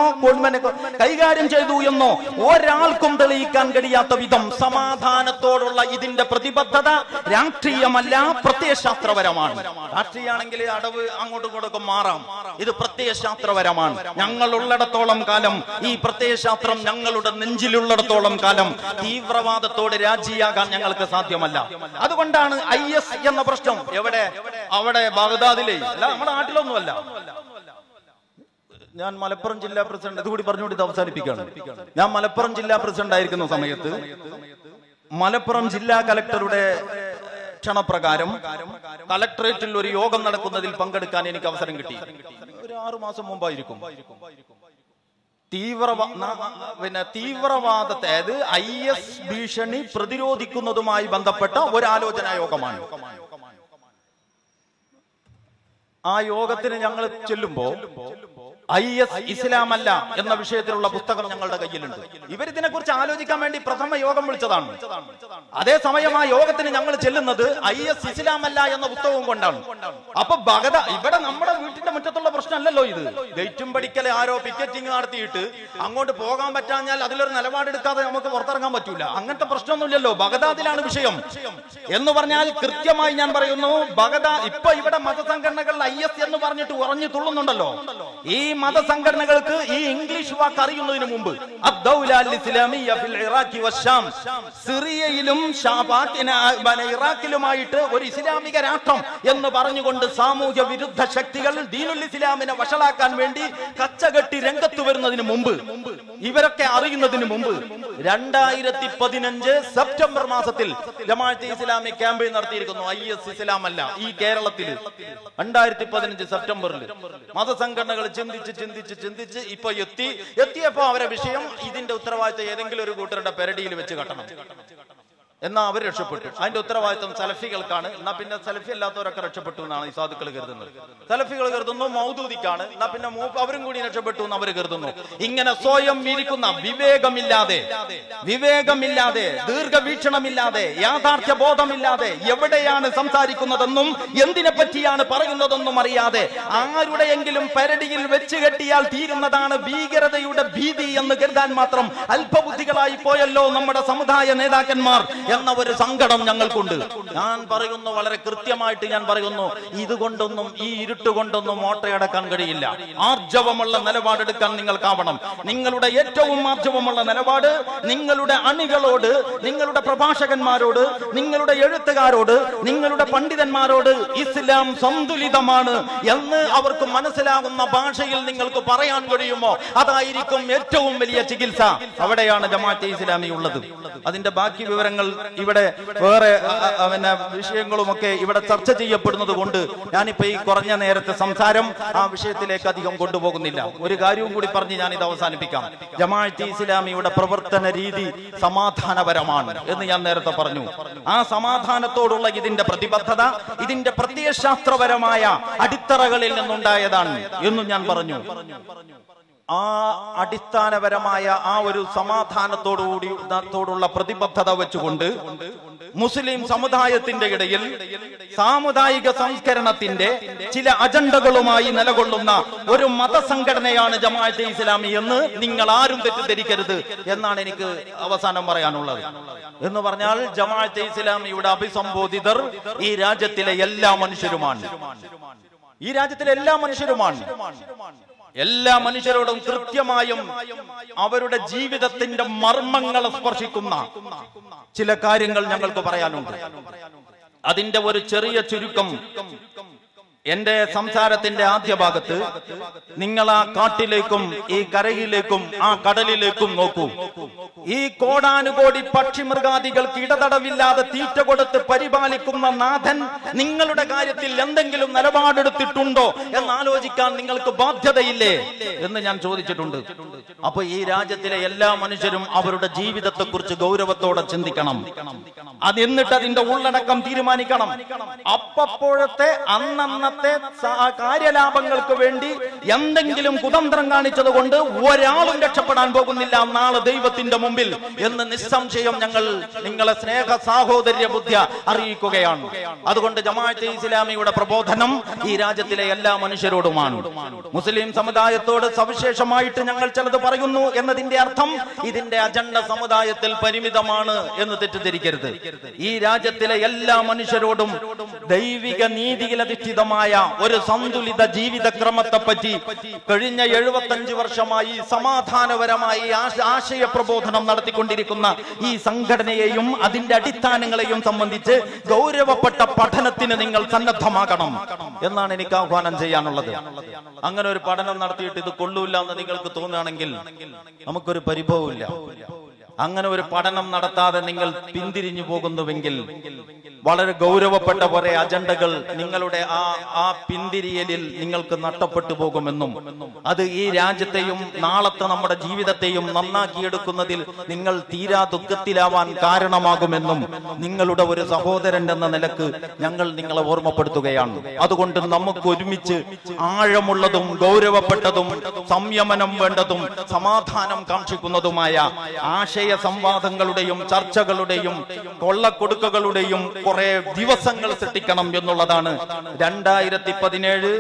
കൈകാര്യം ചെയ്തു എന്നോ ഒരാൾക്കും തെളിയിക്കാൻ കഴിയാത്ത വിധം സമാധാനത്തോടുള്ള ഇതിന്റെ പ്രതിബദ്ധത രാഷ്ട്രീയമല്ല, പ്രത്യയശാസ്ത്രപരമാണ്. രാഷ്ട്രീയമാണെങ്കിൽ അടവ് അങ്ങോട്ടും ഇങ്ങോട്ടും മാറാം. ഇത് പ്രത്യയശാസ്ത്രപരമാണ്. ഞങ്ങൾ ഉള്ളിടത്തോളം കാലം, ഈ പ്രത്യയശാസ്ത്രം ഞങ്ങളുടെ നെഞ്ചിലുള്ളിടത്തോളം കാലം തീവ്രവാദത്തോട് രാജിയാകാൻ ഞങ്ങൾക്ക് സാധ്യമല്ല. അതുകൊണ്ടാണ് IS എന്ന പ്രശ്നം അവിടെ ബാഗ്ദാദിലെ അല്ല, നമ്മുടെ നാട്ടിലൊന്നുമല്ല. ഞാൻ മലപ്പുറം ജില്ലാ പ്രസിഡന്റ്, ഇതുകൂടി പറഞ്ഞുകൊണ്ട് ഇത് അവസാനിപ്പിക്കുകയാണ്. ഞാൻ മലപ്പുറം ജില്ലാ പ്രസിഡന്റ് ആയിരിക്കുന്ന സമയത്ത് മലപ്പുറം ജില്ലാ കലക്ടറുടെ ക്ഷണപ്രകാരം കലക്ടറേറ്റിൽ ഒരു യോഗം നടക്കുന്നതിൽ പങ്കെടുക്കാൻ എനിക്ക് അവസരം കിട്ടി. ഒരു 6 മാസം മുമ്പായിരിക്കും. തീവ്രവാദത്തെ, അതായത് IS ഭീഷണി പ്രതിരോധിക്കുന്നതുമായി ബന്ധപ്പെട്ട ഒരു ആലോചനാ യോഗമാണ്. ആ യോഗത്തിന് ഞങ്ങൾ ചെല്ലുമ്പോ IS ഇസ്ലാമല്ല എന്ന വിഷയത്തിലുള്ള പുസ്തകം ഞങ്ങളുടെ കയ്യിലുണ്ട്. ഇവരിതിനെ കുറിച്ച് ആലോചിക്കാൻ വേണ്ടി പ്രഥമ യോഗം വിളിച്ചതാണ്. അതേസമയം ആ യോഗത്തിന് ഞങ്ങൾ ചെല്ലുന്നത് IS ഇസ്ലാമല്ല എന്ന പുസ്തകവും കൊണ്ടാണ്. അപ്പൊ ഭഗത ഇവിടെ നമ്മുടെ വീട്ടിന്റെ മുറ്റത്തുള്ള പ്രശ്നമല്ലല്ലോ ഇത്. ഗേറ്റും പഠിക്കൽ ആരോ പിക്കറ്റിംഗ് നടത്തിയിട്ട് അങ്ങോട്ട് പോകാൻ പറ്റാഞ്ഞാൽ അതിലൊരു നിലപാടെടുക്കാതെ നമുക്ക് പുറത്തിറങ്ങാൻ പറ്റൂല. അങ്ങനത്തെ പ്രശ്നമൊന്നുമില്ലല്ലോ. ബഗദാദിലാണ് വിഷയം എന്ന് പറഞ്ഞാൽ കൃത്യമായി ഞാൻ പറയുന്നു, ഇപ്പൊ ഇവിടെ മതസംഘടനകൾ IS എന്ന് പറഞ്ഞിട്ട് ഉറഞ്ഞു തുള്ളുന്നുണ്ടല്ലോ. ഈ മതസംഘടനകൾക്ക് ഈ ഇംഗ്ലീഷ് വാക്ക് അറിയുന്നതിന് മുമ്പ് സിറിയയിലും ഇറാഖിലുമായിട്ട് ഒരു ഇസ്ലാമിക രാഷ്ട്രം എന്ന് പറഞ്ഞുകൊണ്ട് സാമൂഹ്യ വിരുദ്ധ ശക്തികൾ ദീനുൽ ഇസ്ലാമിനെ വഷളാക്കാൻ വേണ്ടി കച്ചകെട്ടി രംഗത്ത് വരുന്നതിന് മുമ്പ്, ഇവരൊക്കെ അറിയുന്നതിന് മുമ്പ് 2015 സെപ്റ്റംബർ മാസത്തിൽ ജമാഅത്തെ ഇസ്ലാമി ക്യാമ്പയിൻ നടത്തിയിരിക്കുന്നു. IS ഇസ്ലാമല്ല ഈ കേരളത്തിൽ 2015 സെപ്റ്റംബറിൽ മതസംഘടനകൾ ചിന്തിച്ച് ഇപ്പൊ എത്തിയപ്പോ അവരെ വിഷയം ഇതിന്റെ ഉത്തരവാദിത്തം ഏതെങ്കിലും ഒരു കൂട്ടരുടെ പെരടിയിൽ വെച്ച് കെട്ടണം എന്നാ അവർ രക്ഷപ്പെട്ടു. അതിന്റെ ഉത്തരവാദിത്വം സലഫികൾക്കാണ്. എന്നാ പിന്നെ സലഫി അല്ലാത്തവരൊക്കെ രക്ഷപ്പെട്ടു എന്നാണ് ഈ സാധുക്കൾ കരുതുന്നത്. സലഫികൾ കരുതുന്നു മൗദൂദിക്കാണ്. എന്നാ പിന്നെ അവരും കൂടി രക്ഷപ്പെട്ടു എന്ന് അവർ കരുതുന്നു. ഇങ്ങനെ സ്വയം ഇരിക്കുന്ന വിവേകമില്ലാതെ ദീർഘവീക്ഷണമില്ലാതെ യാഥാർത്ഥ്യ ബോധമില്ലാതെ എവിടെയാണ് സംസാരിക്കുന്നതെന്നും എന്തിനെ പറ്റിയാണ് പറയുന്നതെന്നും അറിയാതെ ആരുടെയെങ്കിലും പരടിയിൽ വെച്ച് കെട്ടിയാൽ തീരുന്നതാണ് ഭീകരതയുടെ ഭീതി എന്ന് കരുതാൻ മാത്രം അല്പബുദ്ധികളായി പോയല്ലോ നമ്മുടെ സമുദായ നേതാക്കന്മാർ എന്ന ഒരു സങ്കടം ഞങ്ങൾക്കുണ്ട്. ഞാൻ പറയുന്നു, വളരെ കൃത്യമായിട്ട് ഞാൻ പറയുന്നു, ഇതുകൊണ്ടൊന്നും ഈ ഇരുട്ടുകൊണ്ടൊന്നും ഓട്ടയടക്കാൻ കഴിയില്ല. ആർജവമുള്ള നിലപാടെടുക്കാൻ നിങ്ങൾക്കാവണം. നിങ്ങളുടെ ഏറ്റവും ആർജവമുള്ള നിലപാട് നിങ്ങളുടെ അണികളോട്, നിങ്ങളുടെ പ്രഭാഷകന്മാരോട്, നിങ്ങളുടെ എഴുത്തുകാരോട്, നിങ്ങളുടെ പണ്ഡിതന്മാരോട് ഇസ്ലാം സന്തുലിതമാണ് എന്ന് അവർക്ക് മനസ്സിലാകുന്ന ഭാഷയിൽ നിങ്ങൾക്ക് പറയാൻ കഴിയുമോ? അതായിരിക്കും ഏറ്റവും വലിയ ചികിത്സ. അവിടെയാണ് ജമാഅത്തെ ഇസ്ലാമി ഉള്ളത്. അതിന്റെ ബാക്കി വിവരങ്ങൾ ഇവിടെ വേറെ വിഷയങ്ങളുമൊക്കെ ഇവിടെ ചർച്ച ചെയ്യപ്പെടുന്നത് കൊണ്ട് ഞാനിപ്പോ ഈ കുറഞ്ഞ നേരത്തെ സംസാരം ആ വിഷയത്തിലേക്ക് അധികം കൊണ്ടുപോകുന്നില്ല. ഒരു കാര്യവും കൂടി പറഞ്ഞ് ഞാൻ ഇത് അവസാനിപ്പിക്കാം. ജമാഅത്തെ ഇസ്ലാമിയുടെ പ്രവർത്തന രീതി സമാധാനപരമാണ് എന്ന് ഞാൻ നേരത്തെ പറഞ്ഞു. ആ സമാധാനത്തോടുള്ള ഇതിന്റെ പ്രതിബദ്ധത ഇതിന്റെ പ്രത്യയശാസ്ത്രപരമായ അടിത്തറകളിൽ നിന്നുണ്ടായതാണ് എന്നും ഞാൻ പറഞ്ഞു. ആ അടിസ്ഥാനപരമായ ആ ഒരു സമാധാനത്തോടുള്ള പ്രതിബദ്ധത വെച്ചുകൊണ്ട് മുസ്ലിം സമുദായത്തിന്റെ ഇടയിൽ സാമുദായിക സംസ്കരണത്തിന്റെ ചില അജണ്ടകളുമായി നിലകൊള്ളുന്ന ഒരു മതസംഘടനയാണ് ജമാഅത്തെ ഇസ്ലാമി എന്ന് നിങ്ങൾ ആരും തെറ്റിദ്ധരിക്കരുത് എന്നാണ് എനിക്ക് അവസാനം പറയാനുള്ളത്. എന്ന് പറഞ്ഞാൽ ജമാഅത്തെ ഇസ്ലാമിയുടെ അഭിസംബോധിതർ ഈ രാജ്യത്തിലെ എല്ലാ മനുഷ്യരുമാണ്. എല്ലാ മനുഷ്യരോടും കൃത്യമായും അവരുടെ ജീവിതത്തിന്റെ മർമ്മങ്ങളെ സ്പർശിക്കുന്ന ചില കാര്യങ്ങൾ ഞങ്ങൾക്ക് പറയാനുണ്ട്. അതിന്റെ ഒരു ചെറിയ ചുരുക്കം എന്റെ സംസാരത്തിന്റെ ആദ്യ ഭാഗത്ത് നിങ്ങൾ ആ കാട്ടിലേക്കും ഈ കരയിലേക്കും ആ കടലിലേക്കും നോക്കൂ. ഈ കോടാനുകോടി പക്ഷിമൃഗാദികൾക്ക് ഇടതടവില്ലാതെ തീറ്റ കൊടുത്ത് പരിപാലിക്കുന്ന നാഥൻ നിങ്ങളുടെ കാര്യത്തിൽ എന്തെങ്കിലും നിലപാടെടുത്തിട്ടുണ്ടോ എന്നാലോചിക്കാൻ നിങ്ങൾക്ക് ബാധ്യതയില്ലേ എന്ന് ഞാൻ ചോദിച്ചിട്ടുണ്ട്. അപ്പൊ ഈ രാജ്യത്തിലെ എല്ലാ മനുഷ്യരും അവരുടെ ജീവിതത്തെ കുറിച്ച് ഗൗരവത്തോടെ ചിന്തിക്കണം. എന്നിട്ട് അതിന്റെ ഉള്ളടക്കം തീരുമാനിക്കണം. അപ്പോഴത്തെ അന്നന്നത്തെ കാര്യലാഭങ്ങൾക്ക് വേണ്ടി എന്തെങ്കിലും കുതന്ത്രം കാണിച്ചത് കൊണ്ട് ഒരാളും രക്ഷപ്പെടാൻ പോകുന്നില്ല നാളെ ദൈവത്തിന്റെ മുമ്പിൽ എന്ന് നിസ്സംശയം ഞങ്ങൾ നിങ്ങളെ സ്നേഹ സാഹോദര്യ ബുദ്ധി അറിയിക്കുകയാണ്. അതുകൊണ്ട് ജമാഅത്തെ ഇസ്ലാമിയുടെ പ്രബോധനം ഈ രാജ്യത്തിലെ എല്ലാ മനുഷ്യരോടുമാണ്. മുസ്ലിം സമുദായത്തോട് സവിശേഷമായിട്ട് ഞങ്ങൾ ചിലത് പറയുന്നു എന്നതിന്റെ അർത്ഥം ഇതിന്റെ അജണ്ട സമുദായത്തിൽ പരിമിതമാണ് എന്ന് തെറ്റിദ്ധരിക്കരുത്. ഈ രാജ്യത്തിലെ എല്ലാ മനുഷ്യരോടും ദൈവിക നീതിയിലധിഷ്ഠിതമായ ഒരു സന്തുലിത ജീവിതക്രമത്തെ പറ്റി കഴിഞ്ഞ 75 വർഷമായി സമാധാനപരമായി ആശയ പ്രബോധനം നടത്തിക്കൊണ്ടിരിക്കുന്ന ഈ സംഘടനയെയും അതിന്റെ അടിസ്ഥാനങ്ങളെയും സംബന്ധിച്ച് ഗൗരവപ്പെട്ട പഠനത്തിന് നിങ്ങൾ സന്നദ്ധമാകണം എന്നാണ് എനിക്ക് ആഹ്വാനം ചെയ്യാനുള്ളത്. അങ്ങനെ ഒരു പഠനം നടത്തിയിട്ട് ഇത് കൊള്ളൂല്ല എന്ന് നിങ്ങൾക്ക് തോന്നുകയാണെങ്കിൽ നമുക്കൊരു പരിഭവമില്ല. അങ്ങനെ ഒരു പഠനം നടത്താതെ നിങ്ങൾ പിന്തിരിഞ്ഞു പോകുന്നുവെങ്കിൽ വളരെ ഗൗരവപ്പെട്ട കുറെ അജണ്ടകൾ നിങ്ങളുടെ ആ പിന്തിരിയലിൽ നിങ്ങൾക്ക് നഷ്ടപ്പെട്ടു പോകുമെന്നും അത് ഈ രാജ്യത്തെയും നാളത്തെ നമ്മുടെ ജീവിതത്തെയും നന്നാക്കിയെടുക്കുന്നതിൽ നിങ്ങൾ തീരാ ദുഃഖത്തിലാവാൻ കാരണമാകുമെന്നും നിങ്ങളുടെ ഒരു സഹോദരൻ എന്ന നിലക്ക് ഞങ്ങൾ നിങ്ങളെ ഓർമ്മപ്പെടുത്തുകയാണ്. അതുകൊണ്ട് നമുക്ക് ഒരുമിച്ച് ആഴമുള്ളതും ഗൗരവപ്പെട്ടതും സംയമനം വേണ്ടതും സമാധാനം കാക്ഷിക്കുന്നതുമായ ആശയ സംവാദങ്ങളുടെയും ചർച്ചകളുടെയും കൊള്ളക്കൊടുക്കകളുടെയും കുറെ ദിവസങ്ങൾ സൃഷ്ടിക്കണം എന്നുള്ളതാണ് 2017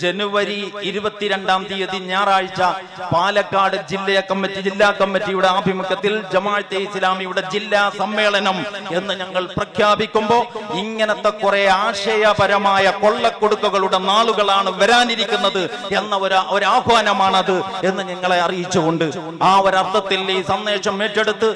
ജനുവരി 22 ഞായറാഴ്ച പാലക്കാട് ജില്ലാ കമ്മിറ്റിയുടെ ആഭിമുഖ്യത്തിൽ ജമാഅത്തെ ഇസ്ലാമിയുടെ ജില്ലാ സമ്മേളനം എന്ന് ഞങ്ങൾ പ്രഖ്യാപിക്കുമ്പോൾ ഇങ്ങനത്തെ കുറെ ആശയപരമായ കൊള്ളക്കൊടുക്കകളുടെ നാളുകളാണ് വരാനിരിക്കുന്നത് എന്ന ഒരു ആഹ്വാനമാണത് എന്ന് ഞങ്ങളെ അറിയിച്ചുകൊണ്ട് ആ ഒരർത്ഥത്തിൽ ഈ സന്ദേശം ഏറ്റെടുത്ത്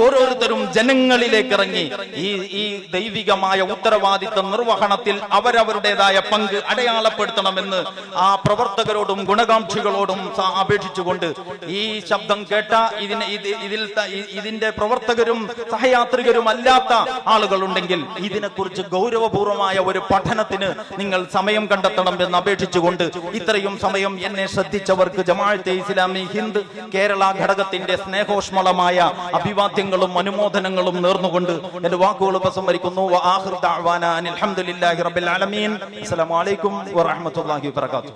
ഓരോരുത്തരും ജനങ്ങളിലേക്ക് ഇറങ്ങി ഈ ദൈവികമായ ഉത്തരവാദിത്ത നിർവഹണത്തിൽ അവരവരുടേതായ പങ്ക് അടയാളപ്പെടുത്തണമെന്ന് ആ പ്രവർത്തകരോടും ഗുണകാംക്ഷികളോടും അപേക്ഷിച്ചുകൊണ്ട് ഈ ശബ്ദം കേട്ട ഇതിന്റെ പ്രവർത്തകരും സഹയാത്രികരും അല്ലാത്ത ആളുകളുണ്ടെങ്കിൽ ഇതിനെക്കുറിച്ച് ഗൗരവപൂർവമായ ഒരു പഠനത്തിന് നിങ്ങൾ സമയം കണ്ടെത്തണം എന്ന് അപേക്ഷിച്ചുകൊണ്ട് ഇത്രയും സമയം എന്നെ ശ്രദ്ധിച്ചവർക്ക് ജമാഅത്തെ ഇസ്ലാമി ഹിന്ദ് കേരള ഘടകത്തിന്റെ സ്നേഹോഷ്മളമായ അഭിവാദ്യങ്ങളും അനുമോദനങ്ങളും നേർന്നുകൊണ്ട് എന്റെ വാക്കുകൾ ഉപസംഹരിക്കുന്നു. അൽഹംദുലില്ലാഹി റബ്ബിൽ ആലമീൻ. അസ്സലാമു അലൈക്കും വറഹ്മത്തുള്ളാഹി വബറകാതുഹു.